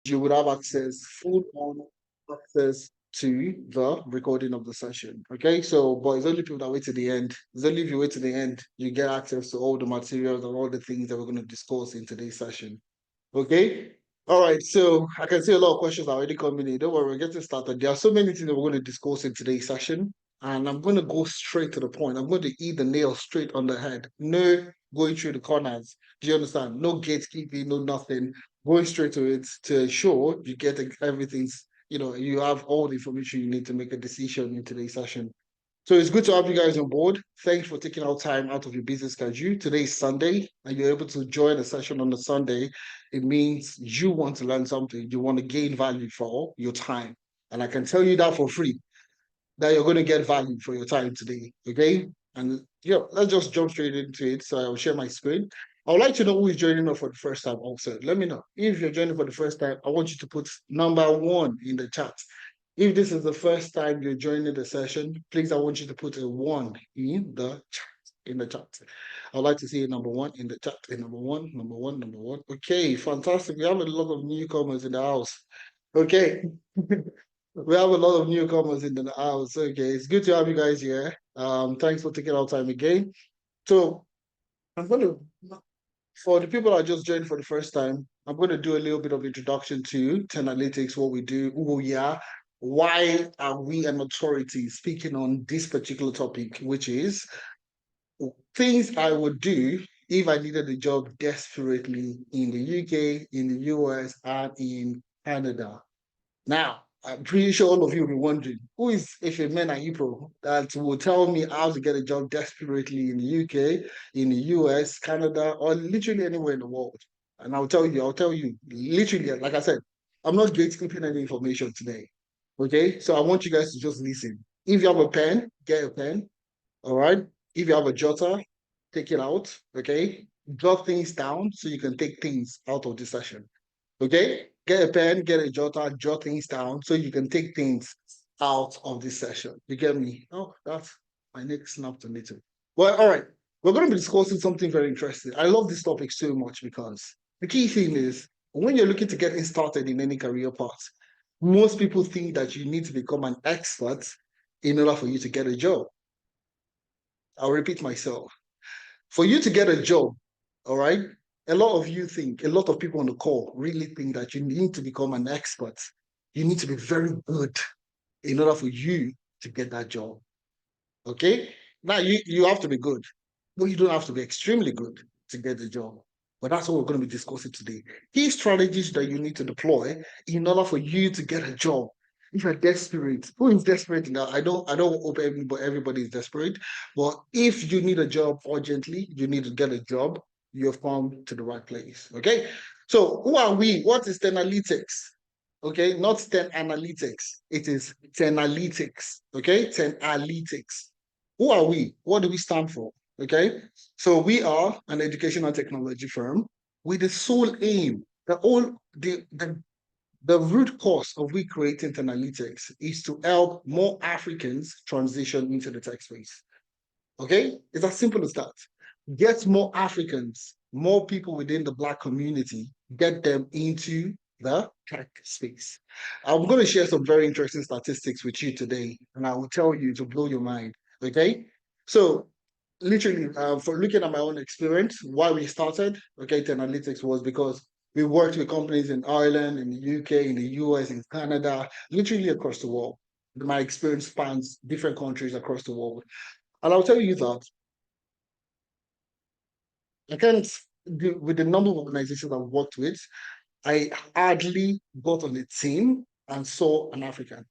you would have access, full on access to the recording of the session. Okay, so but it's only people that wait to the end. It's only if you wait to the end, you get access to all the materials and all the things that we're going to discuss in today's session. Okay. All right. So I can see a lot of questions are already coming in. Don't worry, we're getting started. There are so many things that we're going to discuss in today's session, and I'm going to go straight to the point. I'm going to eat the nail straight on the head. No going through the corners. Do you understand? No gatekeeping, no nothing. Going straight to it to ensure you get everything's, you have all the information you need to make a decision in today's session. So it's good to have you guys on board. Thanks for taking out time out of your busy schedule. Today is Sunday, and you're able to join a session on a Sunday. It means you want to learn something. You want to gain value for your time. And I can tell you that for free, that you're going to get value for your time today. Okay? And yeah, let's just jump straight into it. So I'll share my screen. I would like to know who is joining us for the first time also. Let me know. If you're joining for the first time, I want you to put number 1 in the chat. If this is the first time you're joining the session, please, I want you to put a 1 in the chat. I'd like to see a number 1 in the chat. A number 1, number 1, number 1. Okay, fantastic. We have a lot of newcomers in the house. Okay. We have a lot of newcomers in the house. Okay, it's good to have you guys here. Thanks for taking our time again. So I'm going to, for the people that just joined for the first time, I'm going to do a little bit of introduction to Teralytics, what we do, who we are, why are we an authority speaking on this particular topic, which is things I would do if I needed a job desperately in the UK, in the US, and in Canada. Now, I'm pretty sure all of you will be wondering, who is Ifemen Ayipro that will tell me how to get a job desperately in the UK, in the US, Canada, or literally anywhere in the world? And I'll tell you, literally, like I said, I'm not gatekeeping any information today. Okay, so I want you guys to just listen. If you have a pen, get a pen. All right. If you have a jotter, take it out. Okay. Jot things down so you can take things out of the session. Okay. Get a pen, get a jotter, jot things down so you can take things out of this session. You get me? Oh, that's my neck snapped a little. Well, all right. We're going to be discussing something very interesting. I love this topic so much because the key thing is when you're looking to get started in any career path, most people think that you need to become an expert in order for you to get a job. I'll repeat myself. For you to get a job, all right, a lot of people on the call really think that you need to become an expert. You need to be very good in order for you to get that job. Okay? Now you have to be good, but you don't have to be extremely good to get the job. But that's what we're going to be discussing today. Key strategies that you need to deploy in order for you to get a job. If you're desperate, who is desperate now? I don't hope everybody is desperate, but if you need a job urgently, you need to get a job, you've come to the right place. Okay. So who are we? What is Teralytics? Okay, not Analytics. It is Teralytics. Okay, Teralytics. Who are we? What do we stand for? Okay, so we are an educational technology firm with the sole aim, the root cause of we creating Teralytics is to help more Africans transition into the tech space. Okay, it's as simple as that. Get more Africans, more people within the Black community, get them into the tech space. I'm going to share some very interesting statistics with you today, and I will tell you to blow your mind. Okay, so literally, for looking at my own experience, why we started, okay, Teralytics was because we worked with companies in Ireland, in the UK, in the US, in Canada, literally across the world. My experience spans different countries across the world. And I'll tell you that I can't, with the number of organizations I've worked with, I hardly got on a team and saw an African.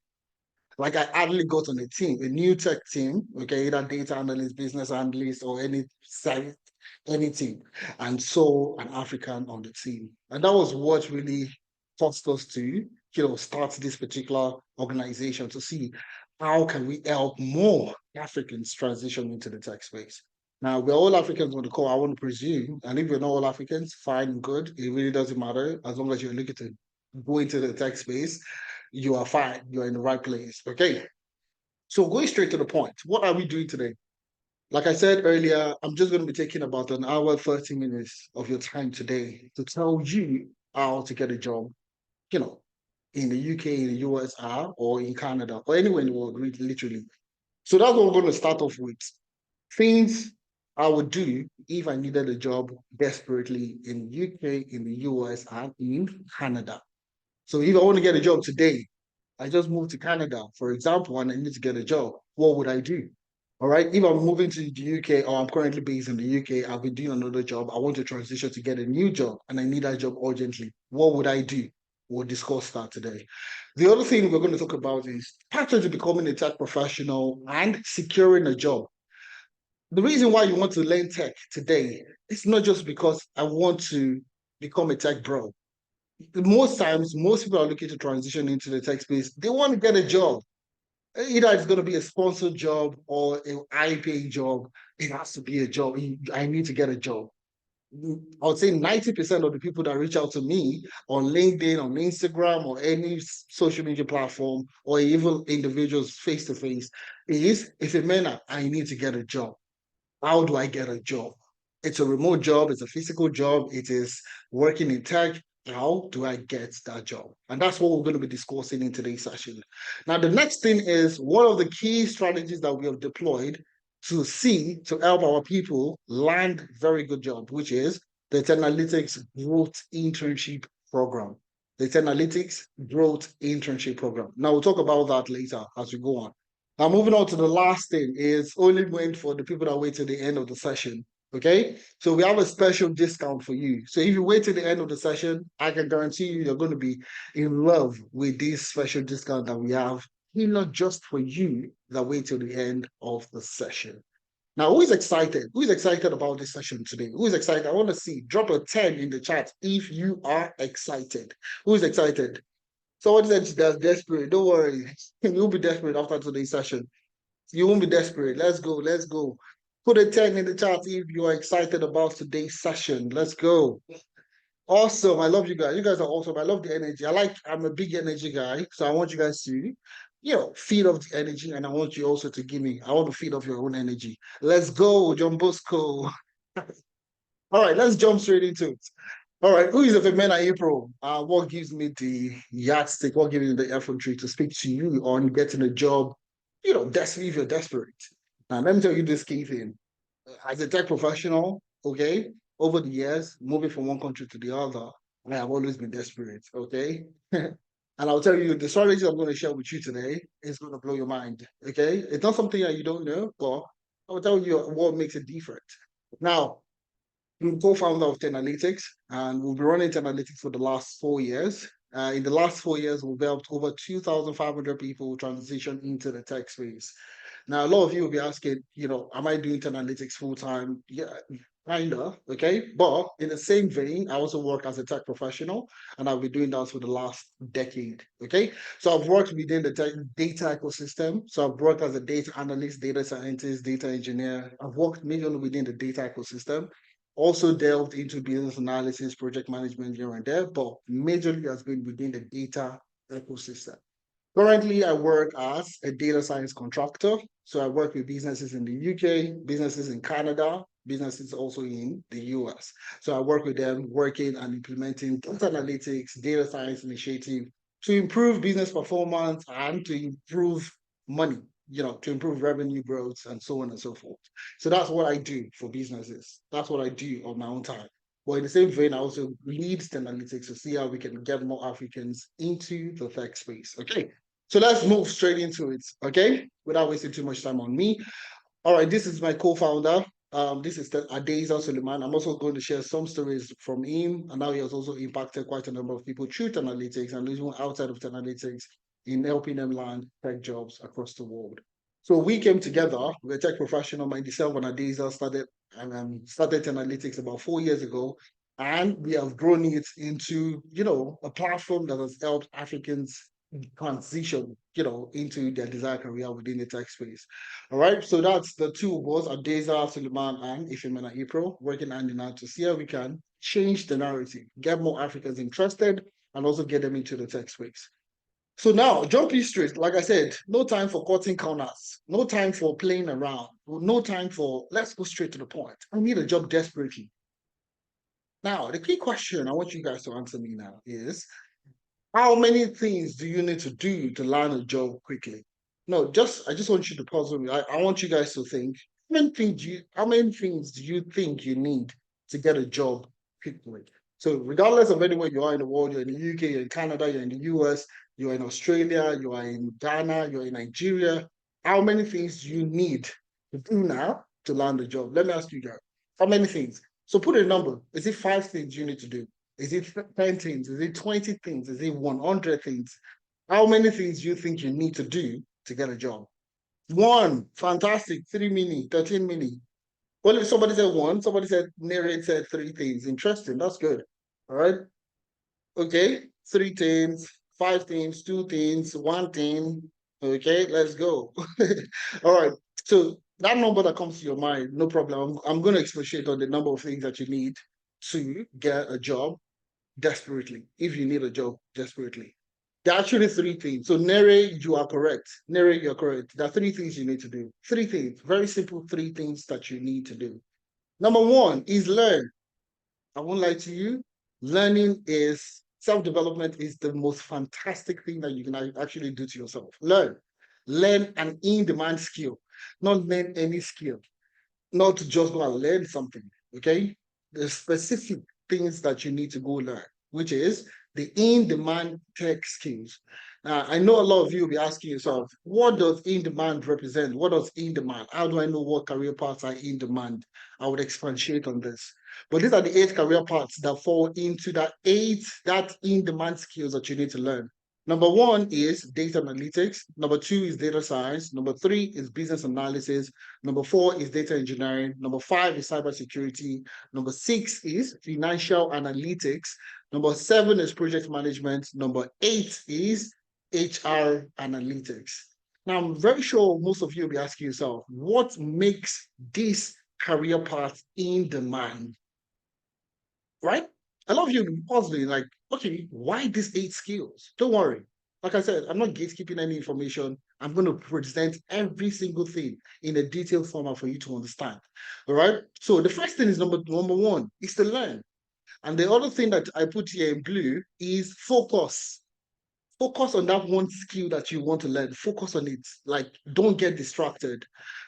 Like I hardly got on a team, a new tech team, okay, either data analyst, business analyst, or any site, any team, and saw an African on the team. And that was what really forced us to, start this particular organization to see how can we help more Africans transition into the tech space. Now, we're all Africans on the call, I want to presume. And if you're not all Africans, fine, good. It really doesn't matter as long as you're looking to go into the tech space, you are fine. You're in the right place. Okay. So going straight to the point, what are we doing today? Like I said earlier, I'm just going to be taking about an hour, 30 minutes of your time today to tell you how to get a job. you know, in the UK, in the US are, or in Canada, or anywhere in the world, literally. So that's what we're going to start off with. Things I would do if I needed a job desperately in UK, in the US, and in Canada. So if I want to get a job today, I just moved to Canada, for example, and I need to get a job. What would I do? All right. If I'm moving to the UK or I'm currently based in the UK, I've been doing another job. I want to transition to get a new job and I need that job urgently. What would I do? We'll discuss that today. The other thing we're going to talk about is pattern to becoming a tech professional and securing a job. The reason why you want to learn tech today, it's not just because I want to become a tech bro. Most times, most people are looking to transition into the tech space. They want to get a job. Either it's going to be a sponsored job or a high-paying job. It has to be a job. I need to get a job. I would say 90% of the people that reach out to me on LinkedIn, on Instagram, or any social media platform, or even individuals face to face, is if a man, I need to get a job. How do I get a job? It's a remote job, it's a physical job, it is working in tech. How do I get that job? And that's what we're going to be discussing in today's session. Now, the next thing is one of the key strategies that we have deployed to help our people land very good job, which is the Teralytics Growth Internship Program. The Teralytics Growth Internship Program. Now, we'll talk about that later as we go on. Now, moving on to the last thing is only meant for the people that wait till the end of the session. Okay, so we have a special discount for you. So if you wait till the end of the session, I can guarantee you you're going to be in love with this special discount that we have, not just for you that wait till the end of the session. Now, who is excited? Who is excited about this session today? Who is excited? I want to see. Drop a 10 in the chat if you are excited. Who is excited? Someone said that's desperate. Don't worry. You'll be desperate after today's session. You won't be desperate. Let's go. Let's go. Put a 10 in the chat if you are excited about today's session. Let's go. Awesome. I love you guys. You guys are awesome. I love the energy. I'm a big energy guy. So I want you guys to, feed off the energy. And I want you also to I want to feed off your own energy. Let's go, John Bosco. All right, let's jump straight into it. All right, who is a Femena April? What gives me the yardstick? What gives me the effrontery to speak to you on getting a job? If you're desperate. Now, let me tell you this key thing. As a tech professional, okay, over the years, moving from one country to the other, I have always been desperate, okay? And I'll tell you the strategy I'm going to share with you today is going to blow your mind, okay? It's not something that you don't know, but I'll tell you what makes it different. Now, I'm co-founder of Teralytics, and we've been running Teralytics for the last 4 years. In the last 4 years, we've helped over 2,500 people transition into the tech space. Now, a lot of you will be asking, am I doing Teralytics full time? Yeah, kinda, okay. But in the same vein, I also work as a tech professional, and I've been doing that for the last decade, okay. So I've worked within the data ecosystem. So I've worked as a data analyst, data scientist, data engineer. I've worked mainly within the data ecosystem. Also delved into business analysis, project management here and there, but majorly has been within the data ecosystem. Currently, I work as a data science contractor. So I work with businesses in the UK, businesses in Canada, businesses also in the US. So I work with them working and implementing data analytics, data science initiative to improve business performance and to improve money, to improve revenue growth and so on and so forth. So that's what I do for businesses. That's what I do on my own time. But in the same vein, I also lead analytics to see how we can get more Africans into the tech space. Okay. So let's move straight into it, okay? Without wasting too much time on me. All right, this is my co-founder. This is Adan Suleiman. I'm also going to share some stories from him and how he has also impacted quite a number of people through Teralytics and even outside of Teralytics in helping them land tech jobs across the world. So we came together, we're tech professional, myself and Adeza started Teralytics about 4 years ago. And we have grown it into, a platform that has helped Africans transition, into their desired career within the tech space. All right. So that's the two of us, Adeza, Suleiman, and Ifemena April, working hand in hand to see how we can change the narrative, get more Africans interested, and also get them into the tech space. So now, jumping straight, like I said, no time for cutting corners, no time for playing around, no time for, let's go straight to the point. I need a job desperately. Now, the key question I want you guys to answer me now is, How many things do you need to do to land a job quickly? No, I just want you to puzzle me. I want you guys to think. How many things do you think you need to get a job quickly? So regardless of anywhere you are in the world, you're in the UK, you're in Canada, you're in the US, you're in Australia, you are in Ghana, you're in Nigeria. How many things do you need to do now to land a job? Let me ask you guys. How many things? So put a number. Is it 5 things you need to do? Is it 10 things? Is it 20 things? Is it 100 things? How many things do you think you need to do to get a job? One, fantastic. 3 mini, 13 mini. Well, if somebody said one, somebody said, narrate said 3 things. Interesting. That's good. All right. Okay. 3 things, 5 things, 2 things, 1 thing. Okay. Let's go. All right. So that number that comes to your mind, no problem. I'm going to expatiate on the number of things that you need to get a job desperately, if you need a job desperately. There are actually 3 things. So, Nere, you are correct. Nere, you're correct. There are 3 things you need to do. 3 things, very simple 3 things that you need to do. Number one is learn. I won't lie to you. Learning is self-development is the most fantastic thing that you can actually do to yourself. Learn. Learn an in-demand skill, not learn any skill, not to just go and learn something. Okay. The specific things that you need to go learn, which is the in-demand tech skills. Now, I know a lot of you will be asking yourself, what does in-demand represent? What does in-demand? How do I know what career paths are in demand? I would expatiate on this. But these are the 8 career paths that fall into that in-demand skills that you need to learn. Number one is data analytics. Number two is data science. Number three is business analysis. Number four is data engineering. Number five is cybersecurity. Number six is financial analytics. Number seven is project management. Number eight is HR analytics. Now, I'm very sure most of you will be asking yourself, what makes this career path in demand? Right? A lot of you will be puzzling, like, okay, why these 8 skills? Don't worry. Like I said, I'm not gatekeeping any information. I'm going to present every single thing in a detailed format for you to understand. All right. So the first thing is number one is to learn. And the other thing that I put here in blue is focus. Focus on that one skill that you want to learn. Focus on it. Like, don't get distracted.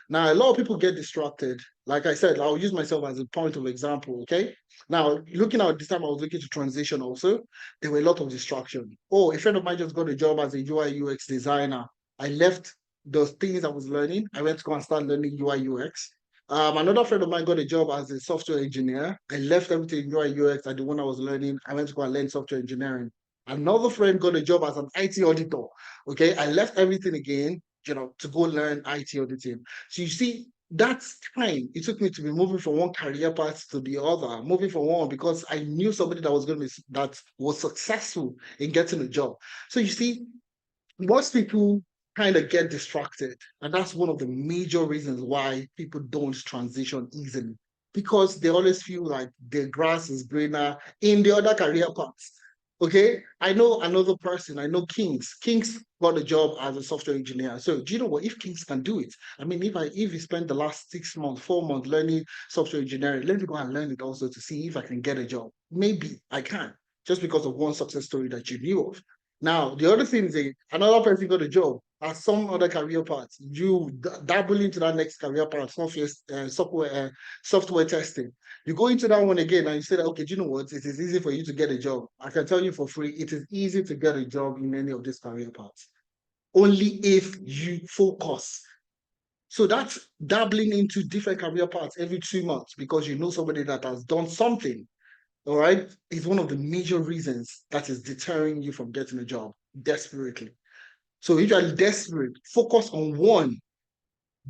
Now, a lot of people get distracted. Like I said, I'll use myself as a point of example. Okay. Now, looking at this time, I was looking to transition also. There were a lot of distraction. Oh, a friend of mine just got a job as a UI UX designer. I left those things I was learning. I went to go and start learning UI UX. Another friend of mine got a job as a software engineer. I left everything UI UX and the one I was learning. I went to go and learn software engineering. Another friend got a job as an IT auditor. Okay, I left everything again, to go learn IT auditing. So you see, that's time it took me to be moving from one career path to the other, moving from one because I knew somebody that was going to be that was successful in getting a job. So you see, most people kind of get distracted, and that's one of the major reasons why people don't transition easily because they always feel like the grass is greener in the other career paths. Okay, I know another person. I know Kings. Kings got a job as a software engineer. So do you know what? If Kings can do it, I mean, if he spent the last 6 months, 4 months learning software engineering, let me go and learn it also to see if I can get a job. Maybe I can, just because of one success story that you knew of. Now, the other thing is another person got a job at some other career path. You dabble into that next career path, software testing. You go into that one again and you say that, okay, do you know what? It is easy for you to get a job. I can tell you for free, it is easy to get a job in any of these career paths. Only if you focus. So that's dabbling into different career paths every 2 months because you know somebody that has done something. All right, is one of the major reasons that is deterring you from getting a job desperately. So if you're desperate, focus on one,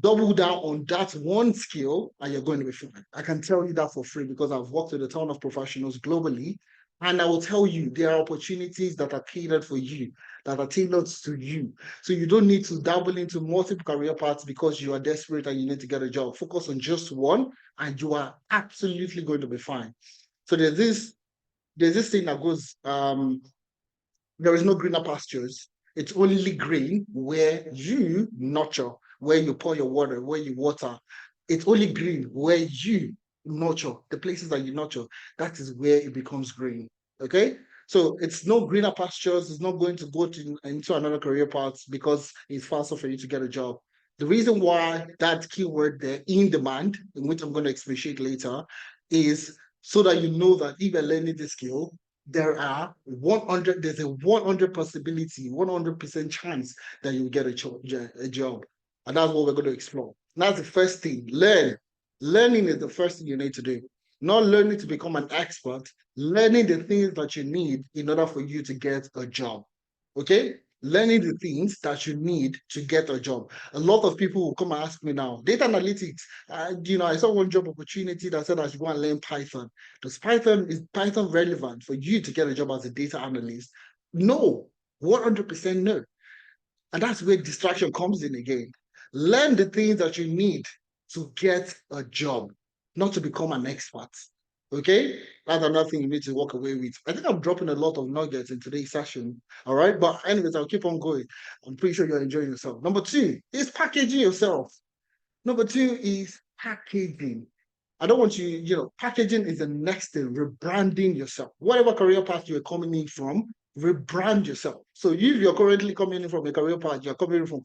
double down on that one skill, and you're going to be fine. I can tell you that for free because I've worked with a ton of professionals globally. And I will tell you, there are opportunities that are catered for you, that are tailored to you. So you don't need to dabble into multiple career paths because you are desperate and you need to get a job. Focus on just one, and you are absolutely going to be fine. So there's this thing that goes, there is no greener pastures. It's only green where you nurture, where you pour your water, where you water. It's only green where you nurture, the places that you nurture. That is where it becomes green. Okay? So it's no greener pastures. It's not going to go into another career path because it's faster for you to get a job. The reason why that keyword there, in demand, in which I'm going to expatiate later, is so that you know that if you're learning this skill, there's a 100 possibility, 100% chance that you will get a job. And that's what we're going to explore. And that's the first thing. Learn. Learning is the first thing you need to do. Not learning to become an expert, learning the things that you need in order for you to get a job. Okay? Learning the things that you need to get a job. A lot of people will come and ask me now, data analytics. I saw one job opportunity that said I should go and learn Python. Is Python relevant for you to get a job as a data analyst? No, 100% no. And that's where distraction comes in again. Learn the things that you need to get a job, not to become an expert. Okay? That's another thing you need to walk away with. I think I'm dropping a lot of nuggets in today's session. All right. But anyways, I'll keep on going. I'm pretty sure you're enjoying yourself. Number two is packaging yourself. Number two is packaging. I don't want packaging is the next thing, rebranding yourself. Whatever career path you're coming in from, rebrand yourself. So if you're currently coming in from a career path, you're coming in from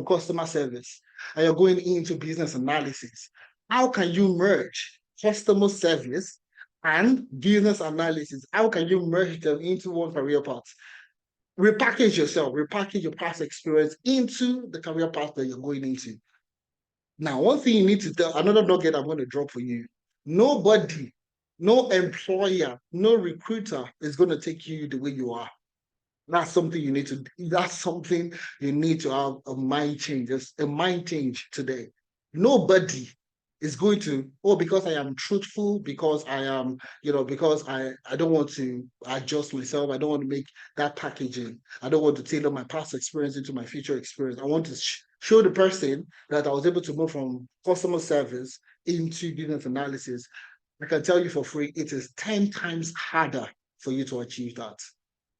customer service, and you're going into business analysis. How can you merge customer service and business analysis? How can you merge them into one career path? Repackage yourself, repackage your past experience into the career path that you're going into. Now, one thing you need to tell, another nugget I'm going to drop for you. Nobody, no employer, no recruiter is going to take you the way you are. That's something you need to have a mind change. There's a mind change today. Nobody is going to, because I am truthful, because I am, because I don't want to adjust myself. I don't want to make that packaging. I don't want to tailor my past experience into my future experience. I want to show the person that I was able to move from customer service into business analysis. I can tell you for free, it is 10 times harder for you to achieve that.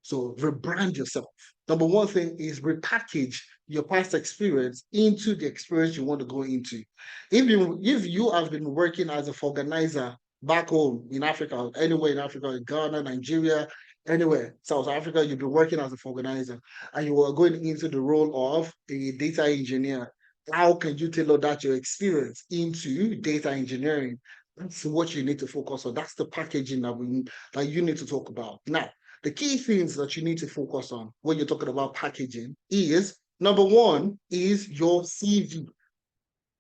So rebrand yourself. Number one thing is repackage your past experience into the experience you want to go into. If you have been working as a organizer back home in Africa, anywhere in Africa, in Ghana, Nigeria, anywhere, South Africa, you've been working as a organizer and you are going into the role of a data engineer. How can you tailor that your experience into data engineering? That's what you need to focus on. That's the packaging that you need to talk about. Now, the key things that you need to focus on when you're talking about packaging is number one is your CV.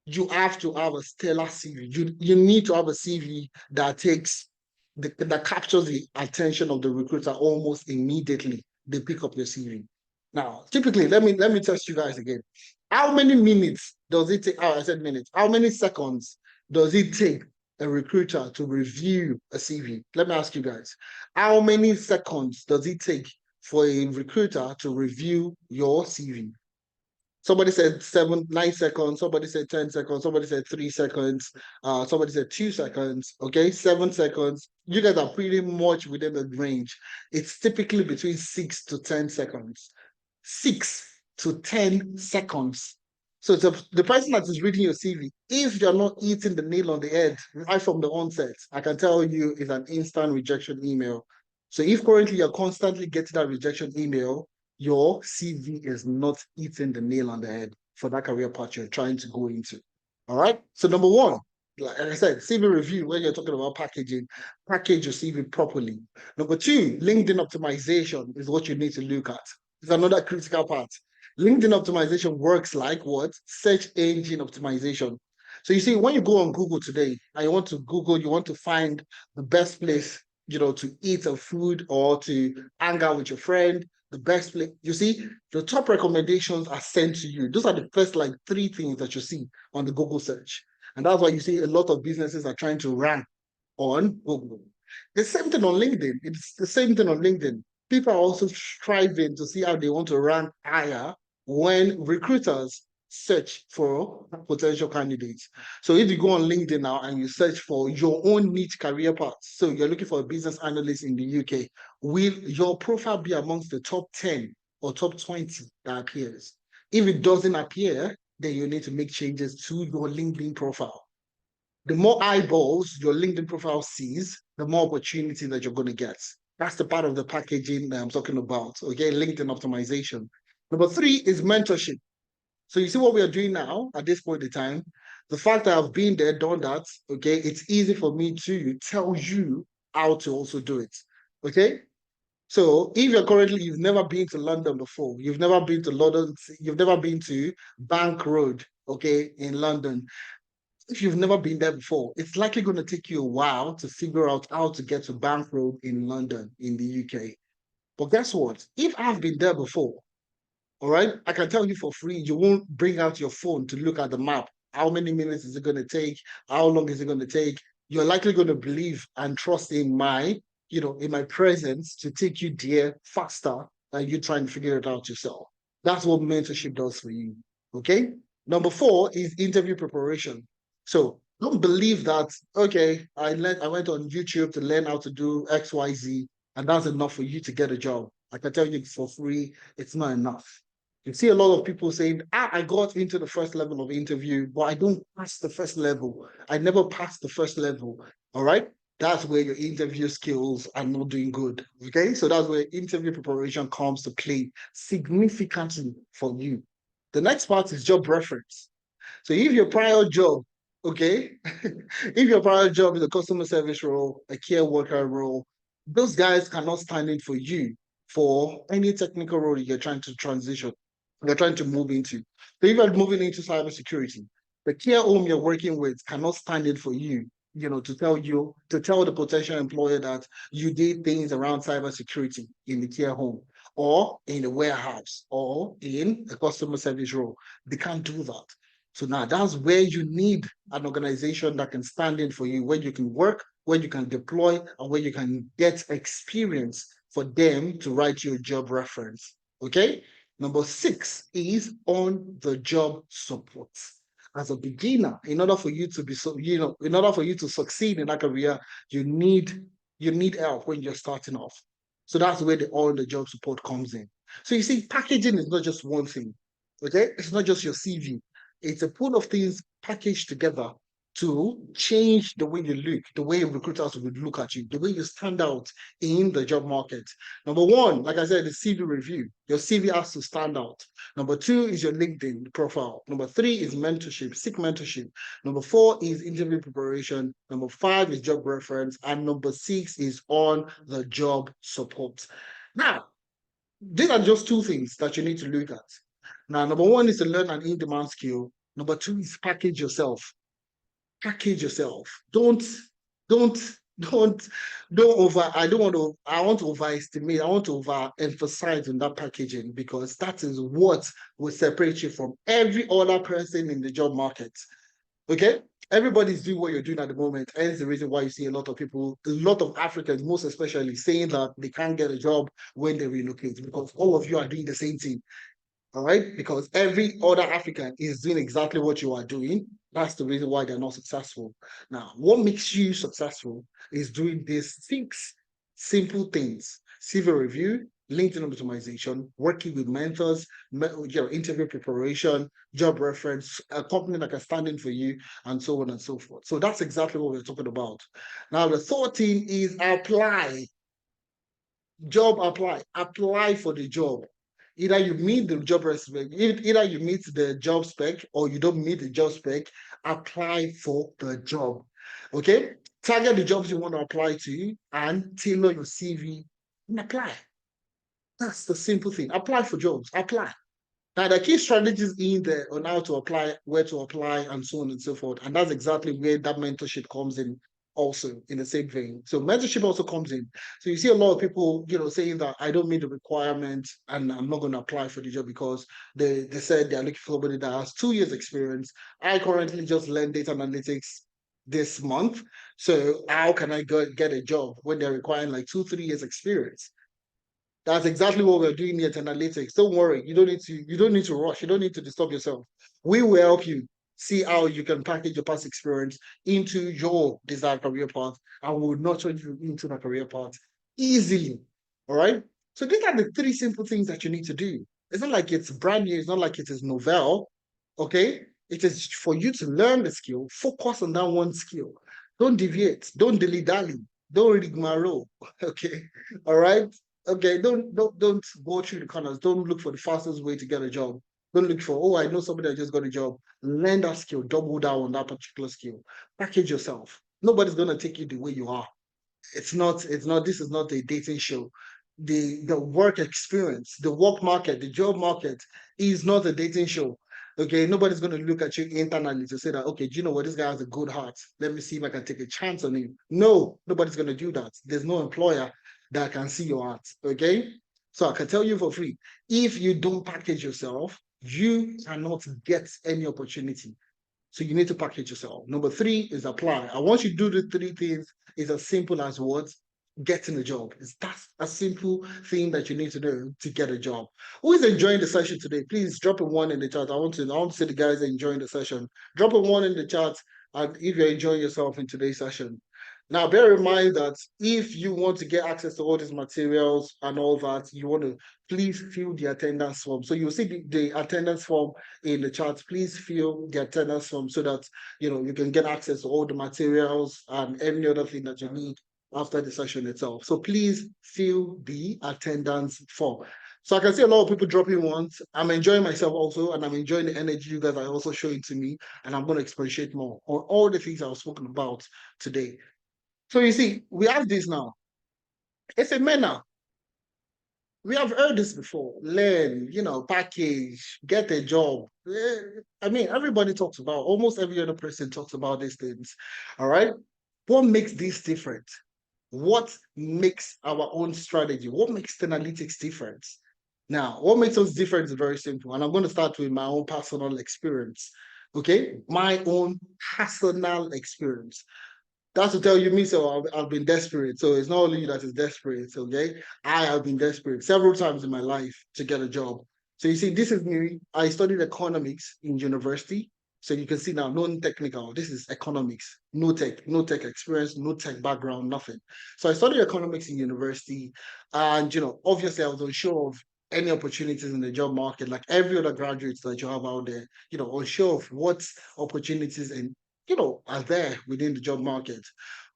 You have to have a stellar CV. You need to have a CV that that captures the attention of the recruiter almost immediately. They pick up your CV. Now, typically, let me test you guys again. How many minutes does it take? Oh, I said minutes. How many seconds does it take a recruiter to review a CV? Let me ask you guys. How many seconds does it take for a recruiter to review your CV? Somebody said 9 seconds. Somebody said 10 seconds. Somebody said 3 seconds. Somebody said 2 seconds. Okay, 7 seconds. You guys are pretty much within the range. It's typically between 6 to 10 seconds. 6 to 10 seconds. So the person that is reading your CV, if you're not hitting the nail on the head right from the onset, I can tell you it's an instant rejection email. So if currently you're constantly getting that rejection email, your CV is not hitting the nail on the head for that career path you're trying to go into. All right. So number one, like I said, CV review, when you're talking about packaging, package your CV properly. Number two, LinkedIn optimization is what you need to look at. It's another critical part. LinkedIn optimization works like what? Search engine optimization. So you see, when you go on Google today and you want to find the best place, to eat a food or to hang out with your friend, the best place. You see, the top recommendations are sent to you. Those are the first like 3 things that you see on the Google search. And that's why you see a lot of businesses are trying to rank on Google. The same thing on LinkedIn. It's the same thing on LinkedIn. People are also striving to see how they want to rank higher when recruiters search for potential candidates. So if you go on LinkedIn now and you search for your own niche career path, so you're looking for a business analyst in the UK, will your profile be amongst the top 10 or top 20 that appears? If it doesn't appear, then you need to make changes to your LinkedIn profile. The more eyeballs your LinkedIn profile sees, the more opportunity that you're going to get. That's the part of the packaging that I'm talking about. Okay, LinkedIn optimization. Number three is mentorship. So you see what we are doing now at this point in time. The fact that I've been there, done that, okay, it's easy for me to tell you how to also do it. Okay. So if you've never been to London before, you've never been to London, you've never been to Bank Road, okay, in London. If you've never been there before, it's likely going to take you a while to figure out how to get to Bank Road in London, in the UK. But guess what? If I've been there before, all right, I can tell you for free, you won't bring out your phone to look at the map. How many minutes is it going to take? How long is it going to take? You're likely going to believe and trust in in my presence to take you there faster than you trying to figure it out yourself. That's what mentorship does for you. Okay. Number four is interview preparation. So don't believe that, okay, I went on YouTube to learn how to do XYZ, and that's enough for you to get a job. I can tell you for free, it's not enough. You see a lot of people saying, I got into the first level of interview, but I don't pass the first level. I never passed the first level. All right. That's where your interview skills are not doing good. Okay. So that's where interview preparation comes to play significantly for you. The next part is job reference. So if your prior job, okay, if your prior job is a customer service role, a care worker role, those guys cannot stand in for you for any technical role you're trying to transition, you're trying to move into. So if you're moving into cybersecurity, the care home you're working with cannot stand in for you, to tell the potential employer that you did things around cybersecurity in the care home or in the warehouse or in a customer service role. They can't do that. So now that's where you need an organization that can stand in for you, where you can work, where you can deploy, and where you can get experience for them to write your job reference. Okay. Number six is on the job support. As a beginner, in order for you to be in order for you to succeed in that career, you need help when you're starting off. So that's where the on the job support comes in. So you see, packaging is not just one thing. Okay, it's not just your CV. It's a pool of things packaged together to change the way you look, the way recruiters would look at you, the way you stand out in the job market. Number one, like I said, the CV review. Your CV has to stand out. Number two is your LinkedIn profile. Number three is mentorship, seek mentorship. Number four is interview preparation. Number five is job reference. And number six is on the job support. Now, these are just two things that you need to look at. Now, number one is to learn an in-demand skill. Number two is package yourself. Package yourself. Don't, don't, don't over. I don't want to. I want to overestimate. I want to overemphasize on that packaging because that is what will separate you from every other person in the job market. Okay. Everybody's doing what you're doing at the moment. And it's the reason why you see a lot of people, a lot of Africans, most especially, saying that they can't get a job when they relocate because all of you are doing the same thing. All right. Because every other African is doing exactly what you are doing. That's the reason why they're not successful. Now, what makes you successful is doing these things, simple things: CV review, LinkedIn optimization, working with mentors, your interview preparation, job reference, a company that can stand in for you, and so on and so forth. So that's exactly what we're talking about. Now, the third thing is apply. Job apply. Apply for the job. Either you meet the job spec, either you meet the job spec or you don't meet the job spec, apply for the job. Okay? Target the jobs you want to apply to and tailor your CV and apply. That's the simple thing. Apply for jobs. Apply. Now, the key strategies in there on how to apply, where to apply, and so on and so forth. And that's exactly where that mentorship comes in, also in the same vein. So mentorship also comes in. So you see a lot of people, saying that I don't meet the requirement and I'm not going to apply for the job because they said they're looking for somebody that has 2 years experience. I currently just learned data analytics this month. So how can I get a job when they're requiring like 2, 3 years experience? That's exactly what we're doing here at Teralytics. Don't worry, you don't need to rush, you don't need to disturb yourself. We will help you see how you can package your past experience into your desired career path, and we'll nurture you into that career path easily. All right. So these are the three simple things that you need to do. It's not like it's brand new, it's not like it is novel. Okay. It is for you to learn the skill, focus on that one skill. Don't deviate, don't dilly-dally. Don't rigmarole. Okay. All right. Okay. Don't go through the corners. Don't look for the fastest way to get a job. Don't look for, oh, I know somebody that just got a job. Learn that skill, double down on that particular skill. Package yourself. Nobody's gonna take you the way you are. It's not this is not a dating show. The work experience, the work market, the job market is not a dating show. Okay, nobody's going to look at you internally to say that, okay, do you know what, this guy has a good heart, let me see if I can take a chance on him. No, nobody's going to do that. There's no employer that can see your heart. Okay, so I can tell you for free, if you don't package yourself, you cannot get any opportunity. So you need to package yourself. Number three is apply. And once you do the three things, it's as simple as what? Getting a job. That's a simple thing that you need to do to get a job. Who is enjoying the session today? Please drop a one in the chat. I want to see the guys enjoying the session. Drop a one in the chat and if you're enjoying yourself in today's session. Now, bear in mind that if you want to get access to all these materials and all that, you want to please fill the attendance form. So you'll see the attendance form in the chat. Please fill the attendance form so that you can get access to all the materials and any other thing that you need after the session itself. So please fill the attendance form. So I can see a lot of people dropping ones. I'm enjoying myself also, and I'm enjoying the energy you guys are also showing to me. And I'm going to expatiate more on all the things I was spoken about today. So you see, we have this now. It's a manner. We have heard this before. Learn, package, get a job. I mean, everybody talks about, almost every other person talks about these things. All right. What makes this different? What makes our own strategy? What makes Teralytics different? Now, what makes us different is very simple. And I'm going to start with my own personal experience. Okay. My own personal experience. That's to tell you me, so I've been desperate. So it's not only you that is desperate, okay? I have been desperate several times in my life to get a job. So you see, this is me. I studied economics in university. So you can see now, non-technical. This is economics, no tech experience, no tech background, nothing. So I studied economics in university, and obviously I was unsure of any opportunities in the job market, like every other graduates that you have out there, unsure of what opportunities and are there within the job market.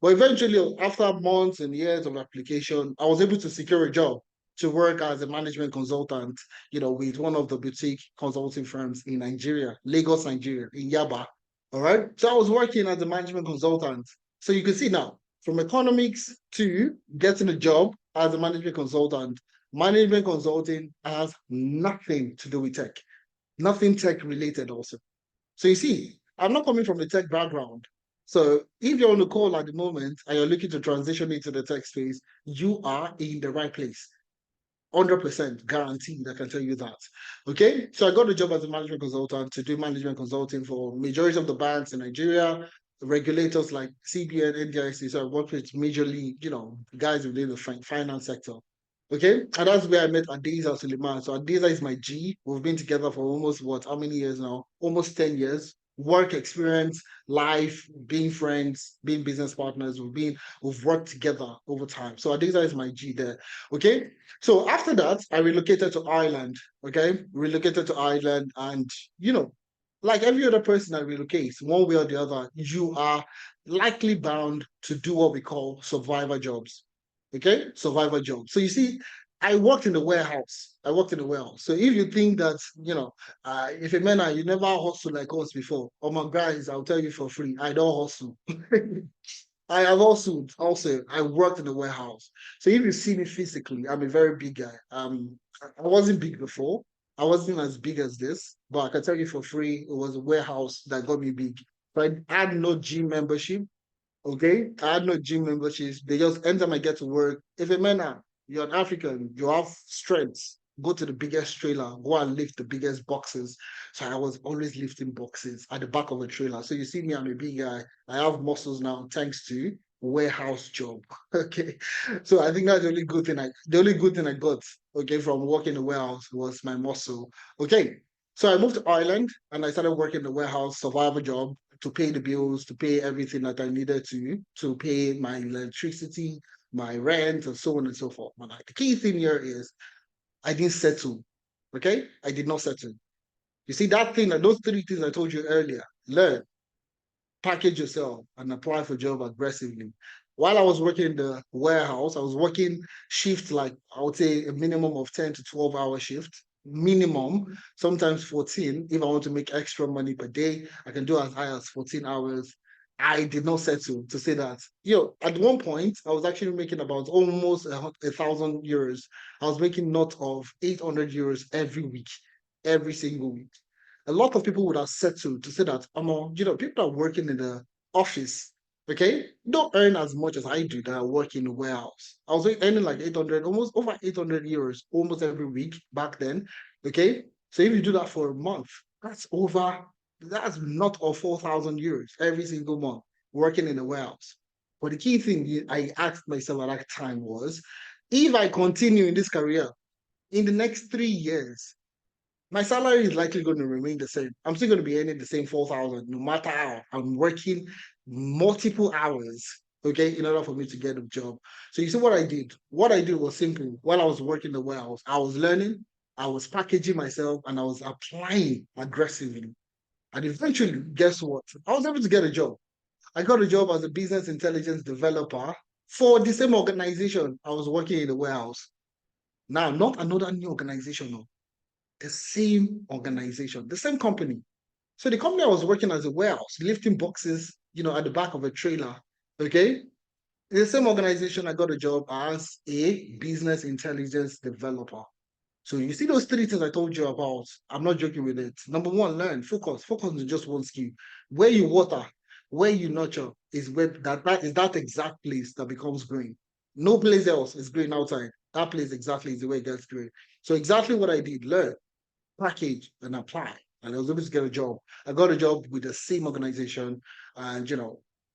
But eventually, after months and years of application, I was able to secure a job to work as a management consultant, with one of the boutique consulting firms in Nigeria, Lagos, Nigeria, in Yaba. All right. So I was working as a management consultant. So you can see now, from economics to getting a job as a management consulting has nothing to do with tech, nothing tech related also. So you see, I'm not coming from the tech background. So if you're on the call at the moment and you're looking to transition into the tech space, you are in the right place. 100% guaranteed, I can tell you that. Okay, so I got a job as a management consultant to do management consulting for majority of the banks in Nigeria, regulators like CBN, NDIC. So I worked with majorly, guys within the finance sector. Okay, and that's where I met Adiza Suleiman. So Adiza is my G. We've been together for almost how many years now? Almost 10 years. Work experience, life, being friends, being business partners. We've worked together over time. So Adiza is my G there. Okay. So after that, I relocated to Ireland. Okay, relocated to Ireland, and like every other person that relocates, one way or the other, you are likely bound to do what we call survivor jobs. Okay, survivor job. So you see, I worked in the warehouse. I worked in the warehouse. So if you think that, if a man you never hustled like us before, oh my guys, I'll tell you for free, I don't hustle. I have also I worked in the warehouse. So if you see me physically, I'm a very big guy. I wasn't big before. I wasn't as big as this, but I can tell you for free, it was a warehouse that got me big. But I had no gym membership. Okay, I had no gym memberships. They just anytime I get to work, if a man, you're an African, you have strengths. Go to the biggest trailer, go and lift the biggest boxes. So I was always lifting boxes at the back of a trailer. So you see me, I'm a big guy. I have muscles now thanks to warehouse job. Okay. So I think that's the only good thing I got, okay, from working in the warehouse was my muscle. Okay. So I moved to Ireland and I started working in the warehouse, survival job to pay the bills, to pay everything that I needed to pay my electricity, my rent, and so on and so forth. But the key thing here is I didn't settle. Okay, I did not settle. You see that thing, those three things I told you earlier: learn, package yourself, and apply for job aggressively. While I was working in the warehouse, I was working shifts like I would say a minimum of 10 to 12-hour shift, minimum, sometimes 14. If I want to make extra money per day, I can do as high as 14 hours. I did not settle to say that. At one point, I was actually making about almost 1,000 euros. I was making not of 800 euros every week, every single week. A lot of people would have settled to say that, people are working in the office, okay, don't earn as much as I do that I work in the warehouse. I was earning like 800, almost over 800 euros almost every week back then, okay? So if you do that for a month, that's not of 4,000 euros every single month working in the warehouse. But the key thing I asked myself at that time was, if I continue in this career in the next 3 years, my salary is likely going to remain the same. I'm still going to be earning the same 4,000, no matter how I'm working multiple hours, okay, in order for me to get a job. So you see what I did? What I did was simple. While I was working the warehouse, I was learning, I was packaging myself, and I was applying aggressively. And eventually, guess what? I was able to get a job. I got a job as a business intelligence developer for the same organization I was working in the warehouse. Now, not another new organization, no, the same organization, the same company. So the company I was working as a warehouse, lifting boxes, at the back of a trailer. Okay. In the same organization, I got a job as a business intelligence developer. So you see those three things I told you about. I'm not joking with it. Number one, learn, focus. Focus on just one skill. Where you water, where you nurture is where that is that exact place that becomes green. No place else is green outside. That place exactly is the way it gets green. So exactly what I did, learn, package and apply. And I was able to get a job. I got a job with the same organization. And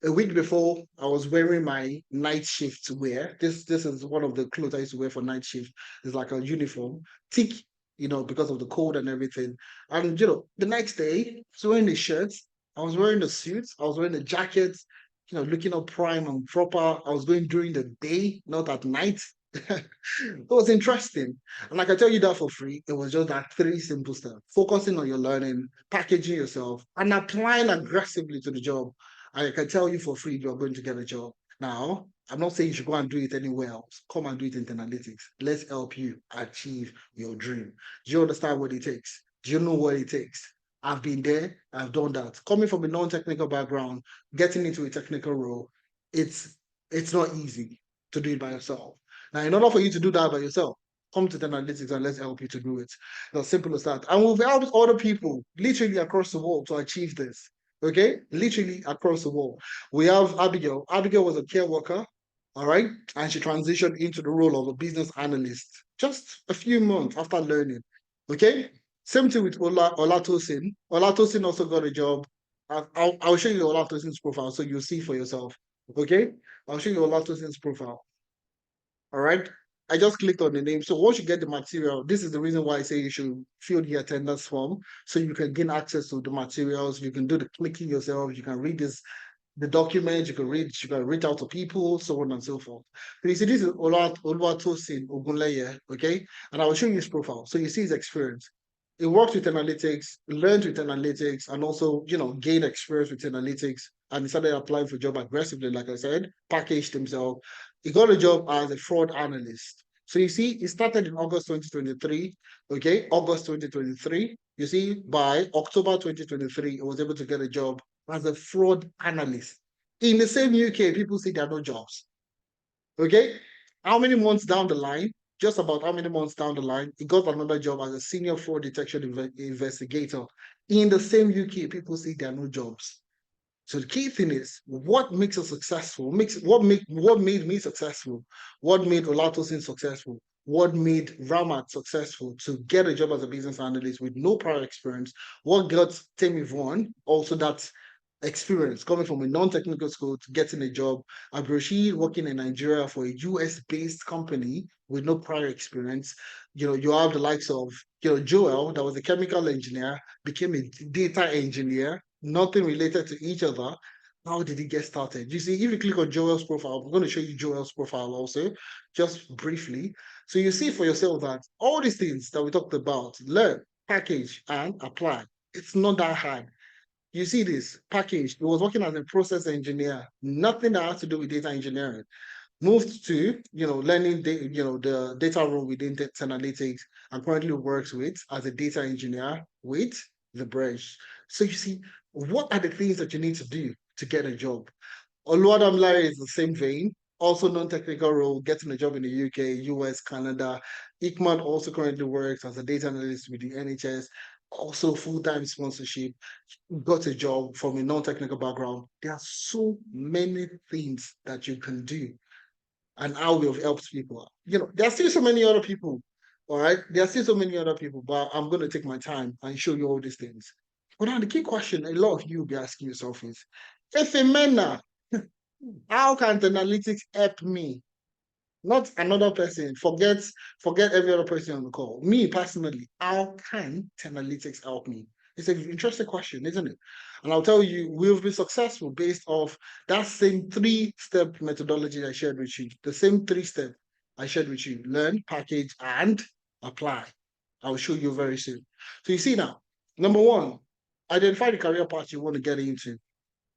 a week before, I was wearing my night shift wear. This is one of the clothes I used to wear for night shift. It's like a uniform, thick, because of the cold and everything. And the next day, I was wearing the shirts, I was wearing the suits, I was wearing the jackets, looking up prime and proper. I was going during the day, not at night. It was interesting. And I can tell you that for free. It was just that three simple steps: focusing on your learning, packaging yourself, and applying aggressively to the job. I can tell you for free you're going to get a job. Now, I'm not saying you should go and do it anywhere else. Come and do it in Teralytics. Let's help you achieve your dream. Do you understand what it takes? Do you know what it takes? I've been there, I've done that. Coming from a non-technical background, getting into a technical role, it's it's not easy to do it by yourself. Now, in order for you to do that by yourself, come to Teralytics and let's help you to do it. It's as simple as that. And we've helped other people literally across the world to achieve this. Okay, literally across the world. We have Abigail. Abigail was a care worker, all right, and she transitioned into the role of a business analyst just a few months after learning. Okay, same thing with Olatosin. Olatosin also got a job. I'll show you Olatosin's profile so you'll see for yourself. Okay, I'll show you Olatosin's profile. All right. I just clicked on the name. So once you get the material, this is the reason why I say you should fill the attendance form so you can gain access to the materials. You can do the clicking yourself. You can read the document. You can reach out to people, so on and so forth. So you see, this is Oluwatosin Ogunleye, okay? And I will show you his profile. So you see his experience. He worked with analytics, learned with analytics, and also, gained experience with analytics. And he started applying for job aggressively, like I said, packaged himself. He got a job as a fraud analyst. So you see, he started in August 2023. Okay, August 2023. You see, by October 2023, he was able to get a job as a fraud analyst. In the same UK, people say there are no jobs. Okay, how many months down the line? Just about how many months down the line, he got another job as a senior fraud detection investigator. In the same UK, people say there are no jobs. So the key thing is what makes us successful, what made me successful, what made Olatosin successful, what made Ramat successful to get a job as a business analyst with no prior experience, what got Temi Vaughan also that experience coming from a non-technical school to getting a job. Abroshi working in Nigeria for a US-based company with no prior experience. You have the likes of Joel, that was a chemical engineer, became a data engineer, nothing related to each other. How did he get started? You see, if you click on Joel's profile, I'm going to show you Joel's profile also, just briefly. So you see for yourself that all these things that we talked about, learn, package, and apply. It's not that hard. You see this package. He was working as a process engineer, nothing that has to do with data engineering. Moved to, learning the data role within Teralytics, and currently works with as a data engineer with the branch. So you see, what are the things that you need to do to get a job? Oluwadamilare is the same vein, also non-technical role, getting a job in the UK, US, Canada. Ikman also currently works as a data analyst with the NHS, also full-time sponsorship, got a job from a non-technical background. There are so many things that you can do and how we have helped people. There are still so many other people, all right? There are still so many other people, but I'm going to take my time and show you all these things. But now the key question a lot of you will be asking yourself is, if a man, how can the analytics help me? Not another person. Forget every other person on the call. Me personally, how can analytics help me? It's an interesting question, isn't it? And I'll tell you, we've been successful based off that same three-step methodology I shared with you. The same three-step I shared with you: learn, package, and apply. I'll show you very soon. So you see now, number one, identify the career path you want to get into.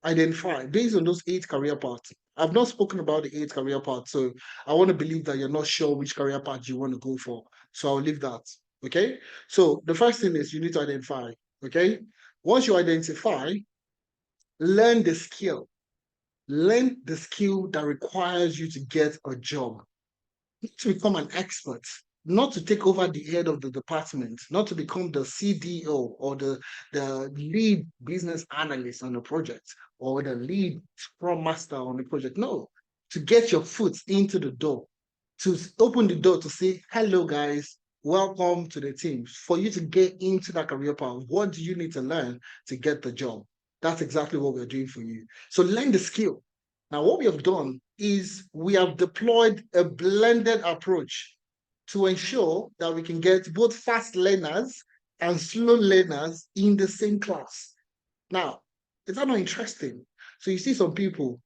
Identify based on those 8 career paths. I've not spoken about the 8 career paths, so I want to believe that you're not sure which career path you want to go for. So I'll leave that. Okay. So the first thing is you need to identify. Okay. Once you identify, learn the skill. Learn the skill that requires you to get a job, to become an expert, not to take over the head of the department, not to become the CDO or the lead business analyst on the project or the lead scrum master on the project. No, to get your foot into the door, to open the door to say, hello, guys, welcome to the team. For you to get into that career path, what do you need to learn to get the job? That's exactly what we're doing for you. So learn the skill. Now, what we have done is we have deployed a blended approach to ensure that we can get both fast learners and slow learners in the same class. Now, is that not interesting? So you see some people,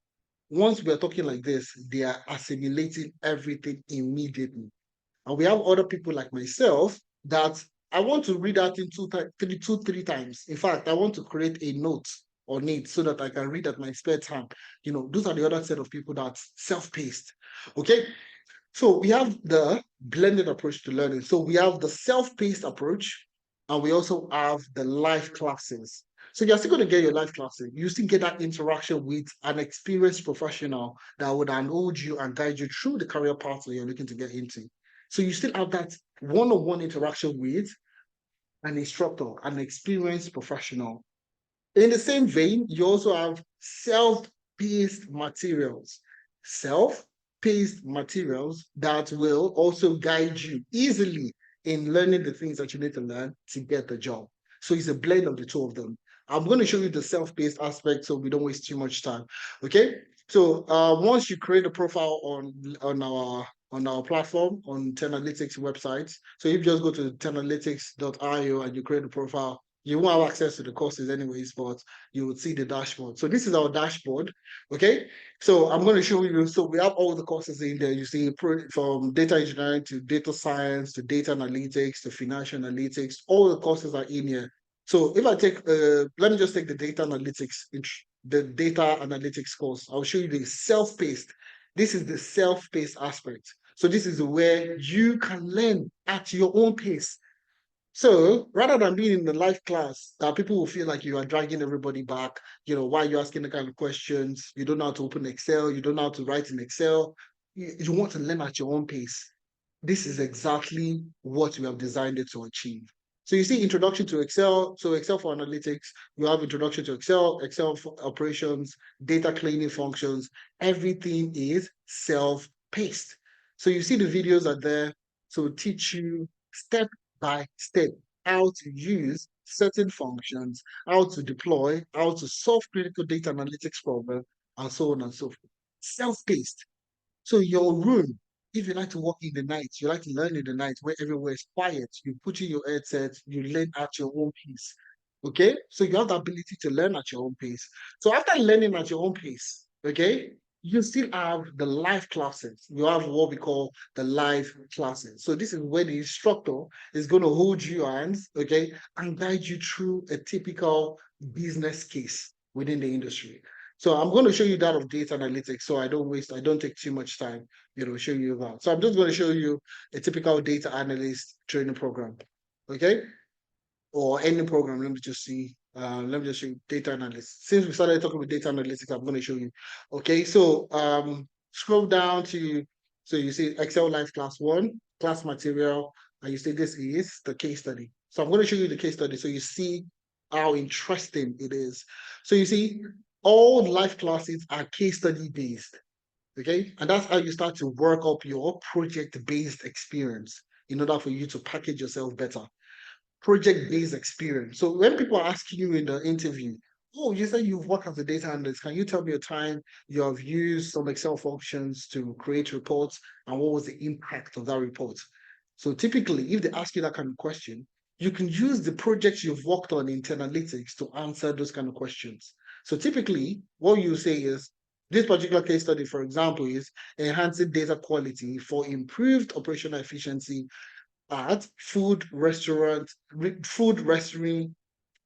once we're talking like this, they are assimilating everything immediately. And we have other people like myself that I want to read out in three times. In fact, I want to create a note on it so that I can read at my spare time. Those are the other set of people that's self-paced. Okay. So we have the blended approach to learning. So we have the self-paced approach, and we also have the live classes. So you're still going to get your live classes. You still get that interaction with an experienced professional that would unhold you and guide you through the career path that you're looking to get into. So you still have that one-on-one interaction with an instructor, an experienced professional. In the same vein, you also have self-paced materials. Self-paced materials that will also guide you easily in learning the things that you need to learn to get the job. So it's a blend of the two of them. I'm going to show you the self-paced aspect so we don't waste too much time. Okay. So once you create a profile on our platform on Teralytics website, so if you just go to teralytics.io and you create a profile, you won't have access to the courses anyways, but you would see the dashboard. So this is our dashboard. Okay. So I'm going to show you. So we have all the courses in there. You see from data engineering to data science to data analytics to financial analytics, all the courses are in here. So if I take, let me just take the data analytics course. I'll show you the self-paced. This is the self-paced aspect. So this is where you can learn at your own pace. So rather than being in the live class that people will feel like you are dragging everybody back, why are you asking the kind of questions? You don't know how to open Excel, you don't know how to write in Excel. You want to learn at your own pace. This is exactly what we have designed it to achieve. So you see introduction to Excel. So Excel for analytics, you have introduction to Excel, Excel for operations, data cleaning functions. Everything is self-paced. So you see the videos are there to teach you step by step how to use certain functions, how to deploy, how to solve critical data analytics problems, and so on and so forth. Self-paced. So your room, if you like to work in the night, you like to learn in the night where everywhere is quiet, you put in your headset, you learn at your own pace. Okay? So you have the ability to learn at your own pace. So after learning at your own pace, okay, you still have the live classes. You have what we call the live classes. So this is where the instructor is going to hold your hands, okay, and guide you through a typical business case within the industry. So I'm going to show you that of data analytics. So I don't take too much time, show you that. So I'm just going to show you a typical data analyst training program. Okay. Or any program. Let me just show you data analyst. Since we started talking about data analytics, I'm going to show you. Okay. So scroll down to, so you see Excel Live Class 1, class material, and you see this is the case study. So I'm going to show you the case study so you see how interesting it is. So you see, all live classes are case study based. Okay. And that's how you start to work up your project based experience in order for you to package yourself better. Project-based experience. So when people are asking you in the interview, oh, you said you've worked as a data analyst. Can you tell me a time you have used some Excel functions to create reports and what was the impact of that report? So typically, if they ask you that kind of question, you can use the projects you've worked on in Teralytics to answer those kind of questions. So typically, what you say is, this particular case study, for example, is enhancing data quality for improved operational efficiency at food restaurant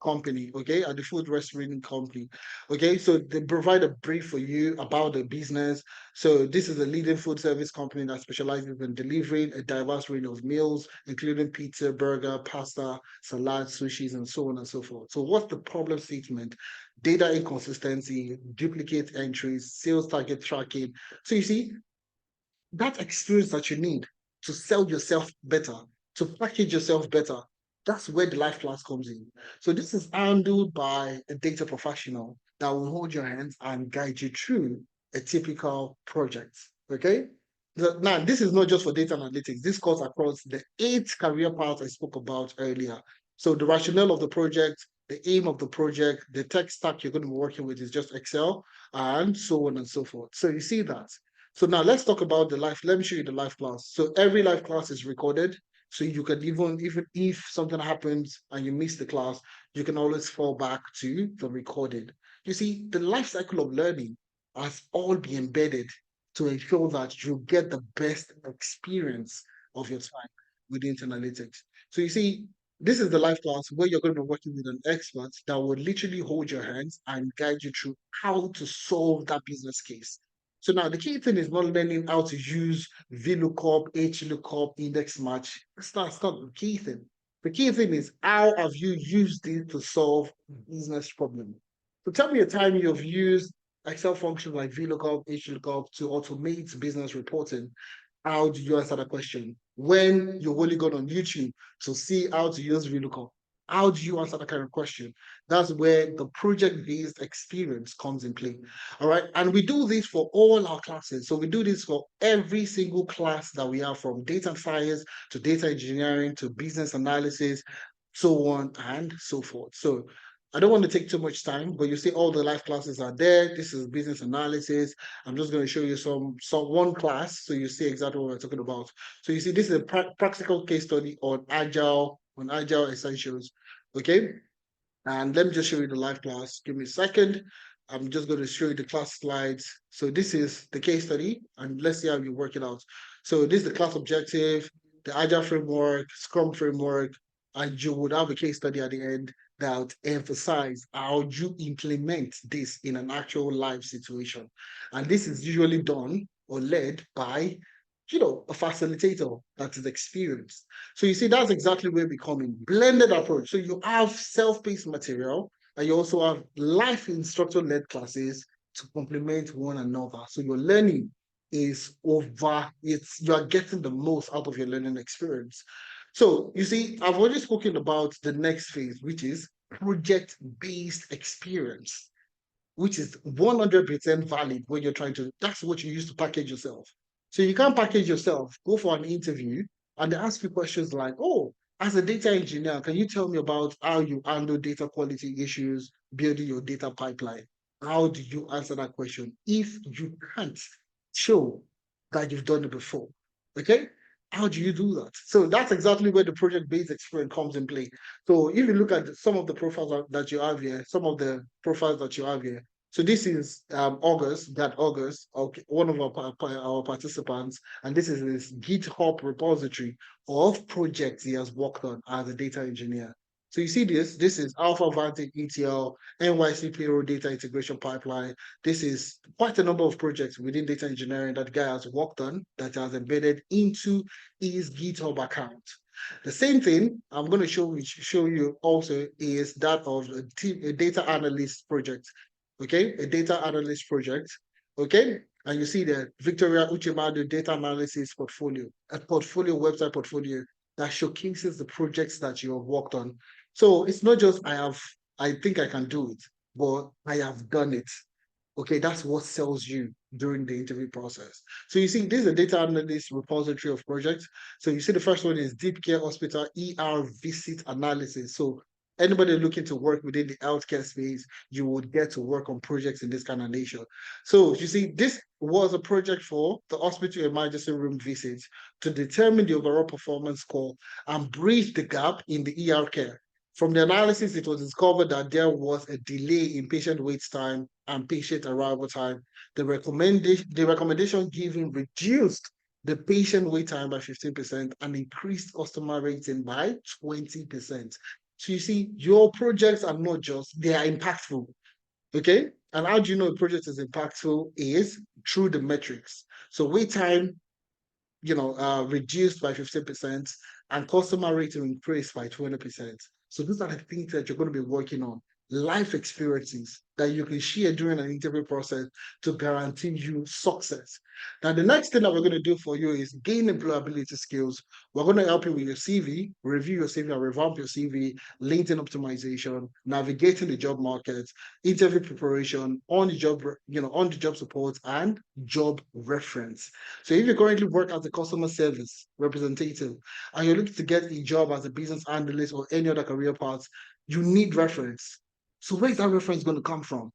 company, okay, at the food restaurant company. Okay, so they provide a brief for you about the business. So this is a leading food service company that specializes in delivering a diverse range of meals, including pizza, burger, pasta, salad, sushis, and so on and so forth. So what's the problem statement? Data inconsistency, duplicate entries, sales target tracking. So you see, that experience that you need to sell yourself better, to package yourself better, that's where the life class comes in. So this is handled by a data professional that will hold your hands and guide you through a typical project. Okay. Now, this is not just for data analytics. This cuts across the 8 career paths I spoke about earlier. So the rationale of the project, the aim of the project, the tech stack you're going to be working with is just Excel, and so on and so forth. So you see that. So now let's talk about the life. Let me show you the life class. So every life class is recorded. So you can even if something happens and you miss the class, you can always fall back to the recorded. You see, the life cycle of learning has all been embedded to ensure that you get the best experience of your time within analytics. So you see, this is the life class where you're going to be working with an expert that will literally hold your hands and guide you through how to solve that business case. So now the key thing is not learning how to use VLOOKUP, HLOOKUP, index match. That's not the key thing. The key thing is how have you used it to solve business problem? So tell me a time you've used Excel functions like VLOOKUP, HLOOKUP to automate business reporting. How do you answer that question? When you've only gone on YouTube to see how to use VLOOKUP, how do you answer that kind of question? That's where the project-based experience comes in play. All right. And we do this for all our classes. So we do this for every single class that we have, from data science to data engineering to business analysis, so on and so forth. So I don't want to take too much time, but you see all the live classes are there. This is business analysis. I'm just going to show you some one class so you see exactly what we're talking about. So you see this is a practical case study on agile essentials. Okay. And let me just show you the live class. Give me a second. I'm just going to show you the class slides. So this is the case study, and let's see how you work it out. So this is the class objective, the Agile framework, Scrum framework, and you would have a case study at the end that emphasize how you implement this in an actual live situation. And this is usually done or led by, a facilitator that is experienced. So you see, that's exactly where we come in. Blended approach. So you have self-paced material, and you also have life instructor-led classes to complement one another. So your learning is you are getting the most out of your learning experience. So you see, I've already spoken about the next phase, which is project-based experience, which is 100% valid when you're trying to, that's what you use to package yourself. So you can't package yourself, go for an interview, and they ask you questions like, oh, as a data engineer, can you tell me about how you handle data quality issues, building your data pipeline? How do you answer that question if you can't show that you've done it before? Okay? How do you do that? So that's exactly where the project-based experience comes in play. So if you look at some of the profiles that you have here, some of the profiles that you have here, so this is August, okay, one of our participants, and this is his GitHub repository of projects he has worked on as a data engineer. So you see this is Alpha Vantage ETL, NYC payroll data integration pipeline. This is quite a number of projects within data engineering that guy has worked on that has embedded into his GitHub account. The same thing I'm going to show you also is that of a data analyst project. Okay, a data analyst project. Okay, and you see the Victoria Uchemadu data analysis portfolio, a portfolio website portfolio that showcases the projects that you have worked on. So it's not just I think I can do it, but I have done it. Okay, that's what sells you during the interview process. So you see, this is a data analyst repository of projects. So you see the first one is Deep Care Hospital ER visit analysis. So anybody looking to work within the healthcare space, you would get to work on projects in this kind of nature. So you see, this was a project for the hospital emergency room visits to determine the overall performance score and bridge the gap in the ER care. From the analysis, it was discovered that there was a delay in patient wait time and patient arrival time. The recommendation given reduced the patient wait time by 15% and increased customer rating by 20%. So you see, your projects are not just, they are impactful. Okay. And how do you know a project is impactful? Is through the metrics. So wait time, reduced by 15% and customer rating increased by 20%. So those are the things that you're going to be working on. Life experiences that you can share during an interview process to guarantee you success. Now, the next thing that we're going to do for you is gain employability skills. We're going to help you with your CV, review your CV, and revamp your CV, LinkedIn optimization, navigating the job market, interview preparation, on the job support, and job reference. So if you currently work as a customer service representative and you're looking to get a job as a business analyst or any other career path, you need reference. So where is that reference going to come from?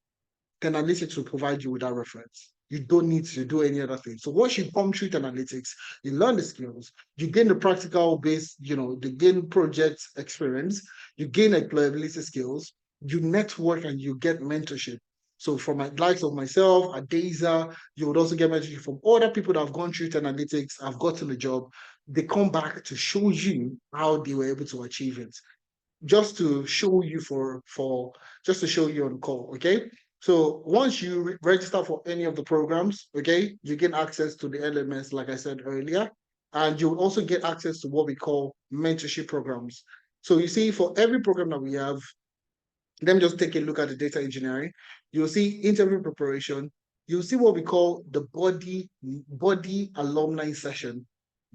Teralytics will provide you with that reference. You don't need to do any other thing. So once you come through Teralytics, you learn the skills, you gain the practical base, you gain project experience, you gain employability skills, you network and you get mentorship. So from my likes of myself, Adeza, you would also get mentorship from other people that have gone through Teralytics, have gotten the job. They come back to show you how they were able to achieve it just to show you just to show you on call. Okay. So once you register for any of the programs, okay, you get access to the LMS, like I said earlier, and you will also get access to what we call mentorship programs. So you see, for every program that we have, let me just take a look at the data engineering. You'll see interview preparation. You'll see what we call the body alumni session.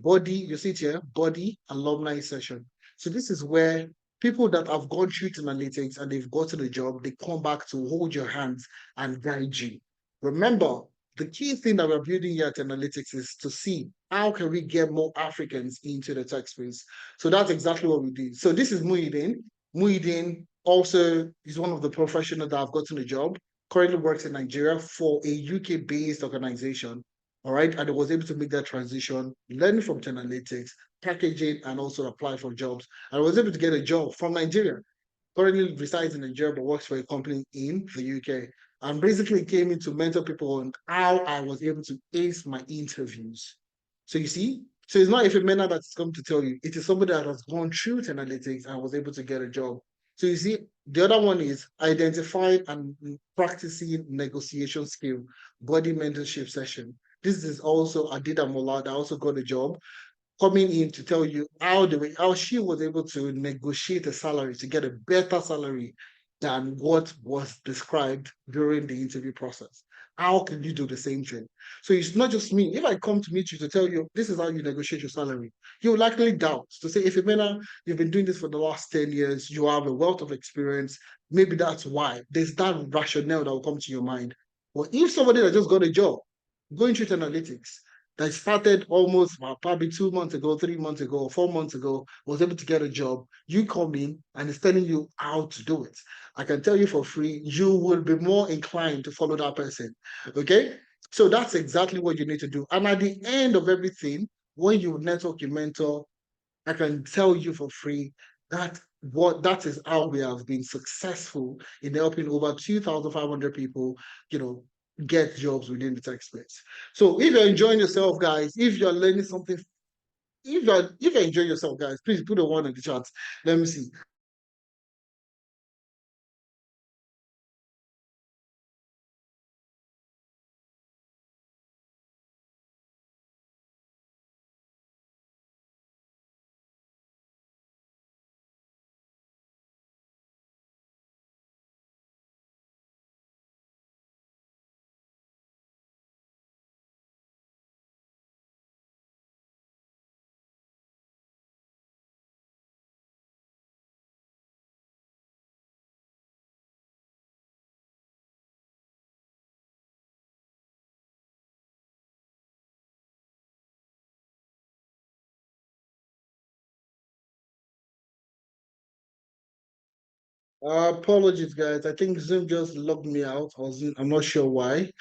You see it here, body alumni session. So this is where people that have gone through analytics and they've gotten a job, they come back to hold your hands and guide you. Remember, the key thing that we're building here at analytics is to see how can we get more Africans into the tech space. So that's exactly what we do. So this is Muhyiddin. Muhyiddin also is one of the professionals that have gotten a job, currently works in Nigeria for a UK-based organization. All right. And I was able to make that transition, learn from Teralytics, packaging, and also apply for jobs. And I was able to get a job from Nigeria. Currently resides in Nigeria, but works for a company in the UK. And basically came in to mentor people on how I was able to ace my interviews. So you see, so it's not a Femena that's come to tell you, it is somebody that has gone through Teralytics and was able to get a job. So you see, the other one is identifying and practicing negotiation skill, body mentorship session. This is also Adida Mola that also got a job coming in to tell you how she was able to negotiate a salary to get a better salary than what was described during the interview process. How can you do the same thing? So it's not just me. If I come to meet you to tell you this is how you negotiate your salary, you will likely doubt to say, if you've been doing this for the last 10 years, you have a wealth of experience, maybe that's why. There's that rationale that will come to your mind. But if somebody that just got a job, going through analytics, that started almost probably 2 months ago, 3 months ago, 4 months ago, was able to get a job. You come in and it's telling you how to do it. I can tell you for free, you will be more inclined to follow that person. Okay. So that's exactly what you need to do. And at the end of everything, when you network your mentor, I can tell you for free that is how we have been successful in helping over 2,500 people, get jobs within the tech space. So if you're enjoying yourself, guys, if you're learning something, if you're enjoying yourself, guys, please put a one in the chat. Let me see. Apologies, guys. I think Zoom just logged me out. I'm not sure why.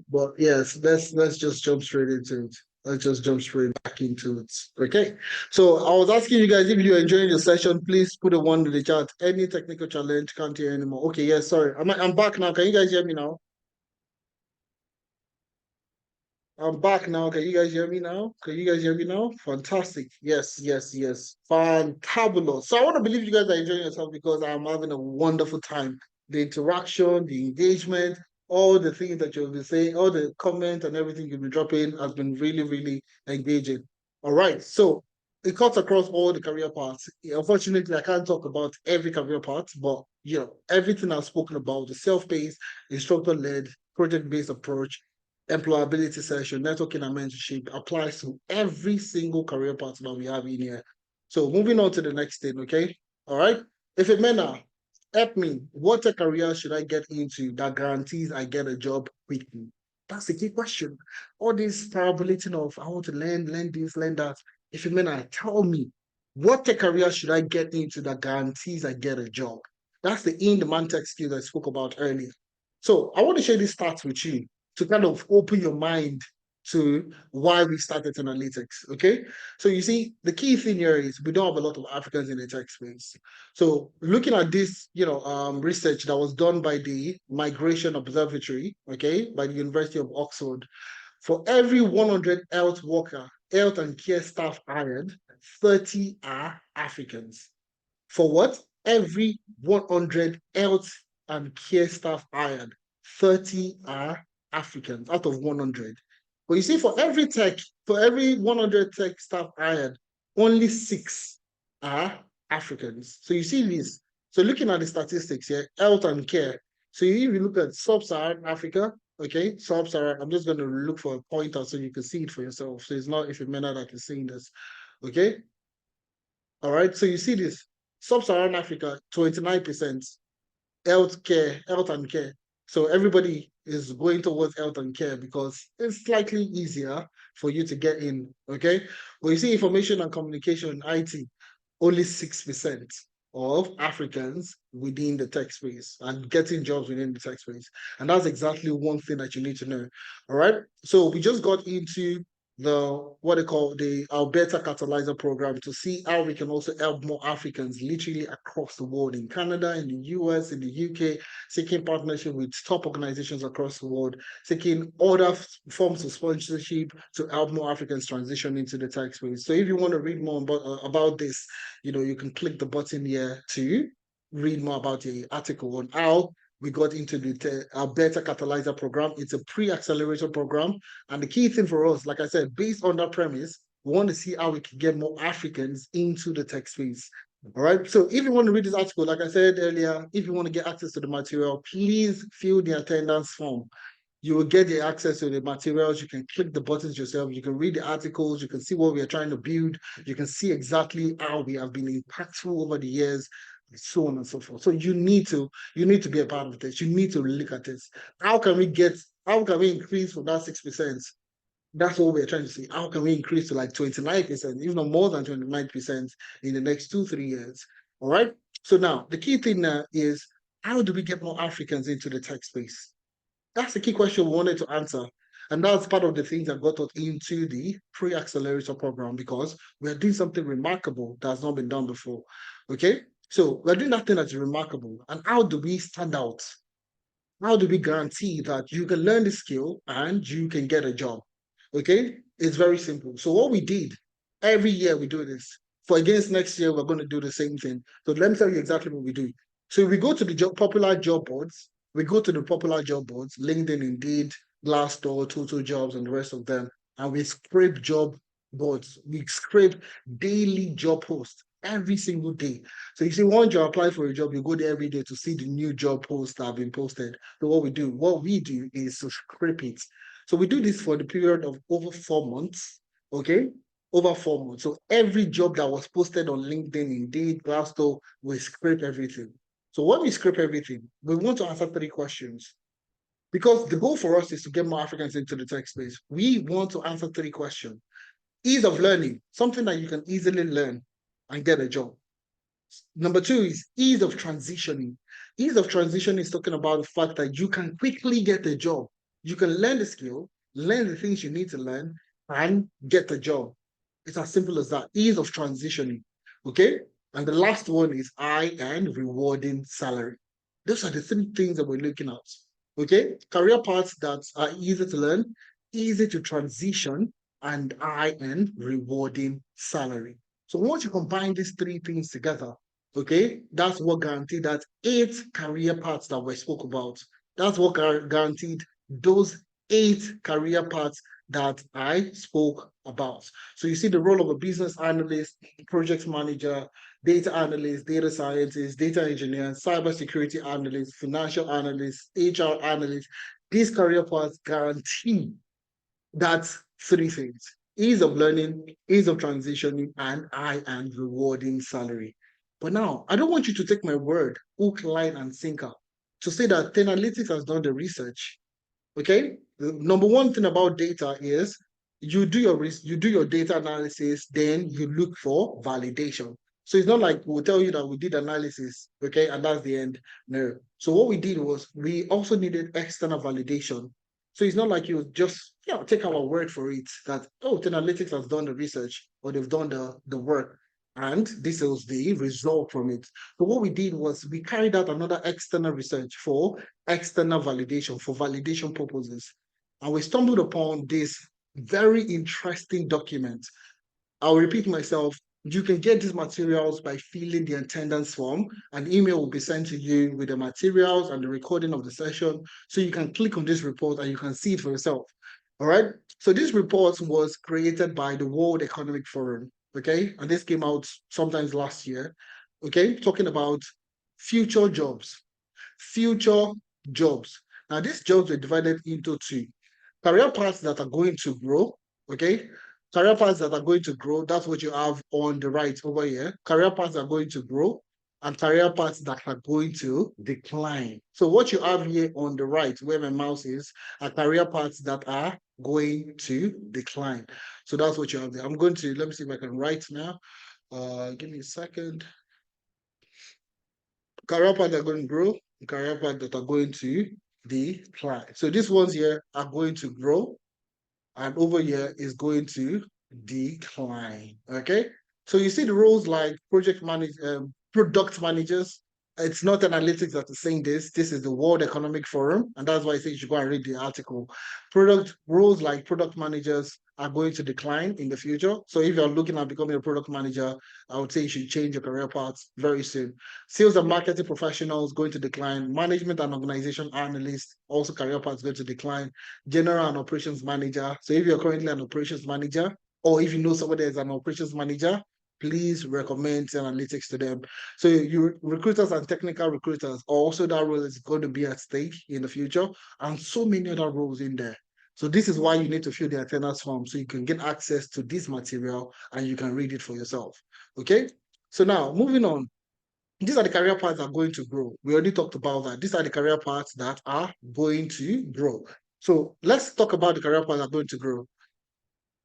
But yes, let's just jump straight into it. Let's just jump straight back into it. Okay. So I was asking you guys if you're enjoying the session, please put a one in the chat. Any technical challenge, can't hear anymore. Okay, yes, sorry. I'm back now. Can you guys hear me now? I'm back now. Can you guys hear me now? Can you guys hear me now? Fantastic. Yes, yes, yes. Fantabulous. So I want to believe you guys are enjoying yourself because I'm having a wonderful time. The interaction, the engagement, all the things that you'll be saying, all the comments and everything you'll be dropping has been really, really engaging. All right. So it cuts across all the career paths. Unfortunately, I can't talk about every career path, but everything I've spoken about, the self-paced, instructor-led, project-based approach, employability session, networking and mentorship applies to every single career path that we have in here. So moving on to the next thing, okay? All right. If it may help me, what a career should I get into that guarantees I get a job quickly? That's the key question. All this parabolating of I want to learn this, learn that. If it may tell me what a career should I get into that guarantees I get a job? That's the in-demand tech skill I spoke about earlier. So I want to share this stats with you to kind of open your mind to why we started Teralytics. Okay. So you see, the key thing here is we don't have a lot of Africans in the tech space. So looking at this, research that was done by the Migration Observatory, okay, by the University of Oxford, for every 100 health worker, health and care staff hired, 30 are Africans. For what? Every 100 health and care staff hired, 30 are Africans out of 100. But you see, for every 100 tech staff hired, only six are Africans. So you see this. So looking at the statistics here, health and care. So if you look at sub-Saharan Africa, okay, sub-Saharan, I'm just going to look for a pointer so you can see it for yourself. So it's not if it may not like you're seeing this, okay? All right, so you see this sub-Saharan Africa, 29% healthcare, health and care. So everybody is going towards health and care because it's slightly easier for you to get in. Okay. But you see, information and communication, IT, only 6% of Africans within the tech space and getting jobs within the tech space. And that's exactly one thing that you need to know. All right. So we just got into the what they call the Alberta Catalyzer program to see how we can also help more Africans literally across the world in Canada, in the US, in the UK, seeking partnership with top organizations across the world, seeking other forms of sponsorship to help more Africans transition into the tech space. So if you want to read more about this, you can click the button here to read more about the article on how we got into the Alberta Catalyzer program. It's a pre-accelerator program. And the key thing for us, like I said, based on that premise, we want to see how we can get more Africans into the tech space. All right. So if you want to read this article, like I said earlier, if you want to get access to the material, please fill the attendance form. You will get the access to the materials. You can click the buttons yourself. You can read the articles. You can see what we are trying to build. You can see exactly how we have been impactful over the years, and so on and so forth. So you need to be a part of this. You need to look at this. How can we increase from that 6%? That's what we're trying to see. How can we increase to like 29%, even more than 29% in the next 2-3 years? All right. So now the key thing now is how do we get more Africans into the tech space? That's the key question we wanted to answer. And that's part of the things that got us into the pre-accelerator program because we're doing something remarkable that's not been done before. Okay. So we're doing that thing that's remarkable. And how do we stand out? How do we guarantee that you can learn the skill and you can get a job? Okay. It's very simple. So what we did, every year we do this. For against next year, we're going to do the same thing. So let me tell you exactly what we do. So we go to the popular job boards. We go to the popular job boards, LinkedIn, Indeed, Glassdoor, Total Jobs, and the rest of them, and we scrape job boards. We scrape daily job posts every single day. So you see, once you apply for a job, you go there every day to see the new job posts that have been posted. So what we do is to scrape it. So we do this for the period of over 4 months. Okay, over 4 months. So every job that was posted on LinkedIn, Indeed, Glassdoor, we scrape everything. So when we scrape everything, we want to answer 3 questions. Because the goal for us is to get more Africans into the tech space. We want to answer 3 questions. Ease of learning, something that you can easily learn and get a job. Number two is ease of transitioning. Ease of transition is talking about the fact that you can quickly get a job. You can learn the skill, learn the things you need to learn, and get a job. It's as simple as that. Ease of transitioning. Okay. And the last one is high and rewarding salary. Those are the three things that we're looking at. Okay. Career paths that are easy to learn, easy to transition, and high and rewarding salary. So once you combine these three things together, okay, that's what guaranteed that 8 career paths that we spoke about. That's what guaranteed those 8 career paths that I spoke about. So you see the role of a business analyst, project manager, data analyst, data scientist, data engineer, cybersecurity analyst, financial analyst, HR analyst. These career paths guarantee that 3 things: ease of learning, ease of transitioning, and high and rewarding salary. But now, I don't want you to take my word, hook, line, and sinker, to say that Teralytics has done the research. Okay, the number one thing about data is you do your data analysis, then you look for validation. So it's not like we'll tell you that we did analysis, okay, and that's the end. No. So what we did was we also needed external validation. So it's not like you just take our word for it that Analytics has done the research or they've done the work, and this was the result from it. So what we did was we carried out another external research for external validation, for validation purposes. And we stumbled upon this very interesting document. I'll repeat myself. You can get these materials by filling the attendance form. An email will be sent to you with the materials and the recording of the session. So you can click on this report and you can see it for yourself. All right. So this report was created by the World Economic Forum. Okay. And this came out sometimes last year. Okay. Talking about future jobs. Future jobs. Now, these jobs were divided into 2 career paths that are going to grow. Okay. Career paths that are going to grow. That's what you have on the right over here. Career paths are going to grow and career paths that are going to decline. So what you have here on the right, where my mouse is, are career paths that are going to decline. So that's what you have there. I'm going to, let me see if I can write now. Give me a second. Career paths that are going to grow, career paths that are going to decline. So these ones here are going to grow, and over here is going to decline. Okay. So you see the roles like product managers. It's not analytics that is saying this. This is the World Economic Forum, and that's why I say you should go and read the article. Product roles like product managers are going to decline in the future. So if you're looking at becoming a product manager, I would say you should change your career path very soon. Sales and marketing professionals going to decline. Management and organization analysts, also career paths going to decline. General and operations manager. So if you're currently an operations manager, or if you know somebody as an operations manager, please recommend analytics to them. So you recruiters and technical recruiters, also that role is going to be at stake in the future, and so many other roles in there. So this is why you need to fill the attendance form so you can get access to this material and you can read it for yourself. Okay. So now moving on. These are the career paths that are going to grow. We already talked about that. These are the career paths that are going to grow. So let's talk about the career paths that are going to grow.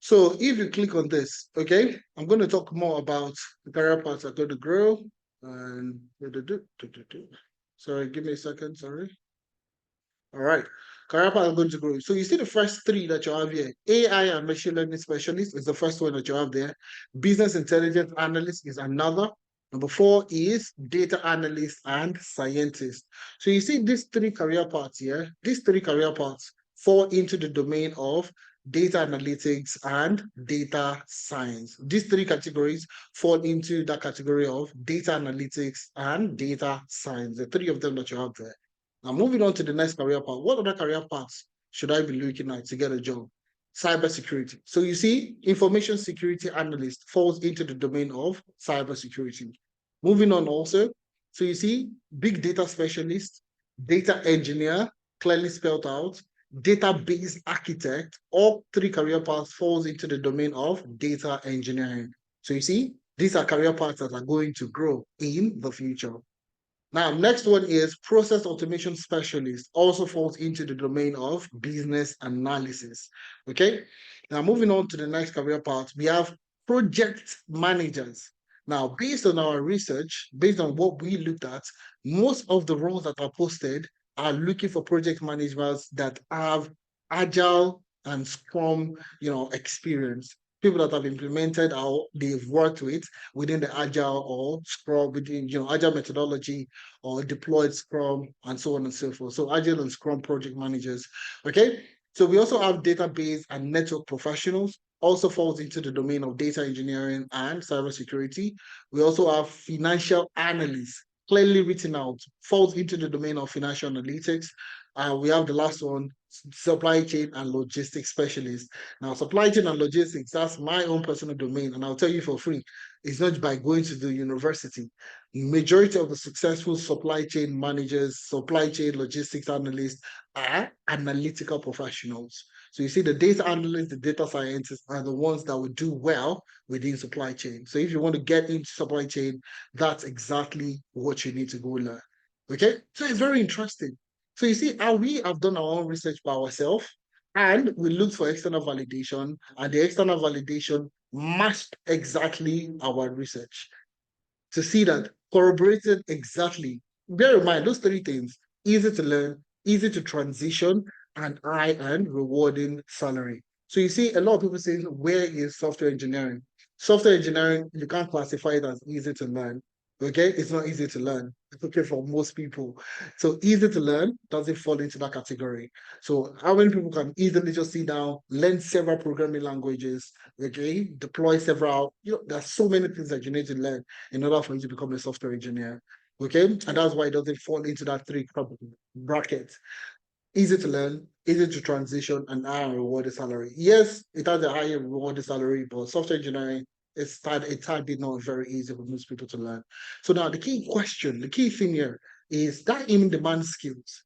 So if you click on this, okay, I'm going to talk more about the career paths that are going to grow. And sorry, give me a second. Sorry. All right. Career paths are going to grow. So you see the first 3 that you have here. AI and machine learning specialist is the first one that you have there. Business intelligence analyst is another. Number 4 is data analyst and scientist. So you see these 3 career paths here. These 3 career paths fall into the domain of data analytics and data science. These 3 categories fall into that category of data analytics and data science. The 3 of them that you have there. Now, moving on to the next career path. What other career paths should I be looking at to get a job? Cybersecurity. So you see, information security analyst falls into the domain of cybersecurity. Moving on also, so you see, big data specialist, data engineer, clearly spelled out, database architect, all 3 career paths falls into the domain of data engineering. So you see, these are career paths that are going to grow in the future. Now, next one is process automation specialist, also falls into the domain of business analysis. Okay. Now, moving on to the next career path, we have project managers. Now, based on our research, based on what we looked at, most of the roles that are posted are looking for project managers that have agile and scrum, experience. People that have implemented or they've worked with within the agile or scrum, within agile methodology or deployed scrum and so on and so forth. So agile and scrum project managers. Okay. So we also have database and network professionals, also falls into the domain of data engineering and cybersecurity. We also have financial analysts, clearly written out, falls into the domain of financial analytics. We have the last one, supply chain and logistics specialist. Now, supply chain and logistics, that's my own personal domain, and I'll tell you for free, it's not by going to the university. Majority of the successful supply chain managers, supply chain logistics analysts are analytical professionals. So you see, the data analysts, the data scientists are the ones that will do well within supply chain. So if you want to get into supply chain, that's exactly what you need to go learn. Okay, so it's very interesting. So you see how we have done our own research by ourselves, and we looked for external validation, and the external validation matched exactly our research to see that corroborated exactly. Bear in mind those three things: easy to learn, easy to transition, and high and rewarding salary. So you see a lot of people saying, where is software engineering? Software engineering, you can't classify it as easy to learn. Okay, it's not easy to learn. It's okay for most people. So easy to learn doesn't fall into that category. So how many people can easily just sit down, learn several programming languages, okay, deploy several, there's so many things that you need to learn in order for you to become a software engineer. Okay, and that's why it doesn't fall into that three bracket. Easy to learn, easy to transition, and higher rewarded salary. Yes, it has a higher rewarded salary, but software engineering is a tad bit not very easy for most people to learn. So now the key question, the key thing here is that in demand skills.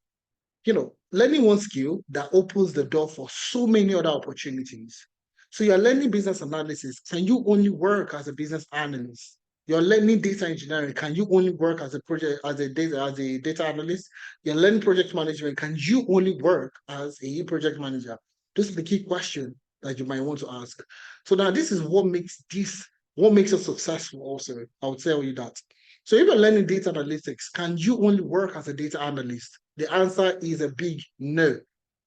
Learning one skill that opens the door for so many other opportunities. So you're learning business analysis. Can you only work as a business analyst? You're learning data engineering. Can you only work as a data analyst? You're learning project management. Can you only work as a project manager? This is the key question that you might want to ask. So now this is what makes us successful also. I'll tell you that. So if you're learning data analytics, can you only work as a data analyst? The answer is a big no.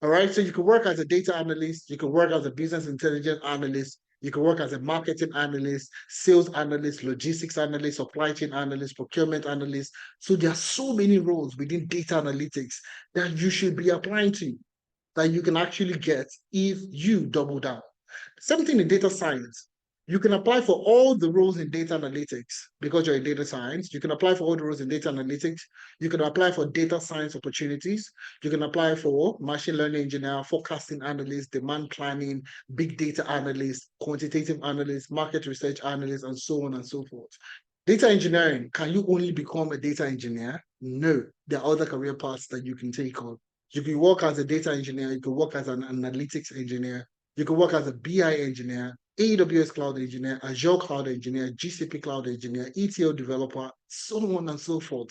All right. So you can work as a data analyst, you can work as a business intelligence analyst, you can work as a marketing analyst, sales analyst, logistics analyst, supply chain analyst, procurement analyst. So there are so many roles within data analytics that you should be applying to, that you can actually get if you double down. Same thing in data science. You can apply for all the roles in data analytics because you're in data science. You can apply for all the roles in data analytics. You can apply for data science opportunities. You can apply for machine learning engineer, forecasting analyst, demand planning, big data analyst, quantitative analyst, market research analyst, and so on and so forth. Data engineering, can you only become a data engineer? No, there are other career paths that you can take on. You can work as a data engineer, you can work as an analytics engineer, you can work as a BI engineer, AWS cloud engineer, Azure cloud engineer, GCP cloud engineer, ETL developer, so on and so forth.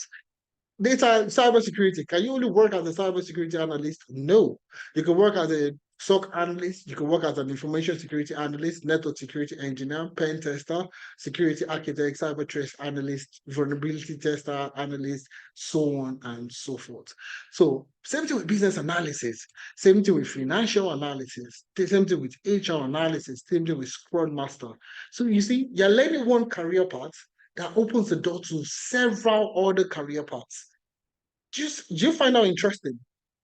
Data cybersecurity. Can you only work as a cybersecurity analyst? No. You can work as a SOC analyst. You can work as an information security analyst, network security engineer, pen tester, security architect, cyber trace analyst, vulnerability tester analyst, so on and so forth. So same thing with business analysis, same thing with financial analysis, same thing with HR analysis, same thing with Scrum Master. So you see, you're learning one career path that opens the door to several other career paths. Do you find that interesting?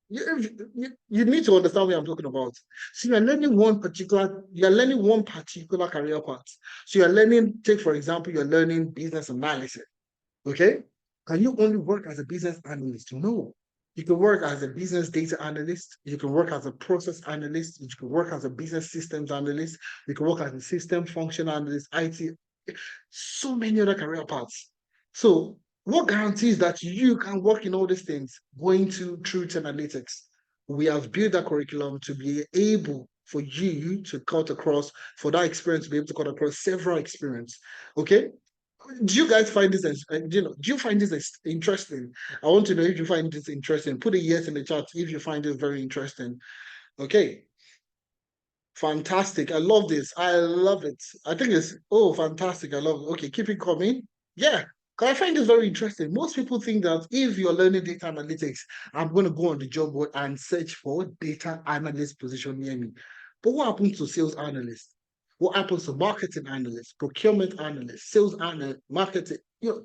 You need to understand what I'm talking about. So you're learning one particular career path. So you're learning, take for example, you're learning business analysis. Okay. Can you only work as a business analyst? No. You can work as a business data analyst. You can work as a process analyst. You can work as a business systems analyst. You can work as a system function analyst, IT, so many other career paths. So what guarantees that you can work in all these things going to through Teralytics? We have built that curriculum to be able for you to cut across, for that experience to be able to cut across several experience. Okay. Do you guys find this, do you find this interesting? I want to know if you find this interesting. Put a yes in the chat if you find this very interesting. Okay. Fantastic. I love this. I love it. I think it's, oh, fantastic. I love it. Okay, keep it coming. Yeah. 'Cause I find this very interesting. Most people think that if you're learning data analytics, I'm going to go on the job board and search for data analyst position near me. But what happens to sales analysts? What happens to marketing analysts, procurement analysts, sales analysts, marketing,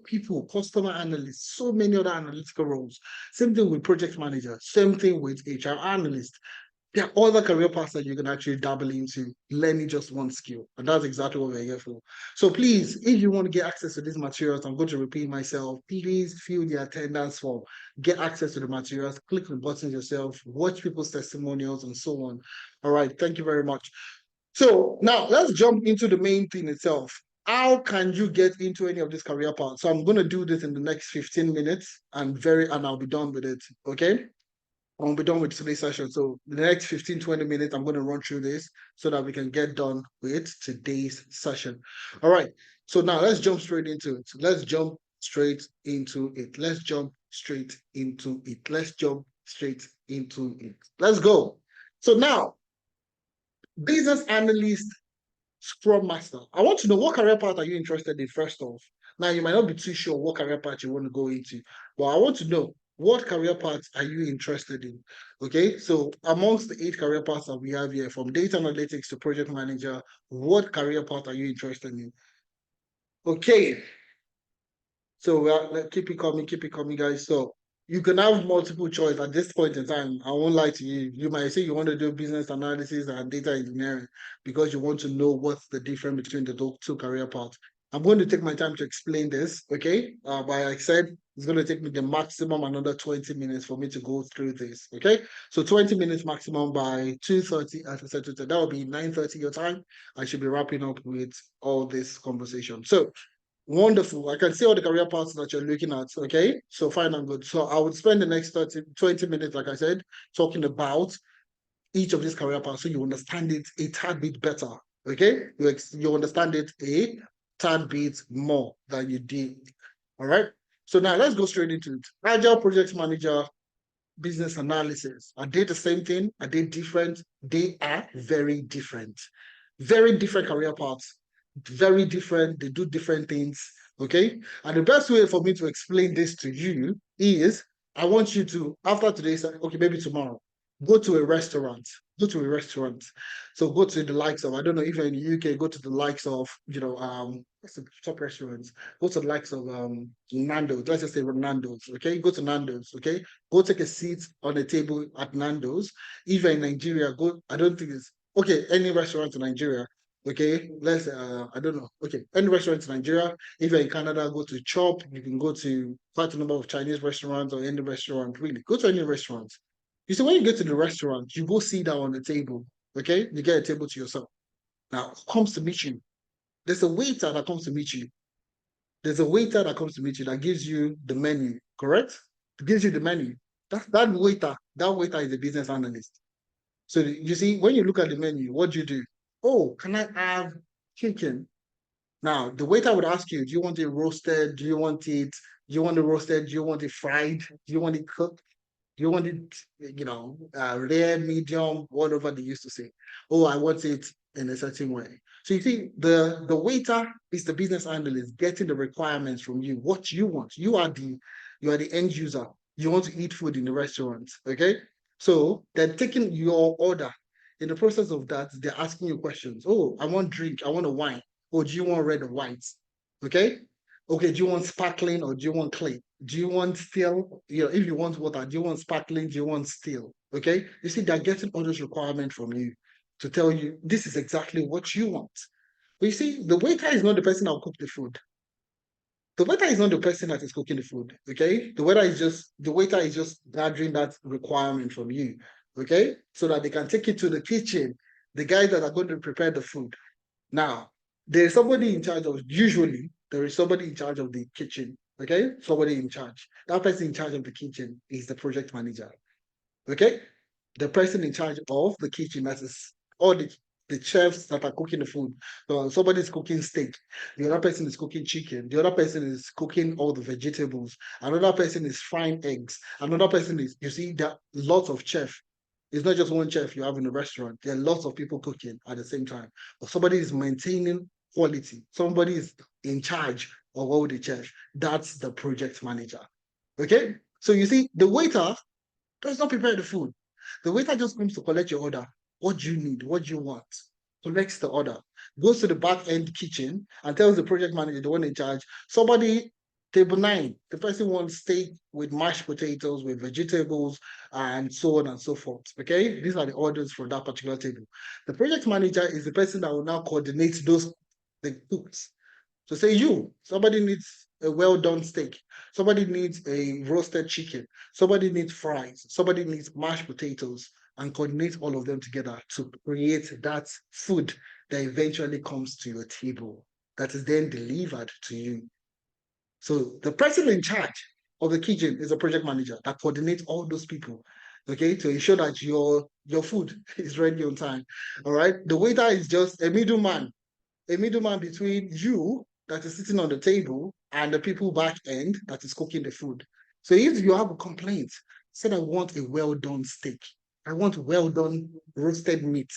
people, customer analysts, so many other analytical roles. Same thing with project manager, same thing with HR analyst. There are other career paths that you can actually dabble into, learning just one skill. And that's exactly what we're here for. So please, if you want to get access to these materials, I'm going to repeat myself. Please fill the attendance form, get access to the materials, click the buttons yourself, watch people's testimonials, and so on. All right, thank you very much. So now let's jump into the main thing itself. How can you get into any of these career paths? So I'm going to do this in the next 15 minutes and I'll be done with it. Okay. I'll be done with today's session. So the next 15, 20 minutes, I'm going to run through this so that we can get done with today's session. All right. So now let's jump straight into it. Let's jump straight into it. Let's jump straight into it. Let's jump straight into it. Let's go. So now, business analyst, Scrum Master. I want to know, what career path are you interested in first off? Now, you might not be too sure what career path you want to go into, but I want to know, what career paths are you interested in? Okay, so amongst the 8 career paths that we have here, from data analytics to project manager, what career path are you interested in? Okay, so keep it coming, guys. So you can have multiple choice at this point in time. I won't lie to you. You might say you want to do business analysis and data engineering because you want to know what's the difference between the two career paths. I'm going to take my time to explain this, okay? But like I said, it's going to take me the maximum another 20 minutes for me to go through this, okay? So 20 minutes maximum by 2:30, as I said, that will be 9:30 your time. I should be wrapping up with all this conversation. So wonderful. I can see all the career paths that you're looking at. Okay. So fine and good. So I would spend the next 30, 20 minutes, like I said, talking about each of these career paths so you understand it a tad bit better. Okay. You understand it a tad bit more than you did. All right. So now let's go straight into it. Agile project manager, business analysis. Are they the same thing? Are they different? They are very different. Very different career paths. Very different. They do different things. Okay. And the best way for me to explain this to you is, I want you to, after today's, okay, maybe tomorrow, go to a restaurant. Go to a restaurant. So go to the likes of, I don't know, if you're in the UK, go to the likes of, what's the top restaurants? Go to the likes of Nando's. Let's just say Nando's. Okay. Go to Nando's. Okay. Go take a seat on a table at Nando's. If you're in Nigeria, go, I don't think it's, okay, any restaurant in Nigeria. Okay, let's I don't know. Okay, any restaurant in Nigeria. If you're in Canada, go to Chop. You can go to quite a number of Chinese restaurants or any restaurant, really. Go to any restaurant. You see, when you get to the restaurant, you go sit down on the table. Okay, you get a table to yourself. Now, who comes to meet you? There's a waiter that comes to meet you. There's a waiter that comes to meet you that gives you the menu, correct? It gives you the menu. That waiter is a business analyst. So you see, when you look at the menu, what do you do? Oh, can I have chicken? Now, the waiter would ask you, do you want it roasted? Do you want it, do you want it roasted? Do you want it fried? Do you want it cooked? Do you want it, rare, medium, whatever they used to say? Oh, I want it in a certain way. So you see, the waiter is the business analyst getting the requirements from you, what you want. You are the end user. You want to eat food in the restaurant, okay? So they're taking your order. In the process of that, they're asking you questions. Oh, I want drink, I want a wine. Oh, do you want red or white? Okay. Okay, do you want sparkling or do you want clean? Do you want still, if you want water, do you want sparkling? Do you want still? Okay. You see, they're getting all those requirements from you to tell you this is exactly what you want. But you see, the waiter is not the person that will cook the food. The waiter is not the person that is cooking the food. Okay. The waiter is just gathering that requirement from you. Okay. So that they can take it to the kitchen, the guys that are going to prepare the food. Now, there's somebody in charge of, usually, there is somebody in charge of the kitchen, okay? Somebody in charge. That person in charge of the kitchen is the project manager, okay? The person in charge of the kitchen, that is all the chefs that are cooking the food. So somebody is cooking steak, the other person is cooking chicken, the other person is cooking all the vegetables, another person is frying eggs, another person is, you see, there are lots of chefs. It's not just one chef you have in a restaurant. There are lots of people cooking at the same time. But somebody is maintaining quality. Somebody is in charge of all the chef. That's the project manager. Okay? So you see, the waiter does not prepare the food. The waiter just comes to collect your order. What do you need? What do you want? Collects the order, goes to the back end kitchen and tells the project manager, the one in charge, somebody, table 9, the person wants steak with mashed potatoes, with vegetables, and so on and so forth. Okay, these are the orders for that particular table. The project manager is the person that will now coordinate those the cooks. So say somebody needs a well done steak, somebody needs a roasted chicken, somebody needs fries, somebody needs mashed potatoes, and coordinate all of them together to create that food that eventually comes to your table, that is then delivered to you. So the person in charge of the kitchen is a project manager that coordinates all those people, okay, to ensure that your food is ready on time. All right. The waiter is just a middleman between you that is sitting on the table and the people back end that is cooking the food. So if you have a complaint, said I want a well done steak, I want well done roasted meat,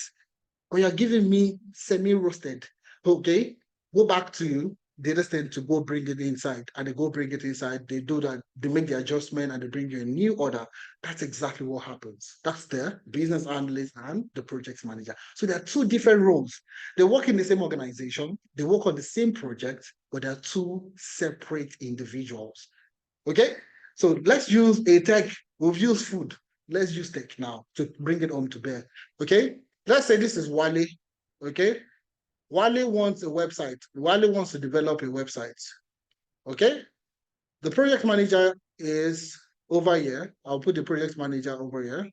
or you're giving me semi-roasted, okay, go back to the other stand to go bring it inside, and they go bring it inside, they do that, they make the adjustment and they bring you a new order. That's exactly what happens. That's the business analyst and the project manager. So there are two different roles. They work in the same organization, they work on the same project, but they're two separate individuals. Okay, so let's use a tech. We've used food. Let's use tech now to bring it home to bear. Okay, let's say this is Wale. Okay, Wale wants a website. Wale wants to develop a website. Okay, the project manager is over here. I'll put the project manager over here.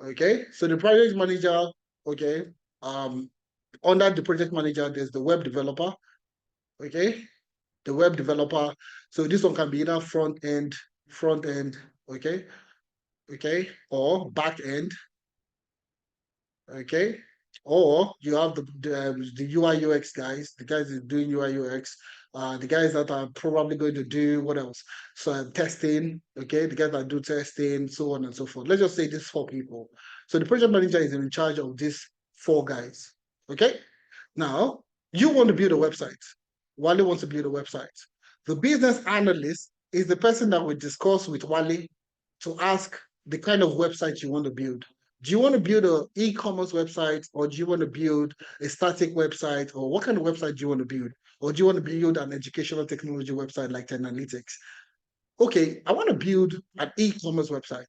Okay, so the project manager, okay, under the project manager, there's the web developer. Okay, the web developer. So this one can be either front end, okay, okay, or back end, okay, or you have the UI UX guys, the guys that are doing UI UX, the guys that are probably going to do what else? So testing, okay, the guys that do testing, so on and so forth. Let's just say these 4 people. So the project manager is in charge of these 4 guys, okay. Now you want to build a website. Wale wants to build a website. The business analyst is the person that will discuss with Wale to ask the kind of website you want to build. Do you want to build an e-commerce website, or do you want to build a static website, or what kind of website do you want to build? Or do you want to build an educational technology website like Teralytics? Okay, I want to build an e-commerce website.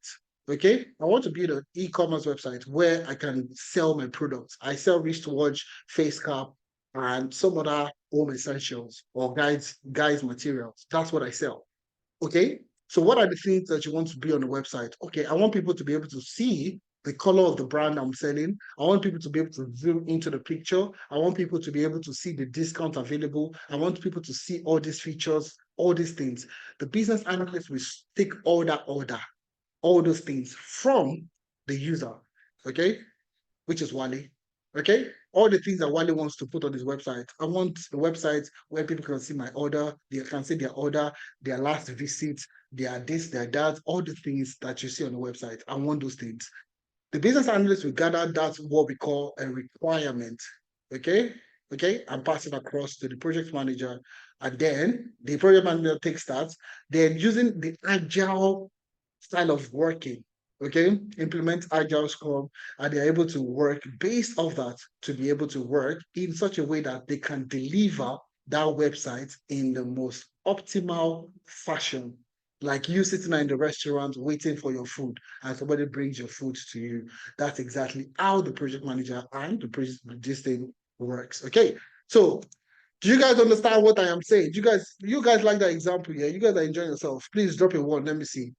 Okay, I want to build an e-commerce website where I can sell my products. I sell wristwatch, face cap, and some other home essentials or guys materials. That's what I sell. Okay. So what are the things that you want to be on the website? Okay, I want people to be able to see the color of the brand I'm selling. I want people to be able to zoom into the picture. I want people to be able to see the discount available. I want people to see all these features, all these things. The business analyst will take all those things from the user. Okay, which is Wale. Okay, all the things that Wale wants to put on his website. I want the website where people can see my order, they can see their order, their last visit, their this, their that, all the things that you see on the website. I want those things. The business analyst will gather that's what we call a requirement. Okay, okay, and pass it across to the project manager, and then the project manager takes that. Then using the agile style of working, okay, implement agile scrum, and they're able to work based off that to be able to work in such a way that they can deliver that website in the most optimal fashion. Like you sitting in the restaurant waiting for your food and somebody brings your food to you. That's exactly how the project manager and the project this thing works. Okay. So do you guys understand what I am saying? Do you guys like that example? Yeah, you guys are enjoying yourself. Please drop a one. Let me see.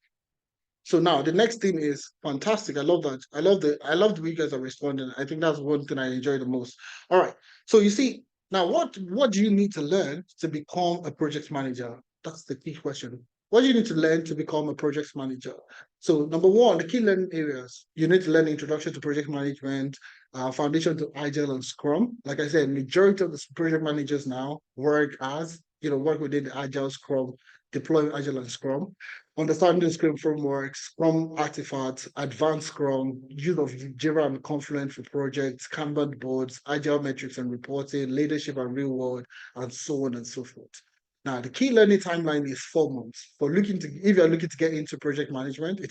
So now the next thing is fantastic. I love that. I love the way you guys are responding. I think that's one thing I enjoy the most. All right. So you see, now what do you need to learn to become a project manager? That's the key question. What do you need to learn to become a project manager? So number one, the key learning areas. You need to learn introduction to project management, foundation to Agile and Scrum. Like I said, majority of the project managers now work as work within the Agile Scrum, deploying Agile and Scrum, understanding the Scrum frameworks, Scrum artifacts, advanced Scrum, use of Jira and Confluence for projects, Kanban boards, Agile metrics and reporting, leadership and real world, and so on and so forth. Now, the key learning timeline is 4 months. If you're looking to get into project management, it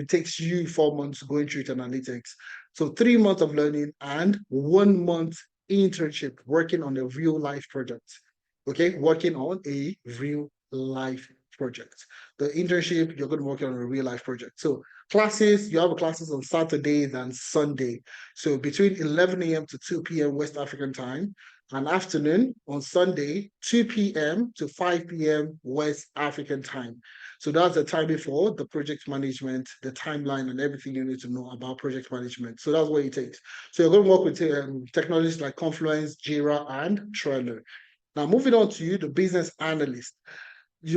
takes you 4 months going through to analytics. So 3 months of learning and 1 month internship working on a real life project. Okay, working on a real life project. The internship, you're going to work on a real life project. So classes, you have classes on Saturdays and Sunday. So between 11 a.m. to 2 p.m. West African time, and afternoon on Sunday, 2 p.m. to 5 p.m. West African time. So that's the timing for the project management, the timeline, and everything you need to know about project management. So that's what it takes. So you're going to work with technologies like Confluence, Jira, and Trello. Now, moving on to you, the business analyst.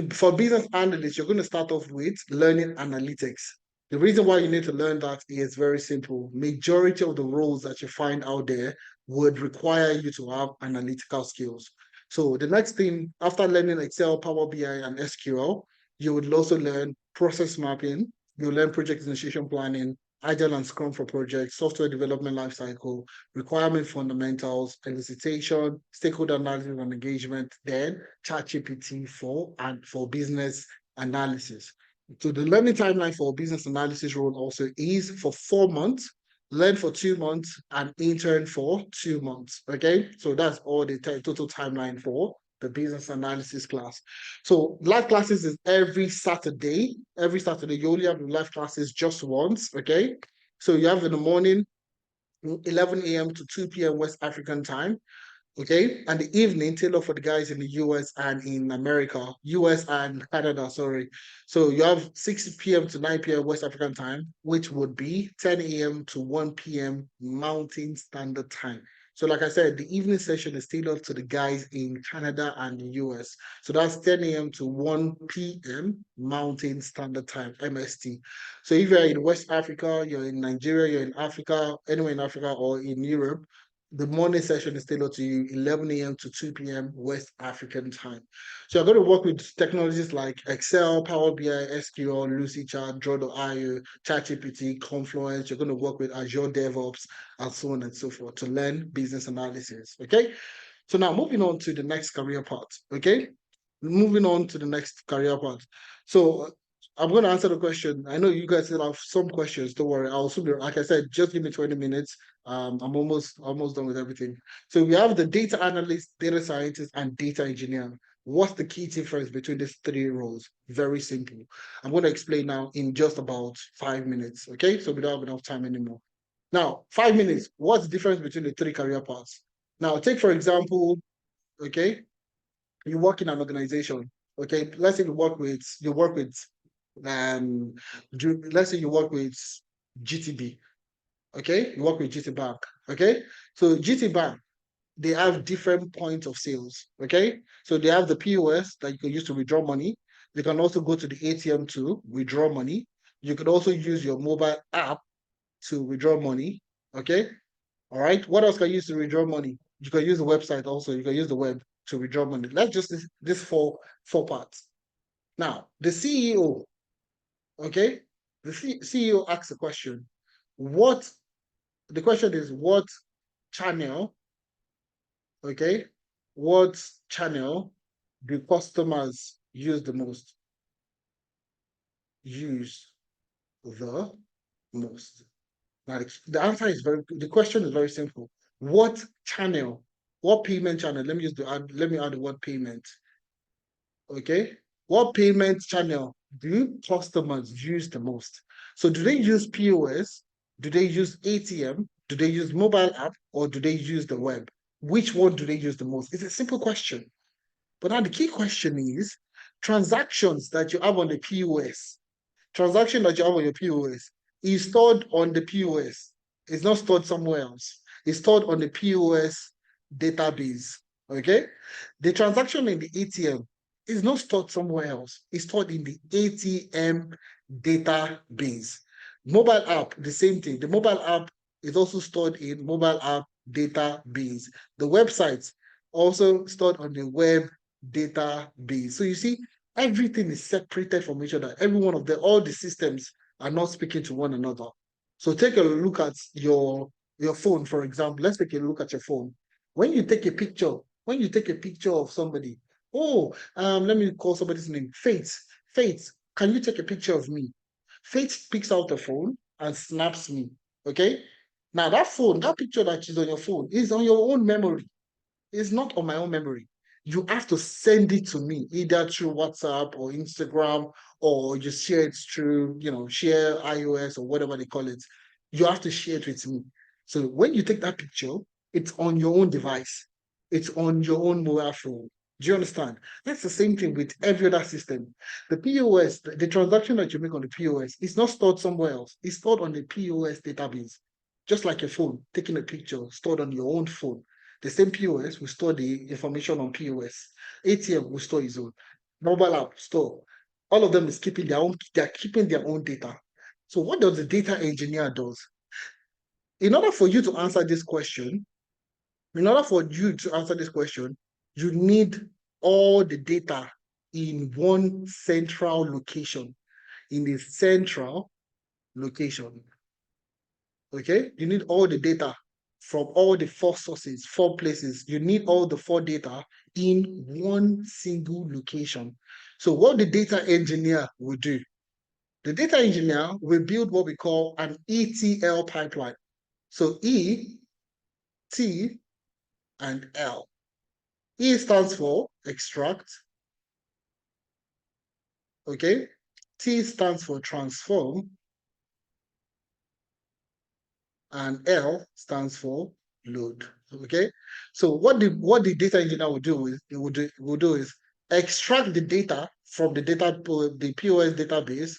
For business analysts, you're going to start off with learning analytics. The reason why you need to learn that is very simple. Majority of the roles that you find out there would require you to have analytical skills. So the next thing, after learning Excel, Power BI, and SQL, you would also learn process mapping. You'll learn project initiation planning, Agile and Scrum for projects, software development lifecycle, requirement fundamentals, elicitation, stakeholder analysis and engagement, then ChatGPT for business analysis. So the learning timeline for business analysis role also is for 4 months, learn for 2 months, and intern for 2 months. Okay, so that's all the total timeline for the business analysis class. So live classes is every Saturday. Every Saturday, you only have live classes just once. Okay, so you have in the morning, 11 a.m. to 2 p.m. West African time. Okay, and the evening tailored for the guys in the US and in America, US and Canada, sorry. So you have 6 p.m. to 9 p.m. West African time, which would be 10 a.m. to 1 p.m. Mountain Standard Time. So, like I said, the evening session is tailored to the guys in Canada and the US. So that's 10 a.m. to 1 p.m. Mountain Standard Time, MST. So if you're in West Africa, you're in Nigeria, you're in Africa, anywhere in Africa or in Europe, the morning session is tailored to you 11 a.m. to 2 p.m. West African time. So you're going to work with technologies like Excel, Power BI, SQL, Lucidchart, Draw.io, ChatGPT, Confluence. You're going to work with Azure DevOps and so on and so forth to learn business analysis. Okay. So now moving on to the next career part. Okay. Moving on to the next career part. So I'm going to answer the question. I know you guys still have some questions. Don't worry. I'll soon be, like I said, just give me 20 minutes. I'm almost done with everything. So we have the data analyst, data scientist, and data engineer. What's the key difference between these three roles? Very simple. I'm going to explain now in just about 5 minutes. Okay, so we don't have enough time anymore. Now, 5 minutes. What's the difference between the three career paths? Now, take for example, okay, you work in an organization. Okay, let's say um, let's say you work with GTB. Okay, you work with GT Bank. Okay, so GT Bank, they have different points of sales. Okay, so they have the POS that you can use to withdraw money. You can also go to the ATM to withdraw money. You could also use your mobile app to withdraw money. Okay, all right. What else can you use to withdraw money? You can use the website also. You can use the web to withdraw money. Let's just this four parts. Now, the CEO, okay, CEO asks a question. What the question is, what channel, okay, what channel do customers use the most? Use the most. Now, the answer is the question is very simple. What channel, what payment channel? Let me add the word payment. Okay. What payment channel do customers use the most? So do they use POS? Do they use ATM? Do they use mobile app or do they use the web? Which one do they use the most? It's a simple question. But now the key question is transactions that you have on the POS, transaction that you have on your POS is stored on the POS. It's not stored somewhere else. It's stored on the POS database. Okay? The transaction in the ATM is not stored somewhere else. It's stored in the ATM database. Mobile app, the same thing. The mobile app is also stored in mobile app database. The website also stored on the web database. So you see, everything is separated from each other. Every one of all the systems are not speaking to one another. So take a look at your phone, for example. Let's take a look at your phone. When you take a picture, of somebody, oh, let me call somebody's name, Faith. Faith, can you take a picture of me? Faith picks out the phone and snaps me. Okay. Now that phone, that picture that is on your phone is on your own memory. It's not on my own memory. You have to send it to me either through WhatsApp or Instagram, or you share it through, share iOS or whatever they call it. You have to share it with me. So when you take that picture, it's on your own device. It's on your own mobile phone. Do you understand? That's the same thing with every other system. The POS, the transaction that you make on the POS, is not stored somewhere else. It's stored on the POS database. Just like your phone, taking a picture, stored on your own phone. The same POS will store the information on POS. ATM will store its own. Mobile app store. All of them is keeping their own. They're keeping their own data. So what does the data engineer does? In order for you to answer this question, you need all the data in one central location. In a central location. Okay, you need all the data from all the four sources, four places. You need all the four data in one single location. So what the data engineer will do, the data engineer will build what we call an ETL pipeline. So E, T, and L. E stands for extract. Okay. T stands for transform. And L stands for load. Okay. So what the data engineer will do is extract the data from the POS database.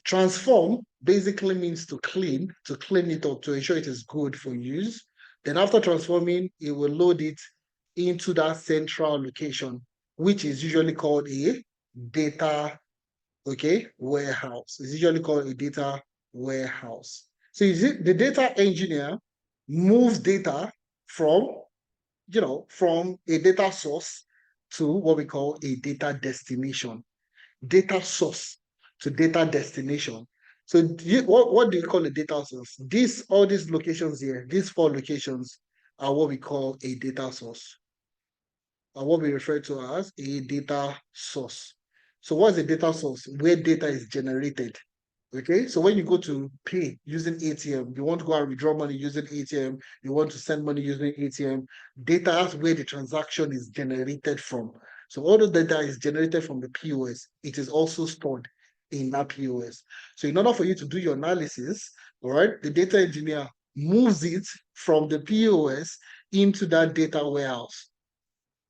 Transform basically means to clean it up, to ensure it is good for use. Then after transforming, it will load it into that central location, which is usually called a data, warehouse. It's usually called a data warehouse. So the data engineer moves data from, from a data source to what we call a data destination. Data source to data destination. So what do you call a data source? All these locations here, these four locations are what we call a data source, or what we refer to as a data source. So what's a data source? Where data is generated. Okay, so when you go to pay using ATM, you want to go and withdraw money using ATM, you want to send money using ATM, data is where the transaction is generated from. So all the data is generated from the POS. It is also stored in that POS. So in order for you to do your analysis, all right, the data engineer moves it from the POS into that data warehouse.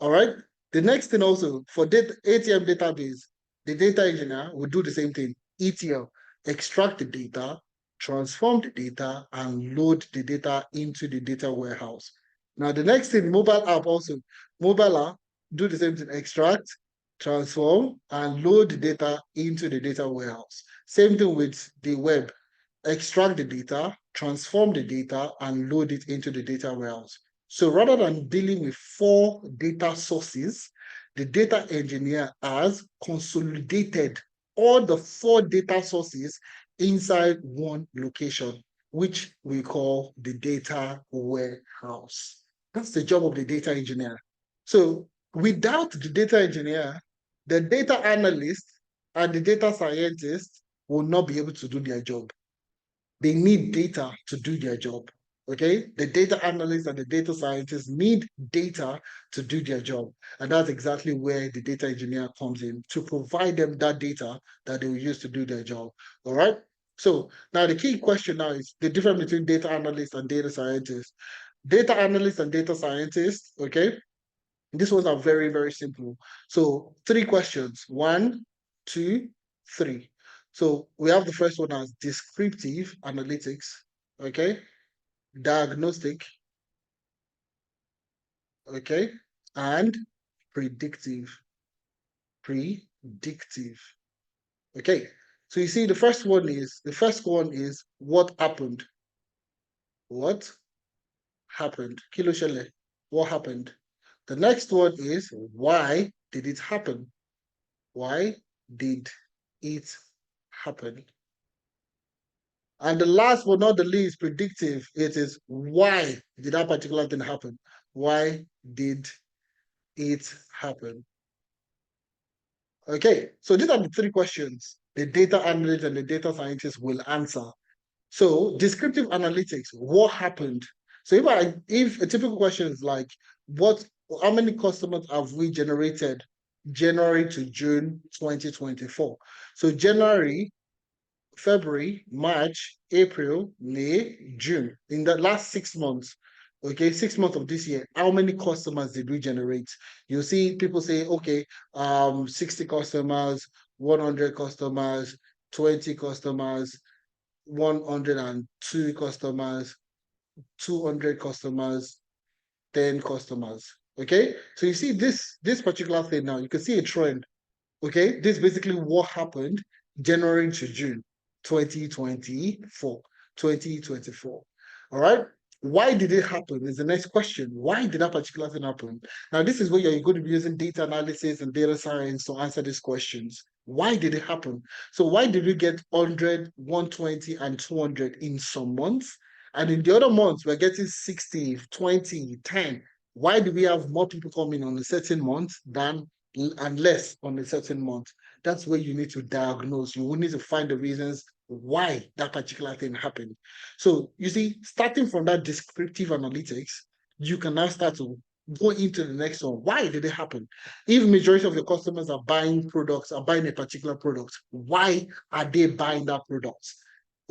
All right. The next thing also for ATM database, the data engineer will do the same thing. ETL, extract the data, transform the data, and load the data into the data warehouse. Now, the next thing, mobile app also. Mobile app, do the same thing, extract, transform, and load the data into the data warehouse. Same thing with the web. Extract the data, transform the data, and load it into the data warehouse. So rather than dealing with four data sources, the data engineer has consolidated all the four data sources inside one location, which we call the data warehouse. That's the job of the data engineer. So without the data engineer, the data analyst and the data scientist will not be able to do their job. They need data to do their job. Okay, the data analysts and the data scientists need data to do their job. And that's exactly where the data engineer comes in, to provide them that data that they will use to do their job. All right. So now the key question now is the difference between data analysts and data scientists. Data analysts and data scientists, okay, these ones are very, very simple. So 3 questions, 1, 2, 3. So we have the first one as descriptive analytics, okay, diagnostic, okay, and predictive. Predictive. Okay. So you see the first one is what happened. What happened? Kilo shele. What happened? The next one is why did it happen? Why did it happen? And the last but not the least, predictive, it is why did that particular thing happen? Why did it happen? Okay, so these are the three questions the data analyst and the data scientist will answer. So descriptive analytics, what happened? So if a typical question is like, how many customers have we generated January to June 2024? So January, February, March, April, May, June. In the last 6 months, okay, 6 months of this year, how many customers did we generate? You see people say, okay, 60 customers, 100 customers, 20 customers, 102 customers, 200 customers, 10 customers. Okay, so you see this particular thing now, you can see a trend. Okay, this is basically what happened January to June 2024. 2024. All right. Why did it happen? Is the next question. Why did that particular thing happen? Now, this is where you're going to be using data analysis and data science to answer these questions. Why did it happen? So, why did we get 100, 120, and 200 in some months? And in the other months, we're getting 60, 20, 10. Why do we have more people coming on a certain month than and less on a certain month? That's where you need to diagnose. You will need to find the reasons why that particular thing happened. So you see, starting from that descriptive analytics, you can now start to go into the next one. Why did it happen? If majority of your customers are buying products, are buying a particular product, why are they buying that product?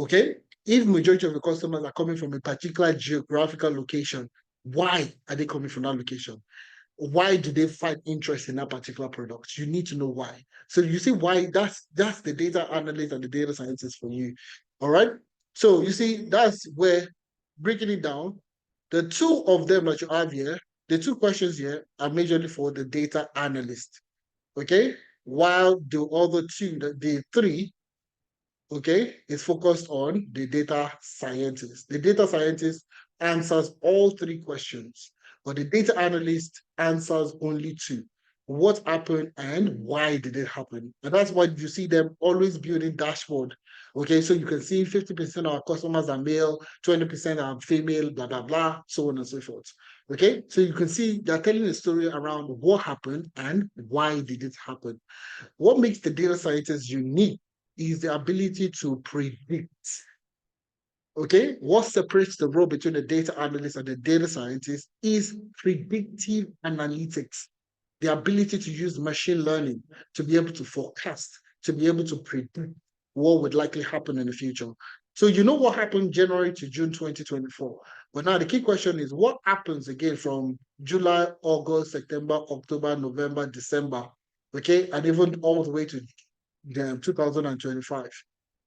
Okay. If majority of your customers are coming from a particular geographical location, why are they coming from that location? Why do they find interest in that particular product? You need to know why. So you see why that's the data analyst and the data scientist for you. All right. So you see, that's where breaking it down, the two of them that you have here, the two questions here are majorly for the data analyst. Okay. While the other two, the three, okay, is focused on the data scientist. The data scientist answers all three questions, but the data analyst answers only two. What happened and why did it happen? And that's why you see them always building dashboard. Okay, so you can see 50% of our customers are male, 20% are female, blah, blah, blah, so on and so forth. Okay, so you can see they're telling a story around what happened and why did it happen. What makes the data scientist unique is the ability to predict. Okay, what separates the role between the data analyst and the data scientist is predictive analytics, the ability to use machine learning to be able to forecast, to be able to predict what would likely happen in the future. So you know what happened January to June 2024. But now the key question is what happens again from July, August, September, October, November, December, okay, and even all the way to 2025.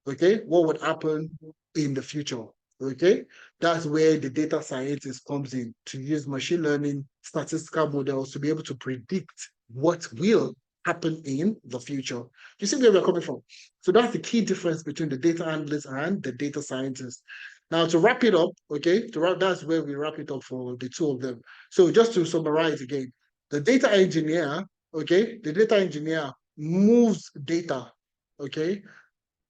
Okay, what would happen in the future? Okay, that's where the data scientist comes in to use machine learning statistical models to be able to predict what will happen in the future. You see where we're coming from? So that's the key difference between the data analyst and the data scientist. Now to wrap it up, okay, that's where we wrap it up for the two of them. So just to summarize again, the data engineer, okay, the data engineer moves data, okay,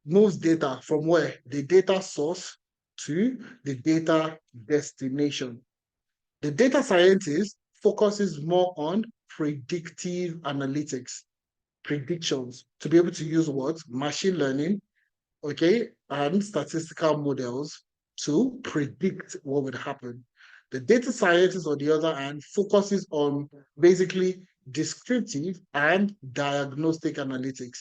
moves data from where? The data source to the data destination. The data scientist focuses more on predictive analytics, predictions, to be able to use what? Machine learning, okay, and statistical models to predict what would happen. The data scientist, on the other hand, focuses on basically descriptive and diagnostic analytics.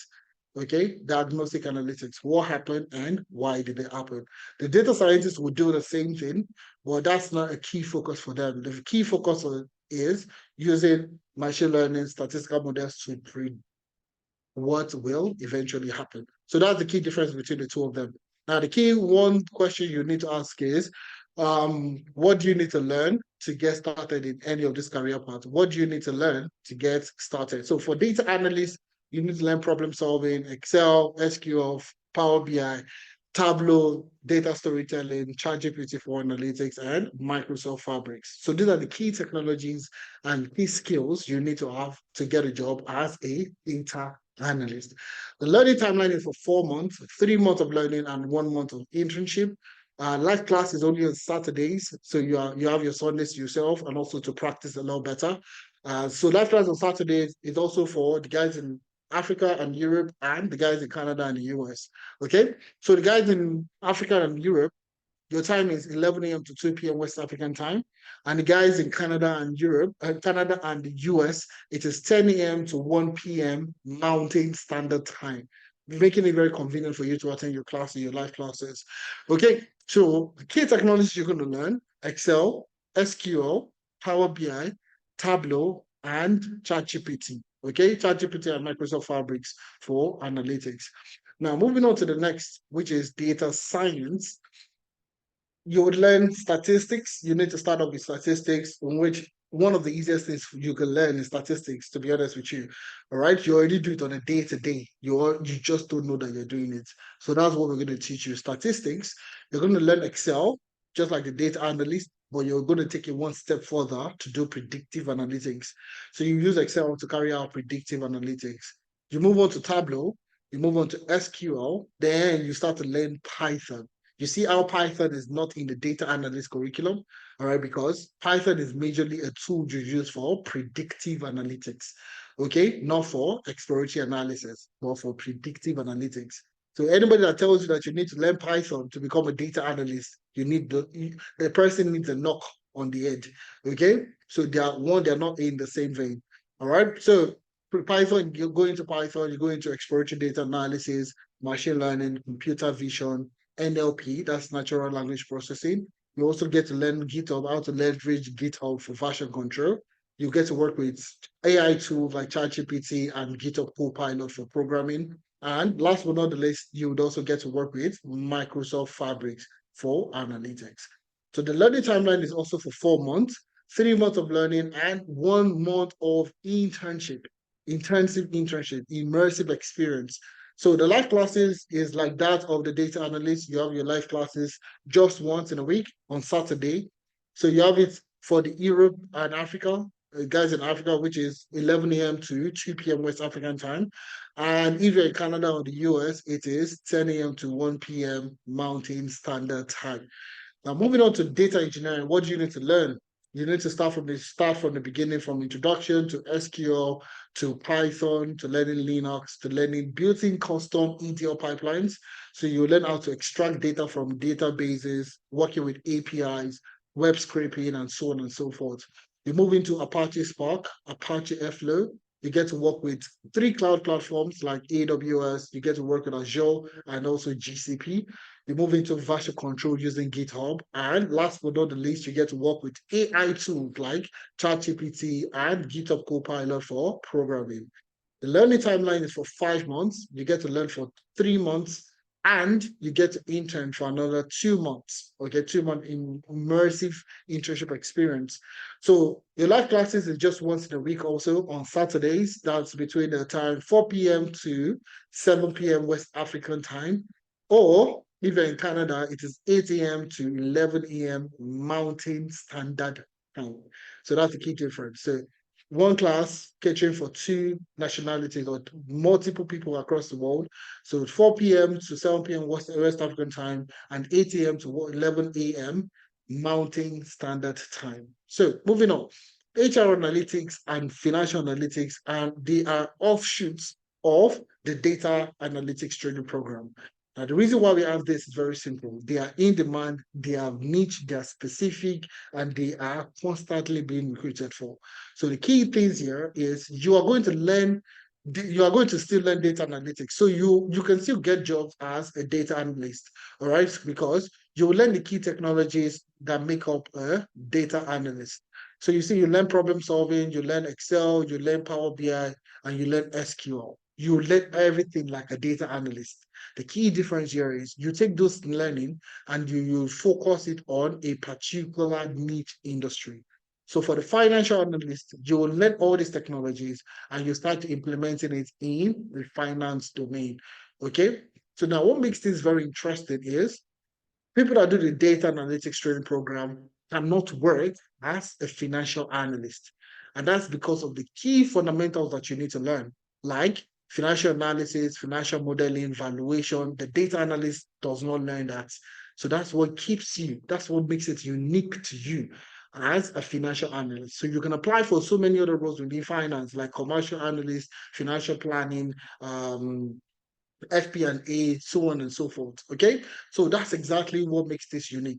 Okay, diagnostic analytics. What happened and why did it happen? The data scientists will do the same thing, but that's not a key focus for them. The key focus is using machine learning statistical models to predict what will eventually happen. So that's the key difference between the two of them. Now, the key one question you need to ask is, what do you need to learn to get started in any of this career path? What do you need to learn to get started? So for data analysts, you need to learn problem solving, Excel, SQL, Power BI. Tableau, data storytelling, ChatGPT for analytics, and Microsoft Fabrics. So these are the key technologies and key skills you need to have to get a job as a data analyst. The learning timeline is for 4 months, 3 months of learning and 1 month of internship. Live class is only on Saturdays, so you have your Sundays to yourself and also to practice a lot better. So live class on Saturdays is also for the guys in Africa and Europe and the guys in Canada and the US. Okay, so the guys in Africa and Europe, your time is 11 a.m. to 2 p.m. West African time. And the guys in Canada and Europe, Canada and the US, it is 10 a.m. to 1 p.m. Mountain Standard Time, making it very convenient for you to attend your classes, your live classes. Okay, so the key technologies you're going to learn: Excel, SQL, Power BI, Tableau, and ChatGPT. Okay, ChatGPT and Microsoft Fabrics for analytics. Now, moving on to the next, which is data science. You would learn statistics. You need to start off with statistics, in which one of the easiest things you can learn is statistics, to be honest with you. All right. You already do it on a day to day. You just don't know that you're doing it. So that's what we're going to teach you. Statistics. You're going to learn Excel, just like the data analyst, but you're going to take it one step further to do predictive analytics. So you use Excel to carry out predictive analytics. You move on to Tableau, you move on to SQL, then you start to learn Python. You see how Python is not in the data analyst curriculum, all right, because Python is majorly a tool you use for predictive analytics, okay, not for exploratory analysis, but for predictive analytics. So anybody that tells you that you need to learn Python to become a data analyst, the person needs a knock on the head, okay? So they're not in the same vein, all right? So Python, you go into Python, you go into exploratory data analysis, machine learning, computer vision, NLP, that's natural language processing. You also get to learn GitHub, how to leverage GitHub for version control. You get to work with AI tools like ChatGPT and GitHub Copilot for programming. And last but not the least, you would also get to work with Microsoft Fabrics for analytics. So the learning timeline is also for 4 months, 3 months of learning, and 1 month of internship, intensive internship, immersive experience. So the live classes is like that of the data analyst. You have your live classes just once in a week on Saturday. So you have it for the Europe and Africa, guys in Africa, which is 11 a.m. to 2 p.m. West African time. And if you're in Canada or the US, it is 10 a.m. to 1 p.m. Mountain Standard Time. Now, moving on to data engineering, what do you need to learn? You need to start from the beginning, from introduction to SQL, to Python, to learning Linux, to learning built-in custom ETL pipelines. So you learn how to extract data from databases, working with APIs, web scraping, and so on and so forth. You move into Apache Spark, Apache Airflow. You get to work with 3 cloud platforms like AWS. You get to work with Azure and also GCP. You move into version control using GitHub. And last but not the least, you get to work with AI tools like ChatGPT and GitHub Copilot for programming. The learning timeline is for 5 months. You get to learn for 3 months, and you get to intern for another 2 months. Okay, 2 month immersive internship experience. So your live classes is just once in a week, also on Saturdays. That's between the time 4 p.m. to 7 p.m. West African time. Or if you're in Canada, it is 8 a.m. to 11 a.m. Mountain Standard Time. So that's the key difference. So one class catering for 2 nationalities or multiple people across the world. So 4 p.m. to 7 p.m. West African time and 8 a.m. to 11 a.m. Mountain Standard Time. So moving on, HR analytics and financial analytics, and they are offshoots of the data analytics training program. Now, the reason why we have this is very simple. They are in demand, they are niche, they are specific, and they are constantly being recruited for. So the key things here is you are going to learn, you are going to still learn data analytics. So you can still get jobs as a data analyst, all right? Because you will learn the key technologies that make up a data analyst. So you see, you learn problem solving, you learn Excel, you learn Power BI, and you learn SQL. You learn everything like a data analyst. The key difference here is you take those learning and you focus it on a particular niche industry. So for the financial analyst, you will learn all these technologies and you start implementing it in the finance domain. Okay. So now what makes this very interesting is people that do the data analytics training program cannot work as a financial analyst. And that's because of the key fundamentals that you need to learn, like financial analysis, financial modeling, valuation. The data analyst does not learn that. So that's what keeps you, that's what makes it unique to you as a financial analyst. So you can apply for so many other roles within finance, like commercial analyst, financial planning, FP&A, so on and so forth. Okay, so that's exactly what makes this unique.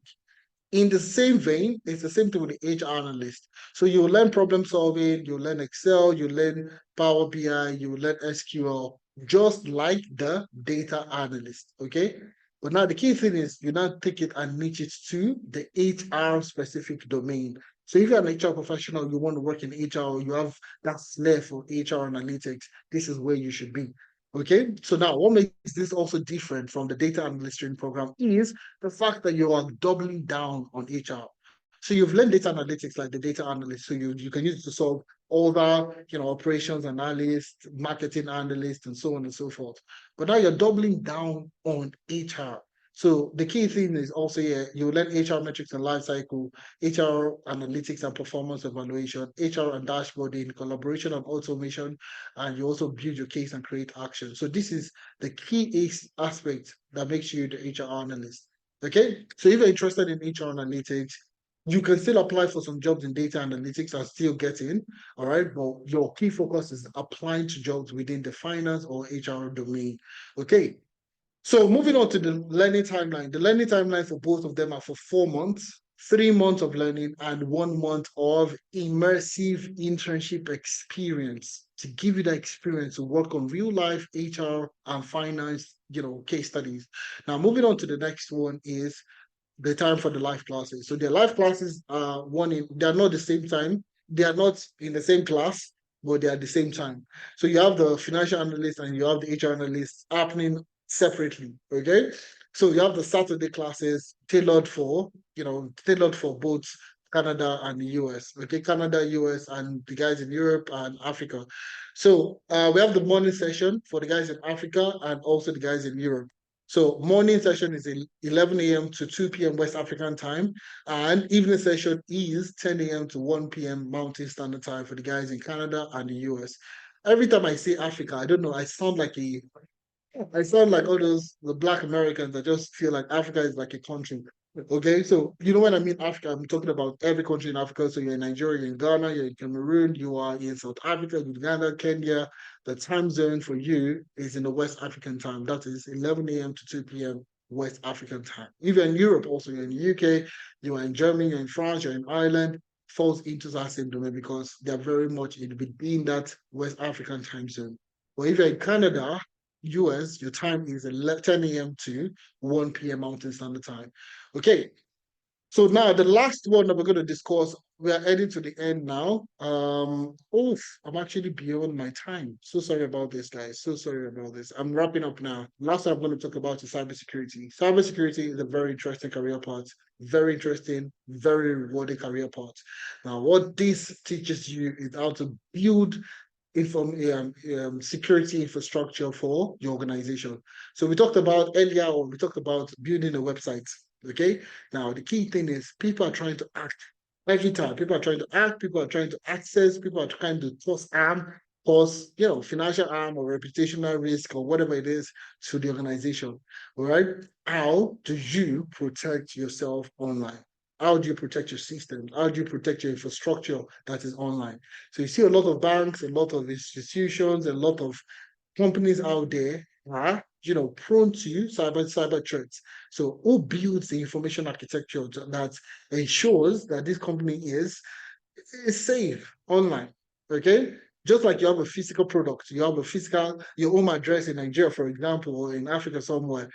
In the same vein, it's the same thing with the HR analyst. So you learn problem solving, you learn Excel, you learn Power BI, you learn SQL, just like the data analyst. Okay. But now the key thing is you now take it and niche it to the HR specific domain. So if you're an HR professional, you want to work in HR, you have that flair for HR analytics, this is where you should be. Okay. So now what makes this also different from the data analyst training program is the fact that you are doubling down on HR. So you've learned data analytics like the data analyst, so you can use it to solve all the operations analyst, marketing analyst, and so on and so forth. But now you're doubling down on HR. So the key thing is also here, you learn HR metrics and life cycle, HR analytics and performance evaluation, HR and dashboarding, collaboration and automation, and you also build your case and create action. So this is the key aspect that makes you the HR analyst. Okay, so if you're interested in HR analytics, you can still apply for some jobs in data analytics and still get in. All right, but your key focus is applying to jobs within the finance or HR domain. Okay, so moving on to the learning timeline. The learning timeline for both of them are for 4 months, 3 months of learning, and 1 month of immersive internship experience to give you the experience to work on real life HR and finance, case studies. Now, moving on to the next one is the time for the live classes. So their live classes are they're not the same time. They are not in the same class, but they are the same time. So you have the financial analyst and you have the HR analyst happening separately. Okay. So you have the Saturday classes tailored for both Canada and the US. Okay, Canada, US, and the guys in Europe and Africa. So we have the morning session for the guys in Africa and also the guys in Europe. So morning session is 11 a.m. to 2 p.m. West African time, and evening session is 10 a.m. to 1 p.m. Mountain Standard Time for the guys in Canada and the US. Every time I say Africa, I don't know, I sound like all the Black Americans that just feel like Africa is like a country. Okay, so you know when I mean Africa, I'm talking about every country in Africa. So you're in Nigeria, you're in Ghana, you're in Cameroon, you are in South Africa, Uganda, Kenya. The time zone for you is in the West African time. That is 11 a.m. to 2 p.m. West African time. Even in Europe, also you're in the UK, you are in Germany, you're in France, you're in Ireland, falls into that same domain because they're very much in between that West African time zone. But if you're in Canada, US, your time is 10 a.m. to 1 p.m. Mountain Standard Time. Okay, so now the last one that we're going to discuss, we are heading to the end now. I'm actually beyond my time. So sorry about this, guys. So sorry about this. I'm wrapping up now. Last thing I'm going to talk about is cybersecurity. Cybersecurity is a very interesting career path. Very interesting, very rewarding career path. Now, what this teaches you is how to build security infrastructure for your organization. So we talked about earlier, or we talked about building a website. Okay. Now the key thing is people are trying to act every time. People are trying to act. People are trying to access. People are trying to cause financial harm or reputational risk or whatever it is to the organization. All right. How do you protect yourself online? How do you protect your system? How do you protect your infrastructure that is online? So you see a lot of banks, a lot of institutions, a lot of companies out there are, prone to cyber threats. So who builds the information architecture that ensures that this company is safe online? Okay. Just like you have a physical product, you have your home address in Nigeria, for example, or in Africa somewhere.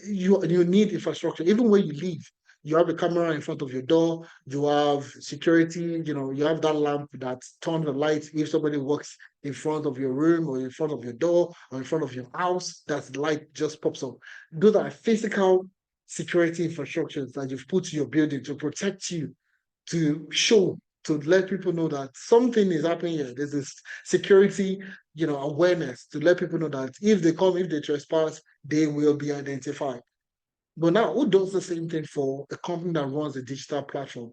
You need infrastructure. Even when you leave, you have a camera in front of your door, you have security, you have that lamp that turns the light if somebody walks in front of your room or in front of your door or in front of your house, that light just pops up. Those are physical security infrastructures that you've put to your building to protect you, to show to let people know that something is happening here. There's this security, awareness to let people know that if they come, if they trespass, they will be identified. But now, who does the same thing for a company that runs a digital platform?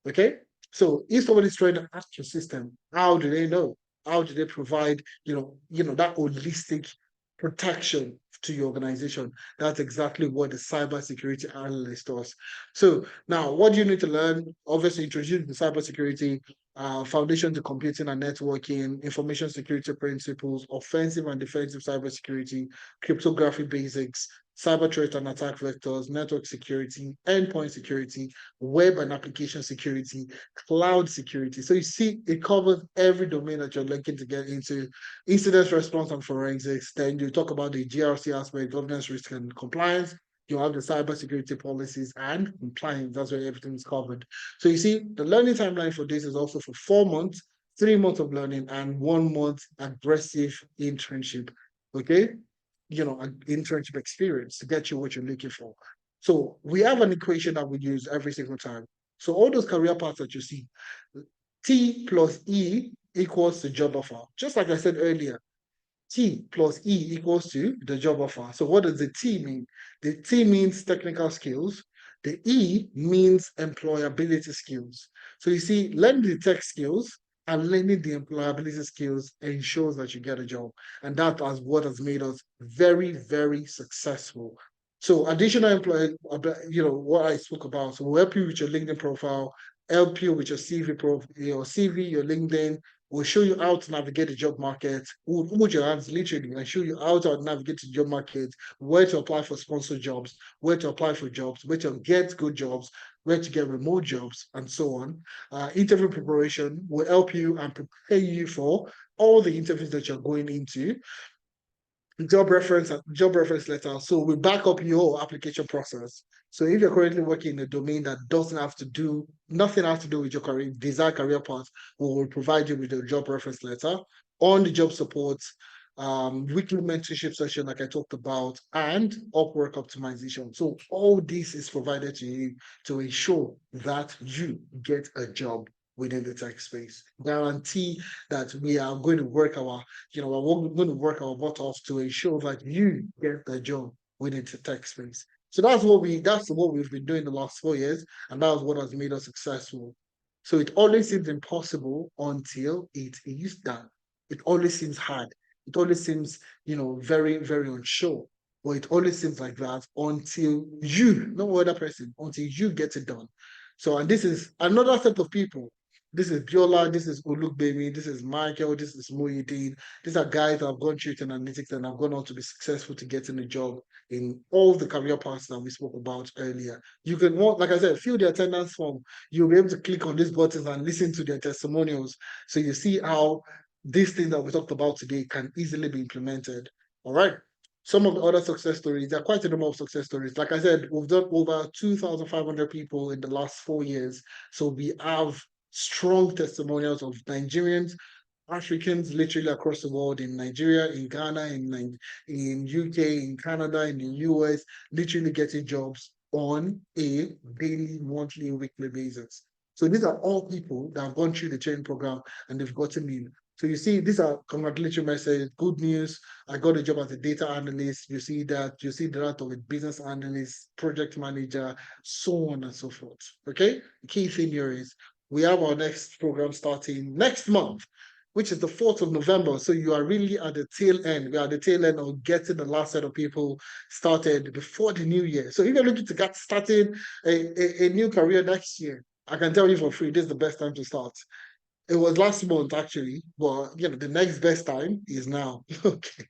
Okay. So if somebody's trying to hack your system, how do they know? How do they provide, that holistic protection to your organization? That's exactly what the cybersecurity analyst does. So now, what do you need to learn? Obviously, introduce the cybersecurity foundation to computing and networking, information security principles, offensive and defensive cybersecurity, cryptography basics, cyber threat and attack vectors, network security, endpoint security, web and application security, cloud security. So you see, it covers every domain that you're looking to get into. Incident response and forensics. Then you talk about the GRC aspect, governance, risk, and compliance. You have the cybersecurity policies and compliance. That's where everything is covered. So you see, the learning timeline for this is also for 4 months, 3 months of learning, and 1 month aggressive internship. Okay, an internship experience to get you what you're looking for. So we have an equation that we use every single time. So all those career paths that you see, T plus E equals the job offer. Just like I said earlier, T plus E equals to the job offer. So what does the T mean? The T means technical skills. The E means employability skills. So you see, learning the tech skills and learning the employability skills ensures that you get a job. And that is what has made us very, very successful. So additional employee, what I spoke about. So we'll help you with your LinkedIn profile, help you with your CV, your LinkedIn. We'll show you how to navigate the job market. We'll hold your hands literally and show you how to navigate the job market, where to apply for sponsored jobs, where to apply for jobs, where to get good jobs, where to get remote jobs, and so on. Interview preparation will help you and prepare you for all the interviews that you're going into. Job reference letter. So we back up your application process. So if you're currently working in a domain that doesn't have to do nothing has to do with your desired career path, we will provide you with a job reference letter, on the job support, weekly mentorship session like I talked about, and Upwork optimization. So all this is provided to you to ensure that you get a job within the tech space. Guarantee that we are going to work we're going to work our butt off to ensure that you get the job within the tech space. So that's what we've been doing the last 4 years, and that's what has made us successful. So it always seems impossible until it is done. It always seems hard. It always seems, very, very unsure. But it always seems like that until you, no other person, until you get it done. So, and this is another set of people. This is Biola, this is Uluk Baby, this is Michael, this is Muhyiddin. These are guys that have gone through analytics and have gone on to be successful to get in a job in all the career paths that we spoke about earlier. You can, like I said, fill the attendance form. You'll be able to click on these buttons and listen to their testimonials. So you see how these things that we talked about today can easily be implemented. All right. Some of the other success stories, there are quite a number of success stories. Like I said, we've done over 2,500 people in the last 4 years. So we have strong testimonials of Nigerians, Africans literally across the world, in Nigeria, in Ghana, in UK, in Canada, in the US, literally getting jobs on a daily, monthly, weekly basis. So these are all people that have gone through the training program and they've gotten in. So you see, these are congratulatory messages, good news. I got a job as a data analyst. You see that of a business analyst, project manager, so on and so forth. Okay. The key thing here is we have our next program starting next month, which is the 4th of November. So you are really at the tail end. We are at the tail end of getting the last set of people started before the new year. So if you're looking to get started a new career next year, I can tell you for free, this is the best time to start. It was last month actually, but the next best time is now. Okay.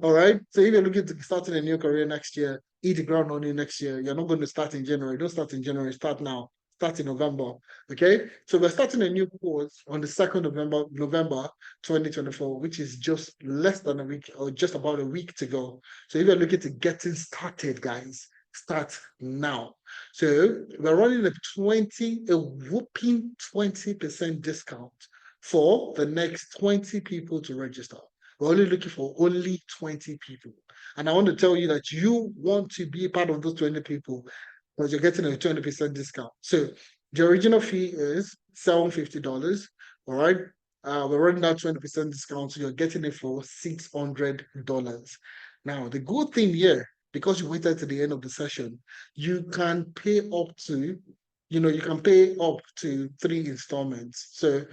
All right. So if you're looking to start a new career next year, eat the ground on you next year. You're not going to start in January. Don't start in January, start now. Start in November. Okay. So we're starting a new course on the 2nd of November 2024, which is just less than a week or just about a week to go. So if you're looking to getting started, guys, start now. So we're running a whooping 20% discount for the next 20 people to register. We're only looking for only 20 people. And I want to tell you that you want to be part of those 20 people because you're getting a 20% discount. So The original fee is $750. All right. We're running that 20% discount, so you're getting it for $600. Now, the good thing here, because you waited to the end of the session, you can pay up to, you can pay up to 3 installments. So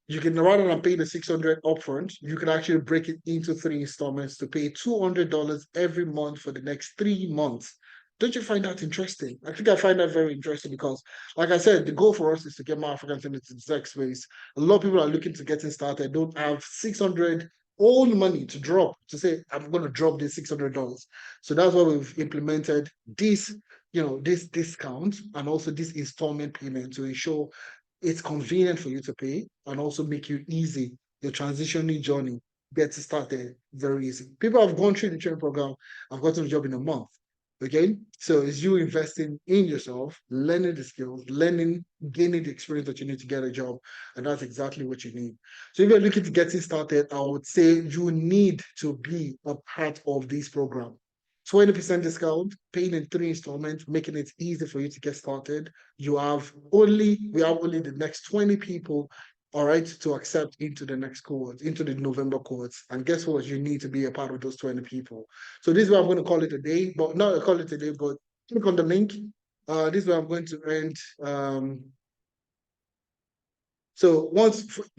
you can, rather than paying the 600 upfront, you can actually break it into 3 installments to pay $200 every month for the next 3 months. Don't you find that interesting? I think I find that very interesting because, like I said, the goal for us is to get more Africans into the tech space. A lot of people are looking to getting started, don't have 600 own money to drop to say, I'm going to drop this $600. So that's why we've implemented this, this discount and also this installment payment to ensure it's convenient for you to pay and also make you easy. Your transitioning journey gets started very easy. People have gone through the training program, have gotten a job in a month. Okay, so it's you investing in yourself, learning the skills, learning, gaining the experience that you need to get a job, and that's exactly what you need. So if you're looking to get it started, I would say you need to be a part of this program. 20% discount, paying in 3 installments, making it easy for you to get started. We have only the next 20 people, all right, to accept into the next cohort, into the November cohorts. And guess what? You need to be a part of those 20 people. So this is why I'm going to call it a day, but not call it a day, but click on the link. This is where I'm going to end. So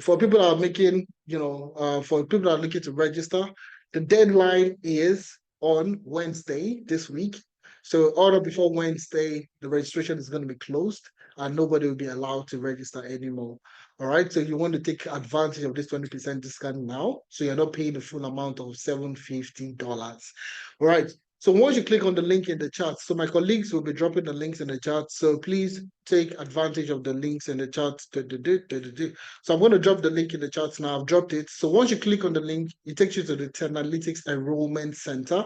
for people that are making, for people that are looking to register, the deadline is on Wednesday this week. So order before Wednesday, the registration is going to be closed and nobody will be allowed to register anymore. All right. So you want to take advantage of this 20% discount now. So you're not paying the full amount of $750. All right. So once you click on the link in the chat, so my colleagues will be dropping the links in the chat. So please take advantage of the links in the chat. So I'm going to drop the link in the chat now. I've dropped it. So once you click on the link, it takes you to the Teralytics Enrollment Center.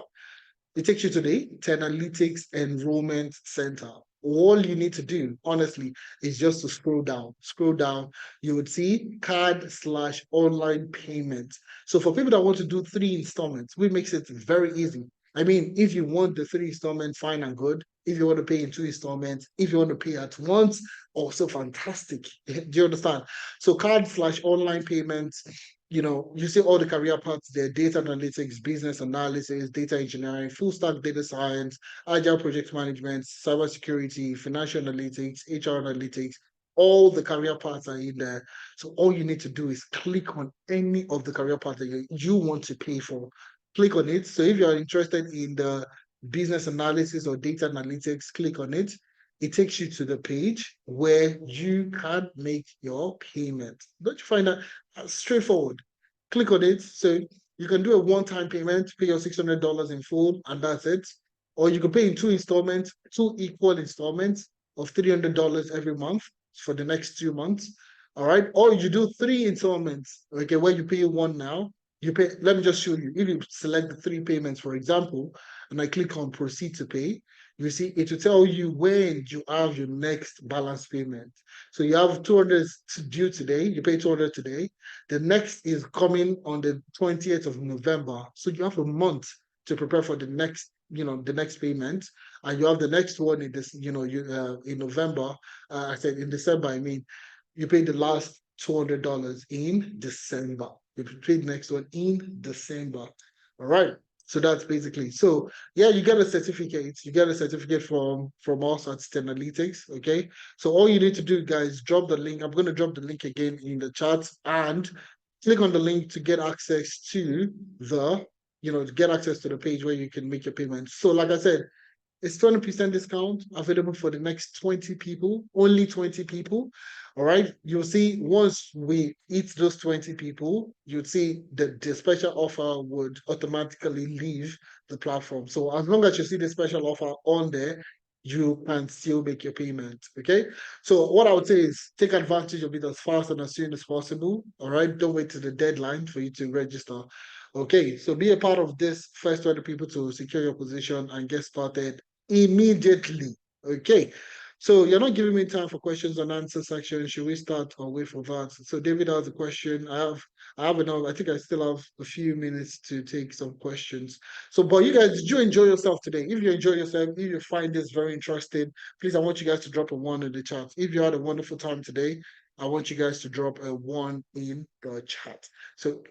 It takes you to the Teralytics Enrollment Center. All you need to do, honestly, is just to scroll down. Scroll down, you would see card/online payment. So for people that want to do 3 installments, we makes it very easy. I mean, if you want the 3 installments, fine and good. If you want to pay in 2 installments, if you want to pay at once, also fantastic. Do you understand? So card/online payments, you see all the career paths there: data analytics, business analysis, data engineering, full stack data science, agile project management, cybersecurity, financial analytics, HR analytics. All the career paths are in there. So all you need to do is click on any of the career paths that you want to pay for. Click on it. So if you're interested in the business analysis or data analytics, click on it. It takes you to the page where you can make your payment. Don't you find that straightforward? Click on it. So you can do a one-time payment, pay your $600 in full, and that's it. Or you can pay in 2 installments, 2 equal installments of $300 every month for the next 2 months. All right. Or you do 3 installments, okay, where you pay one now. You pay, let me just show you. If you select the 3 payments, for example, and I click on proceed to pay, you see it will tell you when you have your next balance payment. So you have 200 due today, you pay 200 today. The next is coming on the 20th of November. So you have a month to prepare for the next, the next payment. And you have the next one in this, in November. I said in December, I mean, you pay the last $200 in December. You pay the next one in December. All right. So that's basically, so yeah, you get a certificate. You get a certificate from us at Teralytics. Okay. So all you need to do, guys, drop the link. I'm going to drop the link again in the chat and click on the link to get access to to get access to the page where you can make your payments. So like I said, it's 20% discount available for the next 20 people, only 20 people. All right. You'll see once we eat those 20 people, you'll see that the special offer would automatically leave the platform. So as long as you see the special offer on there, you can still make your payment. Okay. So what I would say is take advantage of it as fast and as soon as possible. All right. Don't wait to the deadline for you to register. Okay, so be a part of this first 20 people to secure your position and get started immediately. Okay, So you're not giving me time for questions and answer section. Should we start or wait for that? So David has a question. I have enough. I think I still have a few minutes to take some questions. So, but you guys, did you enjoy yourself today? If you enjoy yourself, if you find this very interesting, please, I want you guys to drop a one in the chat. If you had a wonderful time today, I want you guys to drop a one in the chat. So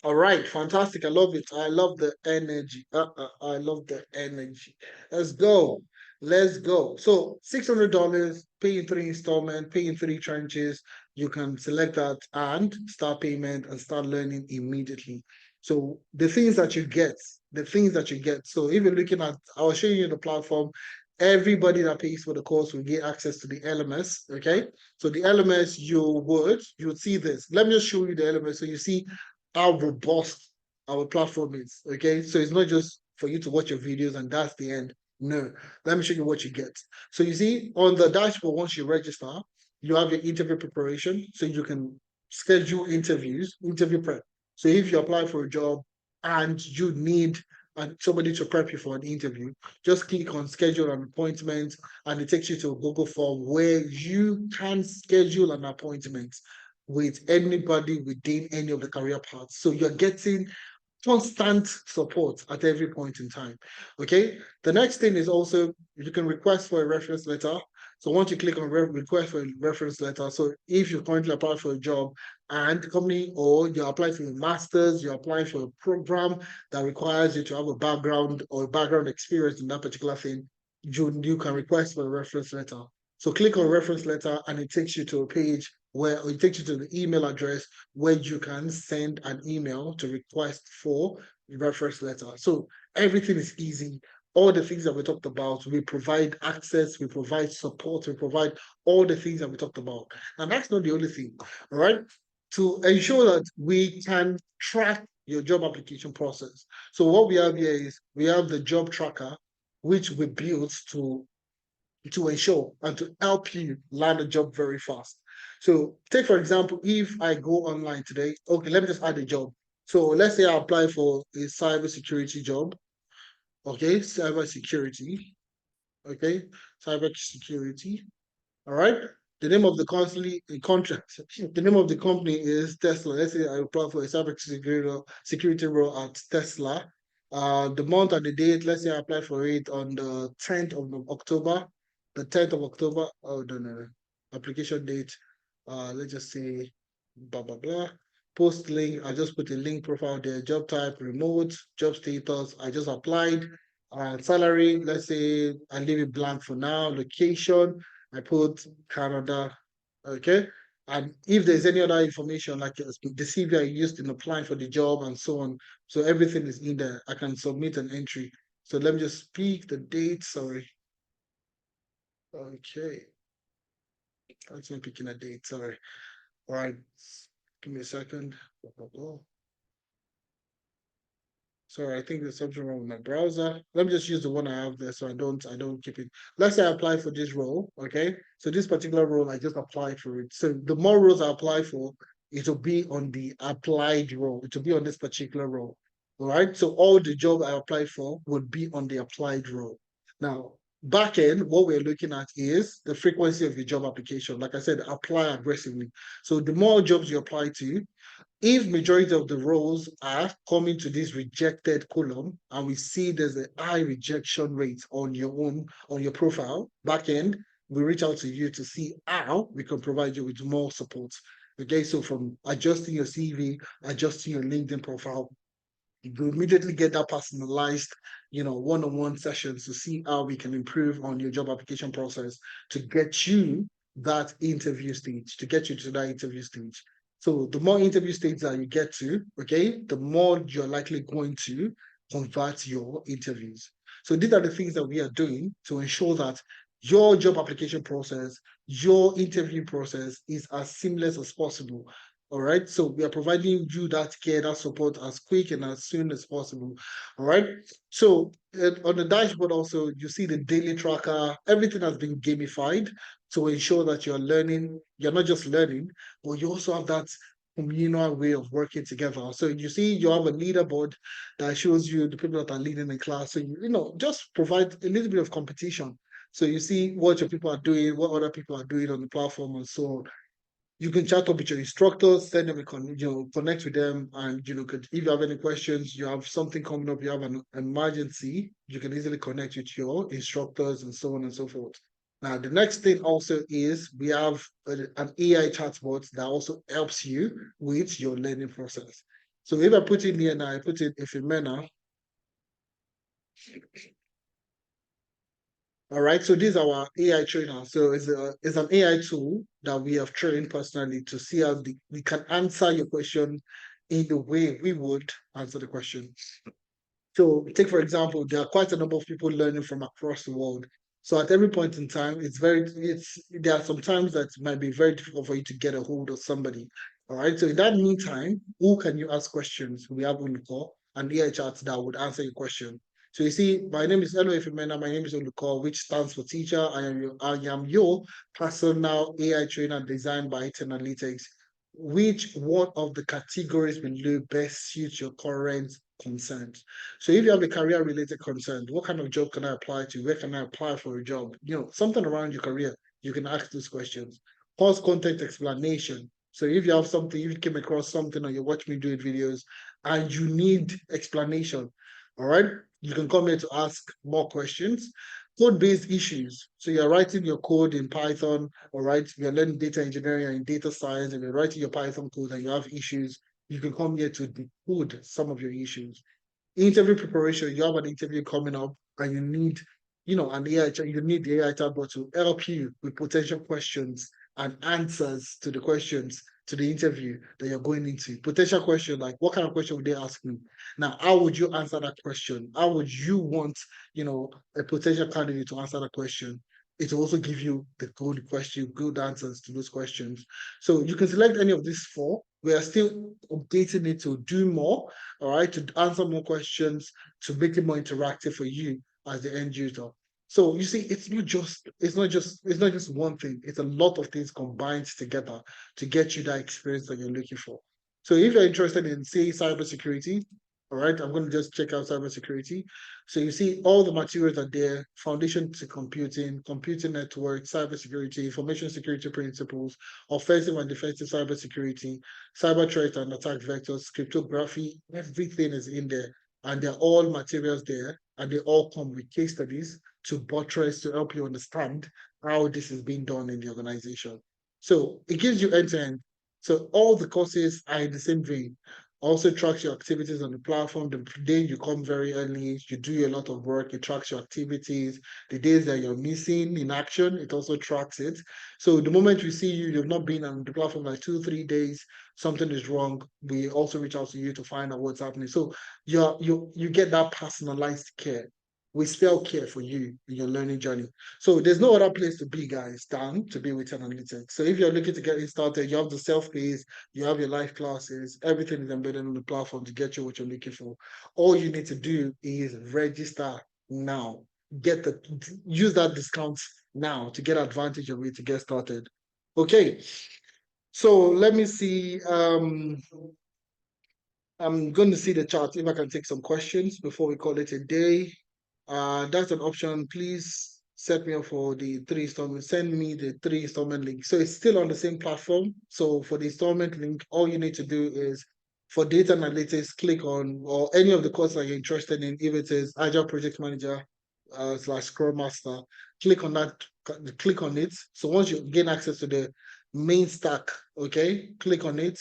all right, fantastic. I love it. I love the energy. I love the energy. Let's go. Let's go. So $600, pay in three installment, pay in three tranches. You can select that and start payment and start learning immediately. So the things that you get, the things that you get. So if you're looking at, I'll show you the platform. Everybody that pays for the course will get access to the LMS. Okay. So the LMS, you would see this. Let me just show you the LMS. So you see how robust our platform is. Okay, so it's not just for you to watch your videos and that's the end. No, let me show you what you get. So you see on the dashboard, once you register, you have your interview preparation, so you can schedule interviews, interview prep. So if you apply for a job and you need somebody to prep you for an interview, just click on schedule an appointment and it takes you to a Google form where you can schedule an appointment with anybody within any of the career paths. So you're getting constant support at every point in time. Okay. The next thing is also you can request for a reference letter. So once you click on request for a reference letter, so if you currently apply for a job and the company or you apply for a master's, you're applying for a program that requires you to have a background or a background experience in that particular thing, you can request for a reference letter. So click on reference letter and it takes you to a page where it takes you to the email address where you can send an email to request for a reference letter. So everything is easy. All the things that we talked about, we provide access, we provide support, we provide all the things that we talked about. And that's not the only thing, all right? To ensure that we can track your job application process. So what we have here is we have the job tracker, which we built to ensure and to help you land a job very fast. So take for example, if I go online today, okay, let me just add a job. So let's say I apply for a cybersecurity job. Okay, cybersecurity. Okay, cybersecurity. All right. The name of the contract, the name of the company is Tesla. Let's say I apply for a security role at Tesla. The month and the date, let's say I apply for it on the 10th of October. The 10th of October. Oh, no. Application date. Let's just say blah blah blah. Post link. I just put a link profile there. Job type, remote, job status. I just applied. Salary, let's say I leave it blank for now. Location, I put Canada, okay? And if there's any other information like the CV I used in applying for the job and so on, so everything is in there. I can submit an entry. So let me just pick the date, sorry. Okay, that's not picking a date, sorry. All right, give me a second. Sorry, I think there's something wrong with my browser. Let me just use the one I have there so I don't keep it. Let's say I apply for this role, okay? So this particular role, I just applied for it. So the more roles I apply for, it will be on the applied role. It will be on this particular role. All right. So all the job I applied for would be on the applied role. Now, back end, what we're looking at is the frequency of your job application. Like I said, apply aggressively. So the more jobs you apply to, if majority of the roles are coming to this rejected column and we see there's a high rejection rate on your profile back end, we reach out to you to see how we can provide you with more support. Okay, so from adjusting your CV, adjusting your LinkedIn profile, you immediately get that personalized, one-on-one sessions to see how we can improve on your job application process to get you that interview stage, to get you to that interview stage. So the more interview stages that you get to, okay, the more you're likely going to convert your interviews. So these are the things that we are doing to ensure that your job application process, your interview process is as seamless as possible. All right. So we are providing you that care, that support as quick and as soon as possible. All right. So on the dashboard, also, you see the daily tracker. Everything has been gamified to ensure that you're learning. You're not just learning, but you also have that communal way of working together. So you see, you have a leaderboard that shows you the people that are leading the class. So just provide a little bit of competition So you see what your people are doing, what other people are doing on the platform, and so on. You can chat up with your instructors, send them connect with them, and if you have any questions, you have something coming up, you have an emergency, you can easily connect with your instructors and so on and so forth. Now, the next thing also is we have an AI chatbot that also helps you with your learning process. So if I put in here now, I put in Ifemena. All right, so this is our AI trainer. So it's an AI tool that we have trained personally to see how we can answer your question in the way we would answer the question. So take for example, there are quite a number of people learning from across the world. So at every point in time, it's there are some times that it might be very difficult for you to get a hold of somebody. All right. So in that meantime, who can you ask questions? We have Uluko and AI chats that would answer your question. So you see, my name is Elo Ifemena, my name is Uluko, which stands for teacher. I am your personal AI trainer designed by Teralytics. Which one of the categories will you best suit your current concerns? So if you have a career related concern, what kind of job can I apply to? Where can I apply for a job? Something around your career, you can ask those questions. Course content explanation. So if you have something, if you came across something or you watch me doing videos and you need explanation, all right, you can come here to ask more questions. Code-based issues. So you're writing your code in Python, all right, you're learning data engineering and data science, and you're writing your Python code and you have issues, you can come here to decode some of your issues. Interview preparation, you have an interview coming up and you need, an AI, you need the AI chatbot to help you with potential questions and answers to the questions to the interview that you're going into. Potential question, like what kind of question would they ask me? Now, how would you answer that question? How would you want, a potential candidate to answer that question? It will also give you the good question, good answers to those questions. So you can select any of these four. We are still updating it to do more, all right, to answer more questions, to make it more interactive for you as the end user. So you see, it's not just one thing. It's a lot of things combined together to get you that experience that you're looking for. So if you're interested in, say, cybersecurity, all right, I'm going to just check out cybersecurity. So you see all the materials are there: foundation to computing, computing network, cybersecurity, information security principles, offensive and defensive cybersecurity, cyber threat and attack vectors, cryptography, everything is in there. And they're all materials there, and they all come with case studies to buttress to help you understand how this is being done in the organization. So it gives you end to end. So all the courses are in the same vein. Also tracks your activities on the platform. The day you come very early, you do a lot of work, it tracks your activities. The days that you're missing in action, it also tracks it. So the moment we see you've not been on the platform like 2, 3 days, something is wrong. We also reach out to you to find out what's happening. So you get that personalized care. We still care for you in your learning journey. So there's no other place to be, guys, than to be with Teralytics. So if you're looking to get started, you have the self-paced, you have your live classes, everything is embedded on the platform to get you what you're looking for. All you need to do is register now. Use that discount now to get advantage of it to get started. Okay, so let me see. I'm going to see the chat if I can take some questions before we call it a day. That's an option. Please set me up for the 3 installment. Send me the 3 installment link. So it's still on the same platform. So for the installment link, all you need to do is for data analytics, click on or any of the courses that you're interested in. If it is Agile Project Manager / Scrum Master, click on that. Click on it. So once you gain access to the main stack, okay, click on it.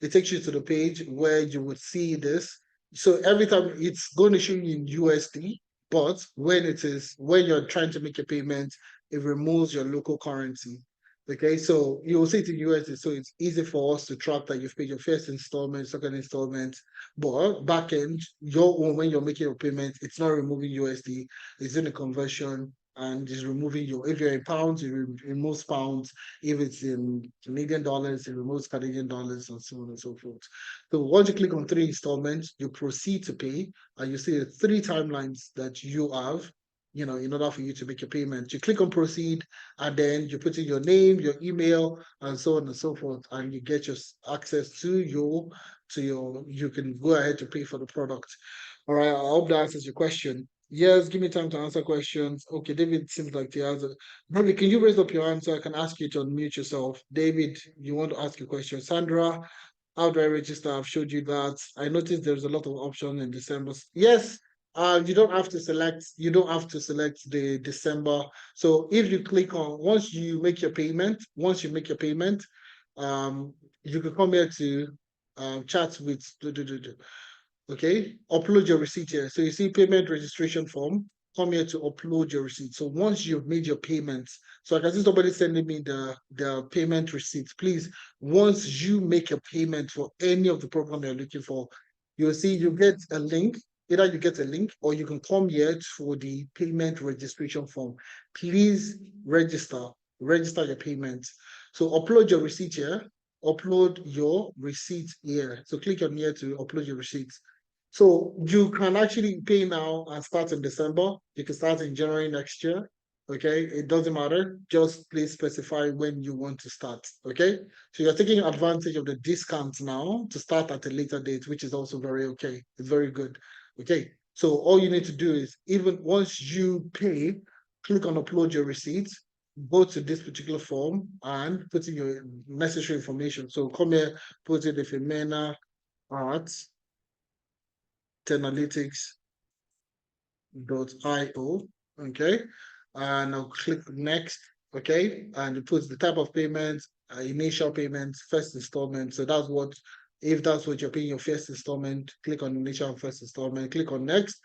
It takes you to the page where you would see this. So every time it's going to show you in USD, but when you're trying to make a payment, it removes your local currency. Okay, so you will see it in USD, so it's easy for us to track that you've paid your first installment, second installment, but back end, when you're making your payment, it's not removing USD, it's in a conversion and is removing if you're in pounds, it removes pounds. If it's in Canadian dollars, it removes Canadian dollars, and so on and so forth. So once you click on 3 installments, you proceed to pay, and you see the 3 timelines that you have, in order for you to make a payment. You click on proceed, and then you put in your name, your email, and so on and so forth, and you get your access you can go ahead to pay for the product. All right, I hope that answers your question. Yes, give me time to answer questions. Okay, David seems like he has a. David, can you raise up your hand so I can ask you to unmute yourself? David, you want to ask a question? Sandra, how do I register? I've showed you that. I noticed there's a lot of options in December. Yes, you don't have to select. You don't have to select the December. So if you click on once you make your payment, um, you can come here to chat with. Okay, upload your receipt here. So you see payment registration form, come here to upload your receipt. So once you've made your payments, so I can see somebody sending me the payment receipt. Please, once you make a payment for any of the program you're looking for, you'll see you get a link. Either you get a link or you can come here for the payment registration form. Please register your payment. So upload your receipt here, upload your receipt here. So click on here to upload your receipt. So you can actually pay now and start in December. You can start in January next year. Okay, it doesn't matter. Just please specify when you want to start. Okay, so you're taking advantage of the discount now to start at a later date, which is also very okay. It's very good. Okay, so all you need to do is even once you pay, click on upload your receipt, go to this particular form and put in your necessary information. So come here, put in the Femena Art Teralytics.io. Okay, and I'll click next. Okay, and it puts the type of payment, initial payment, first installment. So that's what, if that's what you're paying your first installment, click on initial first installment, click on next,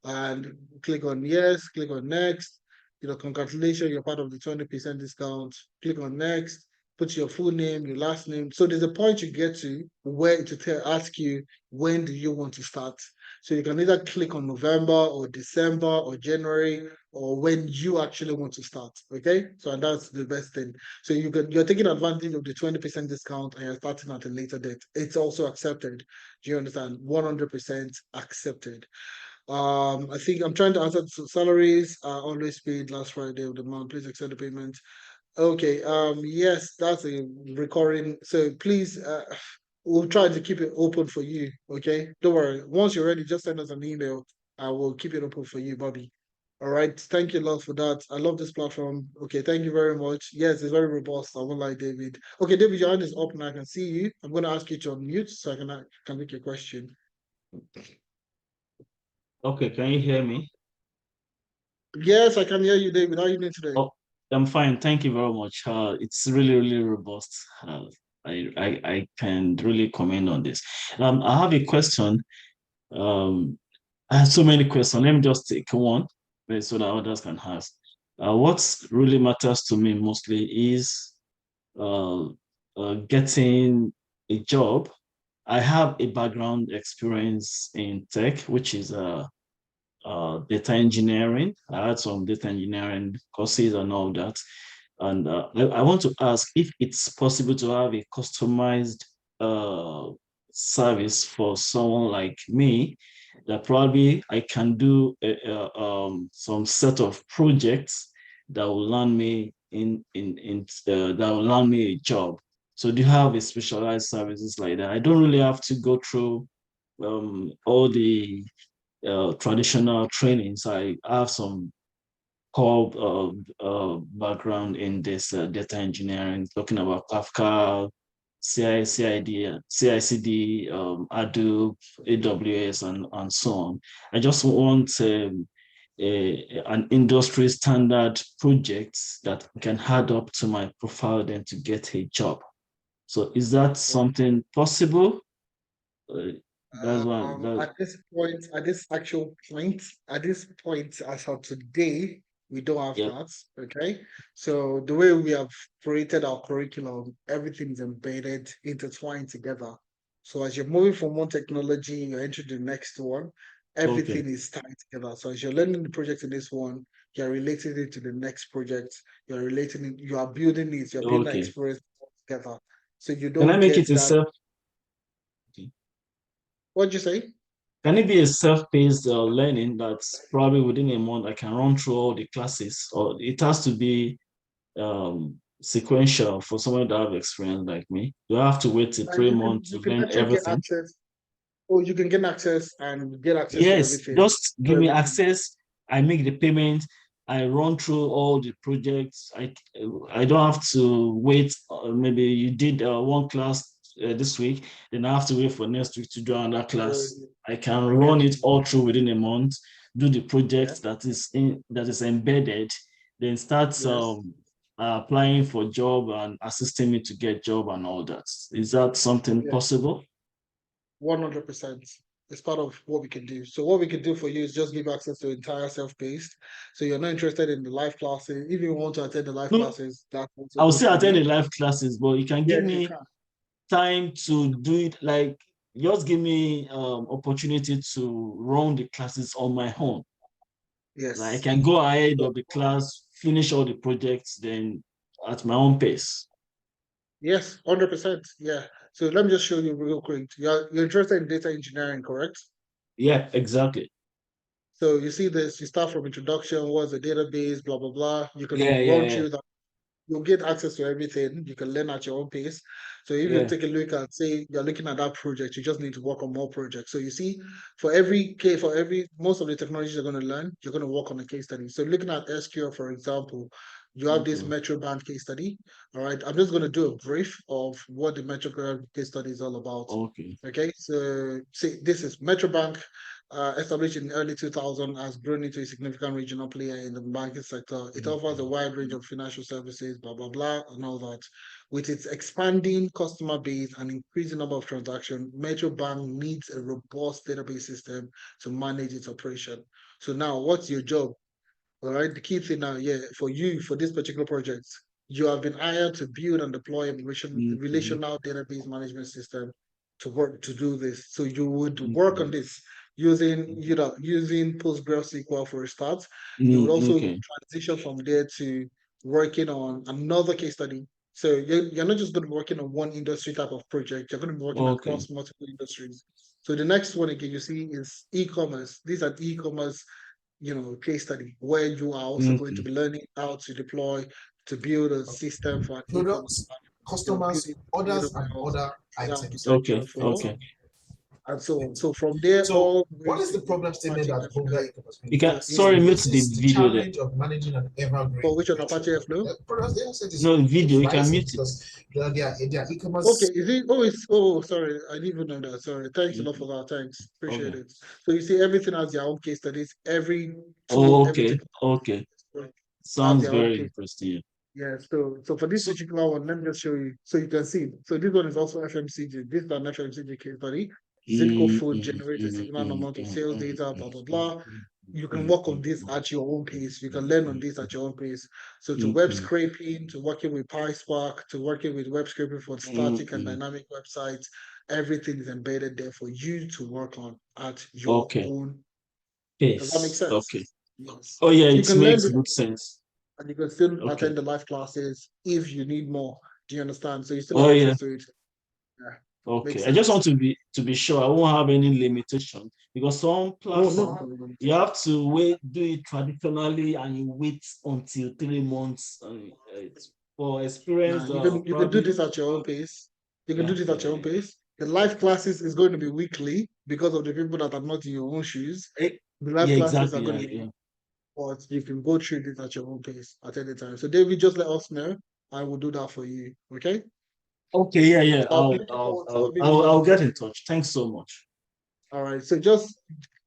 and click on yes, click on next. Congratulations, you're part of the 20% discount. Click on next, put your full name, your last name. So there's a point you get to where to ask you when do you want to start. So you can either click on November or December or January or when you actually want to start. Okay. So and that's the best thing. So you're taking advantage of the 20% discount and you're starting at a later date. It's also accepted. Do you understand? 100% accepted. I think I'm trying to answer. Salaries are always paid last Friday of the month. Please accept the payment. Okay. Yes, that's a recurring. So please, we'll try to keep it open for you. Okay. Don't worry. Once you're ready, just send us an email. I will keep it open for you, Bobby. All right. Thank you a lot for that. I love this platform. Okay. Thank you very much. Yes, it's very robust. I won't lie, David. Okay, David, your hand is up and I can see you. I'm going to ask you to unmute so I can make your question. Okay, can you hear me? Yes, I can hear you, David. How are you doing today? Oh, I'm fine. Thank you very much. It's really, really robust. I can really comment on this. I have a question. Um, I have so many questions. Let me just take one so that others can ask. What really matters to me mostly is uh, getting a job. I have a background experience in tech, which is data engineering. I had some data engineering courses and all that. And I want to ask if it's possible to have a customized uh, service for someone like me that probably I can do some set of projects that will land me that will land me a job. So do you have a specialized services like that? I don't really have to go through all the traditional trainings. I have some core background in this data engineering, talking about Kafka, CI/CD, Hadoop, AWS, and so on. I just want an industry standard project that can add up to my profile then to get a job. So is that something possible? Uh, that's one. At this point, at this point, as of today, we don't have Yeah. that. Okay. So the way we have created our curriculum, everything is embedded, intertwined together. So as you're moving from one technology, you're entering the next one, Okay. everything is tied together. So as you're learning the project in this one, you're relating it to the next project, you are building it, you're building that Okay. experience together. So you Can I don't make get it a that. self? What'd you say? Can it be a self-paced learning that's probably within a month I can run through all the classes, or it has to be sequential for someone to have experience like me? Do I have to wait till And three you can months to you can learn actually get everything? access. Oh, you can get access and get access to Yes, everything. just give To me everything. access. I make the payment, I run through all the projects. I don't have to wait. Maybe you did one class this week, then I have to wait for next week to do another class. I can Yeah, run it all through within a month, do the yeah, project that is embedded, then start yes, applying for job and assisting me to get job and all that. Is that something yeah, possible? 100%. It's part of what we can do. So what we can do for you is just give access to entire self-paced. So you're not interested in the live classes. If you want to attend the live No, classes, that's also I'll good still for attend you. the live classes, but you can give Yes, you me can. time to do it like just give me opportunity to run the classes on my own. Like I Yes. can go ahead So of the class, finish all the projects, then at my own pace. yes, 100%. Yeah. So let me just show you real quick. You're interested in data engineering, correct? Yeah, exactly. So you see this, you start from introduction, what's a database, blah, blah, blah. You Yeah, can yeah, run yeah, through that. You'll get access to everything. You can learn at your own pace. So if you yeah. take a look at, say, you're looking at that project, you just need to work on more projects. So you see, for every case, for every most of the technologies you're going to learn, you're going to work on a case study. So looking at SQL, for example, you have this Okay, Metro Bank case study. All right, I'm just going to do a brief of what the Metro Bank case study is all about. okay. Okay, so see, this is Metro Bank, established in early 2000, has grown into a significant regional player in the banking sector. It offers a wide range of financial services, blah, blah, blah, and all that. With its expanding customer base and increasing number of transactions, Metro Bank needs a robust database system to manage its operation. So now, what's your job? All right. The key thing now, yeah, for you, for this particular project, you have been hired to build and deploy a Okay, relational database management system to work to do this. So you would work on okay, this using PostgreSQL for a start. You would also okay, transition from there to working on another case study. So you're not just going to be working on one industry type of project, you're going to be working okay. across multiple industries. So the next one again you see is e-commerce. These are e-commerce case study where you are also going to Okay, be learning how to deploy to build a system for an e-commerce Products, platform. You're customers, building data orders, and warehouse, other the items. architecture okay, for, okay. and so on. So from there So, all the way what is the to problem statement Apache that Honga Kafka e-commerce You means? can for So, sorry, mute instance. the faces the video there. challenge of managing an For ever-growing which on network Apache of Airflow? products. They said No, it's video, you can rising mute it. because their Okay, e-commerce. is it? Sorry, I didn't even know that. Sorry, thanks a lot for that. Thanks, appreciate Okay. it. So you see, everything has their own case studies. Every tool, every Okay, technology okay. has Sounds their own very case. interesting. Yeah, so for this So, particular one, let me just show you. So you can see. So this one is also FMCG. This is an FMCG case study. Zipco Food generates a significant amount of sales data, blah, blah, blah. You can work on this at your own pace. You can learn on this at your own pace. So to web okay. scraping, to working with PySpark, to working with web scraping for static and dynamic websites, everything is embedded there for you to work on at your Okay. own. Does that make Yes. sense? Okay. Yes. Oh yeah, You it can learn makes this good sense. and you can still Okay. attend the live classes if you need more. Do you understand? So you still Oh have yeah. access to it. Yeah, Okay. makes I just want sense. to be sure I won't have any limitation because some No, no, platform no, no. you have to wait, do it traditionally, and you wait until 3 months for Nah, experience. you can do Probably. this at your own pace. You can do Yeah, this at yeah, your own yeah. pace. The live classes is going to be weekly because of the people that are not in your own shoes. Eh, The live yeah, classes are exactly. going Yeah, to be, yeah. but you can go through this at your own pace at any time. So David, just let us know. I will do that for you. Okay. Okay, yeah, yeah. So I'm looking forward to having you I'll on get board. in touch. Thanks so much. All right. So just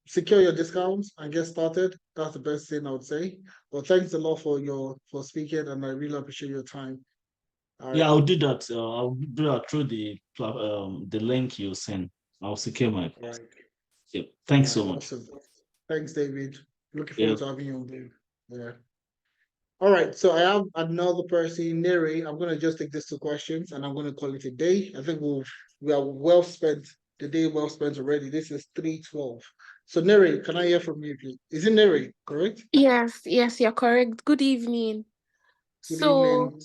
secure your discounts and get started. That's the best thing I would say. Well, thanks a lot for speaking, and I really appreciate your time. All Yeah, right. I'll do that. I'll do that through the link you send. I'll secure my All place. right. Yeah. All Thanks right. so much. Awesome. Thanks, David. Looking Yeah. forward to having you on board. Yeah. All right. So I have another person, Neri. I'm gonna just take these two questions and I'm gonna call it a day. I think we are well spent. The day well spent already. This is 3:12. So Neri, can I hear from you, please? Is it Neri, correct? Yes, yes, you're correct. Good evening. Good So, evening.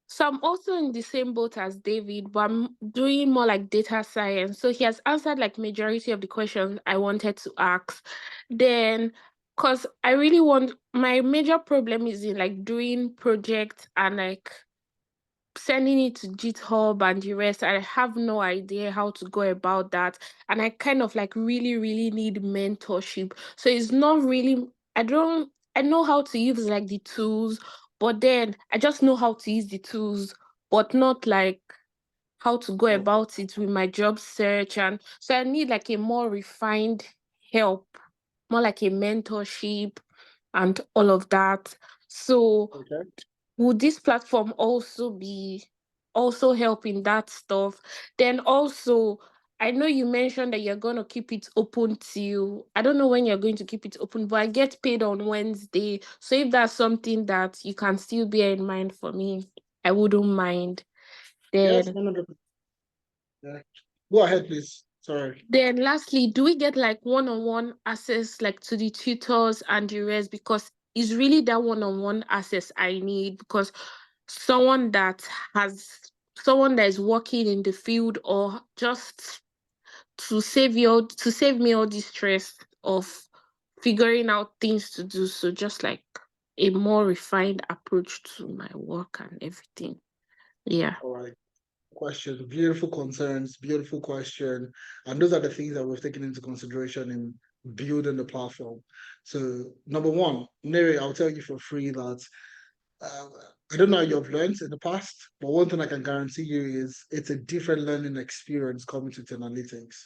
so I'm also in the same boat as David, but I'm doing more like data science. So he has answered like majority of the questions I wanted to ask. Then, because I really want my major problem is in like doing projects and like sending it to GitHub and the rest. I have no idea how to go about that. And I kind of like really, really need mentorship. So it's not really, I know how to use like the tools, but then I just know how to use the tools, but not like how to go Oh, about it with my job search. And so I need like a more refined help, more like a mentorship and all of that. So okay. would this platform also be also helping that stuff? Then also, I know you mentioned that you're going to keep it open till, I don't know when you're going to keep it open, but I get paid on Wednesday. So if that's something that you can still bear in mind for me, I wouldn't mind. Yes, Then 100%. Yeah. Go ahead, please. Sorry. Then lastly, do we get like one-on-one access like to the tutors and the rest? Because it's really that one-on-one access I need, because someone that has someone that is working in the field, or just to save me all the stress of figuring out things to do. So just like a more refined approach to my work and everything. Yeah. All right. Question. Beautiful concerns, beautiful question. And those are the things that we've taken into consideration in building the platform. So, number one, Neri, I'll tell you for free that uh, I don't know how you've learned in the past, but one thing I can guarantee you is it's a different learning experience coming to Teralytics.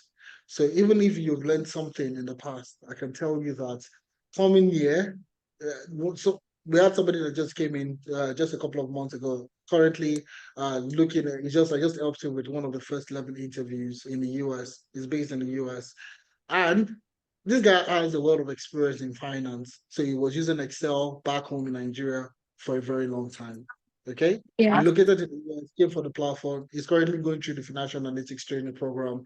So even if you've learned something in the past, I can tell you that coming year, so we had somebody that just came in just a couple of months ago. Currently, looking at I just helped him with one of the first level interviews in the US. He's based in the US, and this guy has a lot of experience in finance. So he was using Excel back home in Nigeria for a very long time. Okay. Yeah. Relocated to the US, came for the platform. He's currently going through the financial analytics training program.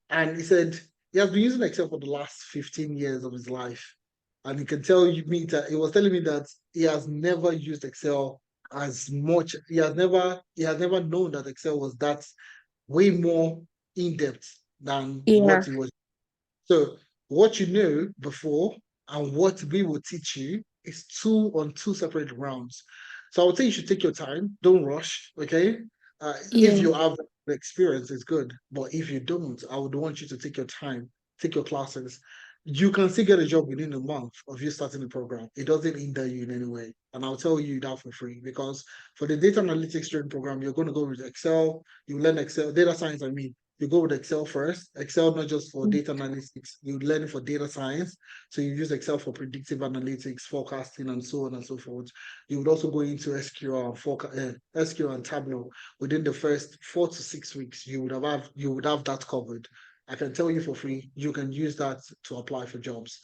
And he said he has been using Excel for the last 15 years of his life. And he can tell you me that he was telling me that he has never used Excel as much. He has never known that Excel was that way more in depth than what Yeah. he was. So what you knew before and what we will teach you is two separate rounds. So I would say you should take your time. Don't rush. Okay. If Yeah. you have the experience, it's good. But if you don't, I would want you to take your time, take your classes. You can still get a job within a month of you starting the program. It doesn't hinder you in any way. And I'll tell you that for free, because for the data analytics training program, you're going to go with Excel. You learn Excel, data science, I mean, you go with Excel first. Excel not just for data analytics, you learn it for data science. So you use Excel for predictive analytics, forecasting, and so on and so forth. You would also go into SQL and Tableau within the first 4 to 6 weeks. You would have that covered. I can tell you for free, you can use that to apply for jobs.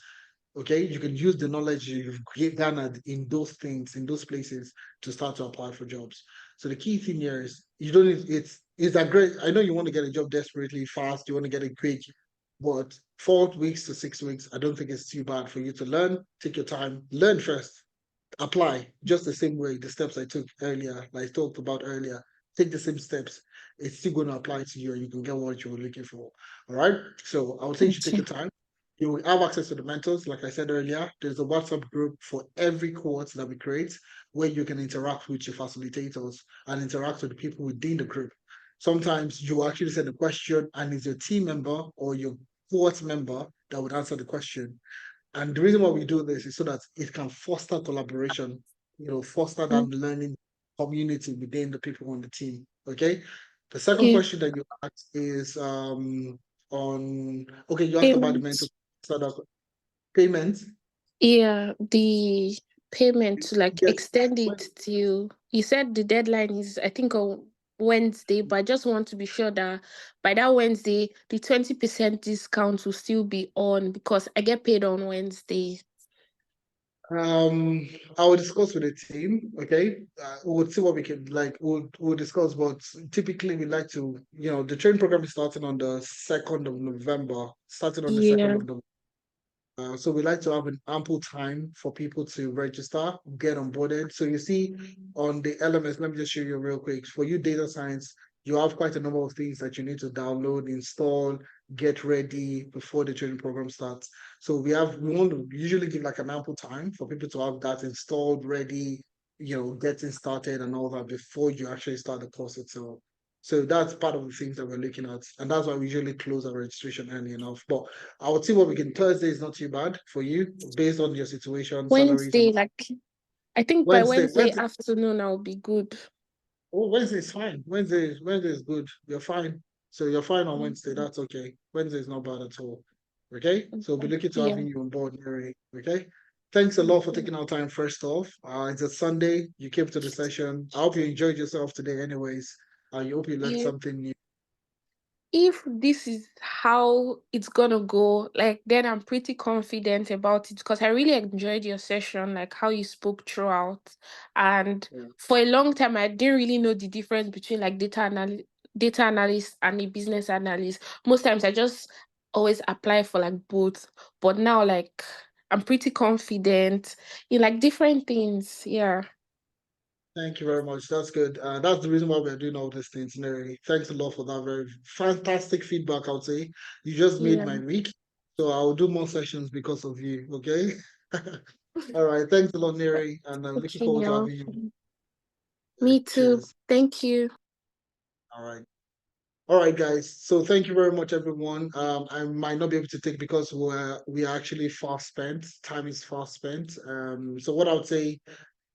Okay, you can use the knowledge you've garnered in those things, in those places, to start to apply for jobs. So the key thing here is you don't need it's that great. I know you want to get a job desperately fast, you want to get it quick, but 4 weeks to 6 weeks, I don't think it's too bad for you to learn. Take your time, learn first, apply just the same way the steps I took earlier, like I talked about earlier. Take the same steps. It's still going to apply to you, and you can get what you were looking for. All right. So I would say you should take Okay. your time. You will have access to the mentors, like I said earlier. There's a WhatsApp group for every cohort that we create, where you can interact with your facilitators and interact with the people within the group. Sometimes you actually send a question, and it's your team member or your cohort member that would answer the question. And the reason why we do this is so that it can foster collaboration, foster that Mm. learning community within the people on the team. Okay. The second Yeah. question that you asked is on okay, you asked about the mental Payment. startup payment. Yeah, the payment to like Yes. extend it till, you said the deadline is I think on Wednesday, but I just want to be sure that by that Wednesday the 20% discount will still be on, because I get paid on Wednesday. I will discuss with the team. Okay, we'll see what we can like. We'll discuss, but typically we like to, the training program is starting on the 2nd of November. Starting on the second Yeah. of November. So we like to have an ample time for people to register, get onboarded. So you see on the LMS, let me just show you real quick. For you data science, you have quite a number of things that you need to download, install, get ready before the training program starts. So we want to usually give like an ample time for people to have that installed, ready, getting started and all that before you actually start the course itself. So that's part of the things that we're looking at. And that's why we usually close our registration early enough. But I would see what we can. Thursday is not too bad for you based on your situation, salaries. Wednesday, And like I think by Wednesday Wednesday. afternoon I'll be good. Oh, Wednesday is fine. Wednesday is good. You're fine. So you're fine on Wednesday. That's okay. Wednesday is not bad at all. Okay. So we'll be looking to Yeah. having you on board, Mary. Okay. Thanks a lot for taking our time first off. It's a Sunday. You came to the session. I hope you enjoyed yourself today, anyways. I hope you learned Yeah. something new. If this is how it's gonna go, like then I'm pretty confident about it because I really enjoyed your session, like how you spoke throughout. And Yeah. for a long time, I didn't really know the difference between like data analyst and a business analyst. Most times I just always apply for like both. But now like I'm pretty confident in like different things. Yeah. Thank you very much. That's good. That's the reason why we're doing all these things, Mary. Thanks a lot for that very fantastic feedback, I would say. You just made Yeah. my week. So I'll do more sessions because of you. Okay. All right. Thanks a lot, Mary. And I'm looking Okay, forward to yeah. having you. Me too. Cheers. Thank you. All right. All right, guys. So thank you very much, everyone. I might not be able to take because we are actually fast spent. Time is fast spent. So what I would say,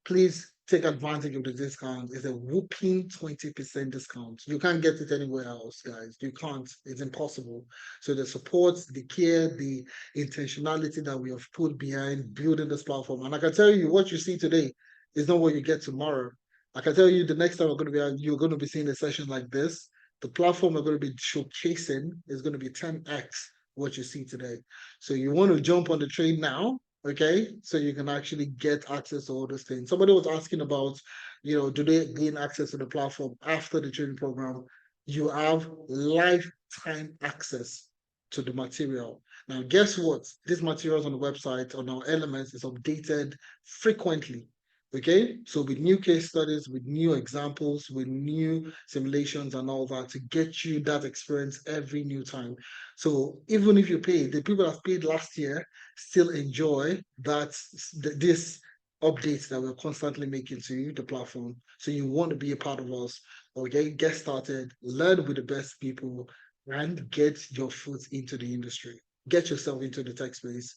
please take advantage of the discount. It's a whooping 20% discount. You can't get it anywhere else, guys. You can't. It's impossible. So the support, the care, the intentionality that we have put behind building this platform. And I can tell you what you see today is not what you get tomorrow. I can tell you the next time you're going to be seeing a session like this, the platform we're going to be showcasing is going to be 10x what you see today. So you want to jump on the train now, okay? So you can actually get access to all those things. Somebody was asking about, do they gain access to the platform after the training program? You have lifetime access to the material. Now, guess what? These materials on the website, on our elements, is updated frequently. Okay, so with new case studies, with new examples, with new simulations and all that to get you that experience every new time. So even if you pay, the people that paid last year still enjoy this updates that we're constantly making to the platform. So you want to be a part of us. Okay, get started, learn with the best people, and get your foot into the industry. Get yourself into the tech space.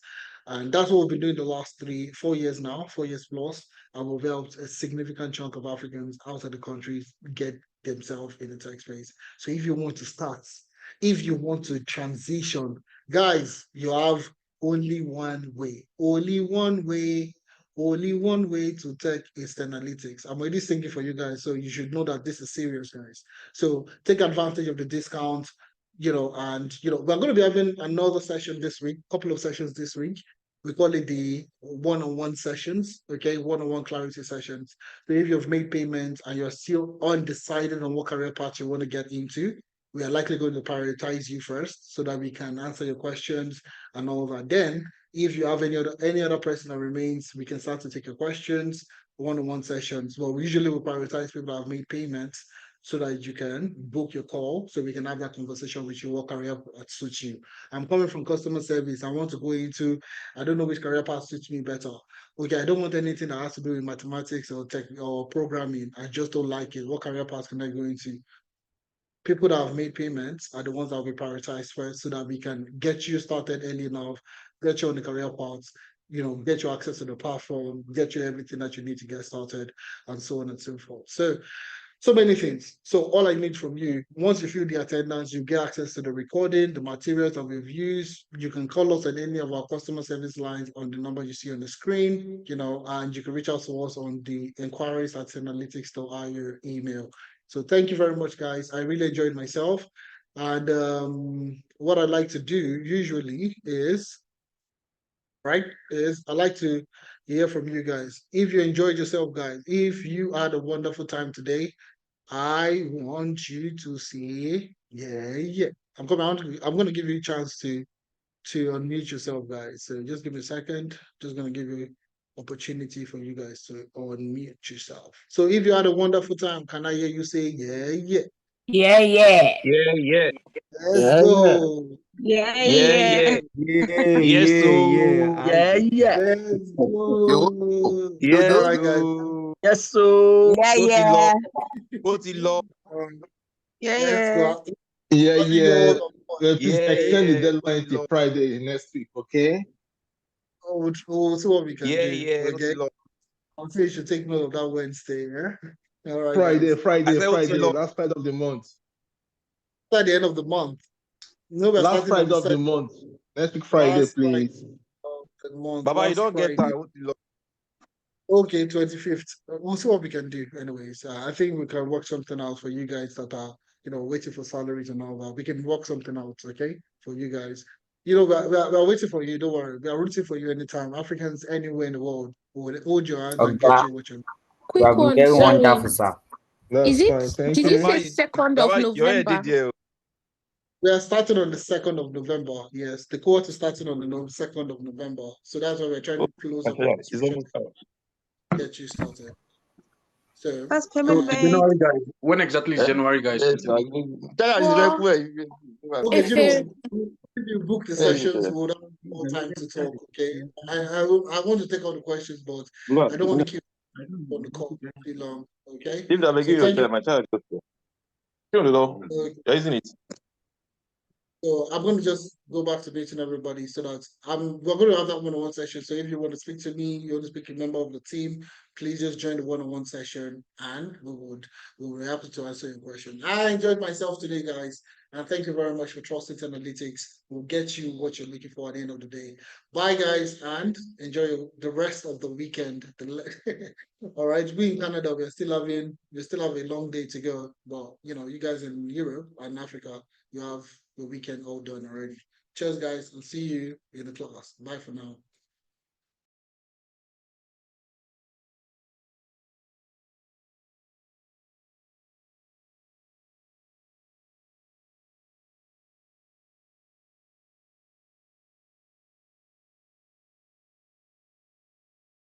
And that's what we've been doing the last 4 years now, 4 years plus. And we've helped a significant chunk of Africans outside the country get themselves in the tech space. So if you want to start, if you want to transition, guys, you have only one way, only one way to tech is Teralytics. I'm already singing for you guys, so you should know that this is serious, guys. So take advantage of the discount, and we're going to be having another session this week, couple of sessions this week. We call it the one-on-one sessions, okay? One-on-one clarity sessions. So if you've made payments and you're still undecided on what career path you want to get into, we are likely going to prioritize you first so that we can answer your questions and all that. Then, if you have any other person that remains, we can start to take your questions, one-on-one sessions. Well, we usually will prioritize people that have made payments so that you can book your call so we can have that conversation with you, what career suits you. I'm coming from customer service. I want to go into, I don't know which career path suits me better. Okay, I don't want anything that has to do with mathematics or tech or programming. I just don't like it. What career path can I go into? People that have made payments are the ones that will be prioritized first so that we can get you started early enough, get you on the career path, get you access to the platform, get you everything that you need to get started, and so on and so forth. So many things. So all I need from you, once you fill the attendance, you get access to the recording, the materials that we've used. You can call us at any of our customer service lines on the number you see on the screen, and you can reach out to us on the inquiries@teralytics.io email. So thank you very much, guys. I really enjoyed myself. And what I like to do usually is I like to hear from you guys. If you enjoyed yourself, guys, if you had a wonderful time today, I want you to say, yeah. I'm gonna give you a chance to unmute yourself, guys. So just give me a second. Just gonna give you opportunity for you guys to unmute yourself. So if you had a wonderful time, can I hear you say, yeah? Yeah, yeah. Yeah, yeah. Let's go. Yeah, Yeah, yeah. yeah. Yes, so. Yeah, yeah. Let's Yo, go. Yes, All right, guys. so. Yes, so. yeah, Ó ti lọ. yeah. Ó ti lọ. Um, Let's go. Yeah, Let me know yeah. what Please extend the deadline till Friday next week, okay? we'll see what we can do. Yeah. Okay. I'll say you should take note of that Wednesday. Yeah. All right, Friday, guys. Friday, last Friday of the month. At the end of the month. No, we're Last starting on Friday the of the second. month. Next week, Friday, Last Friday please. of the month. Baba, you Last don't get Friday. time. Okay, 25th. We'll see what we can do. Anyways, I think we can work something out for you guys that are, waiting for salaries and all that. We can work something out, okay, for you guys. We're waiting for you. Don't worry. We are rooting for you anytime. Africans anywhere in the world will hold your hand and get you what you. Quick have been one, very sorry. wonderful, sir. That's Is fine. it? Thank Did you you. say 2nd of Baba, your head November? did there. We are starting on the 2nd of November. Yes, the court is starting on the 2nd of November. So that's why we're trying to close up Okay, our it's discussion, almost time. get you started. So, First So payment made. January, guys. When exactly is January, guys? Yes, Tell me. Tell us Well, okay, if it, if you book the sessions, we'll have more time to talk. Okay, I want to take all the questions, but I don't want to keep on the call too long. Okay, If they so give thank you. you my child, you're using it. So I'm going to just go back to meeting everybody so that we're going to have that one-on-one session. So if you want to speak to me, you want to speak to a member of the team, please just join the one-on-one session and we'll be happy to answer your question. I enjoyed myself today, guys. And thank you very much for trusting Teralytics. We'll get you what you're looking for at the end of the day. Bye, guys, and enjoy the rest of the weekend. All right, we in Canada, we still have a long day to go. But you guys in Europe and Africa, you have the weekend all done already. Cheers, guys, and see you in the class. Bye for now.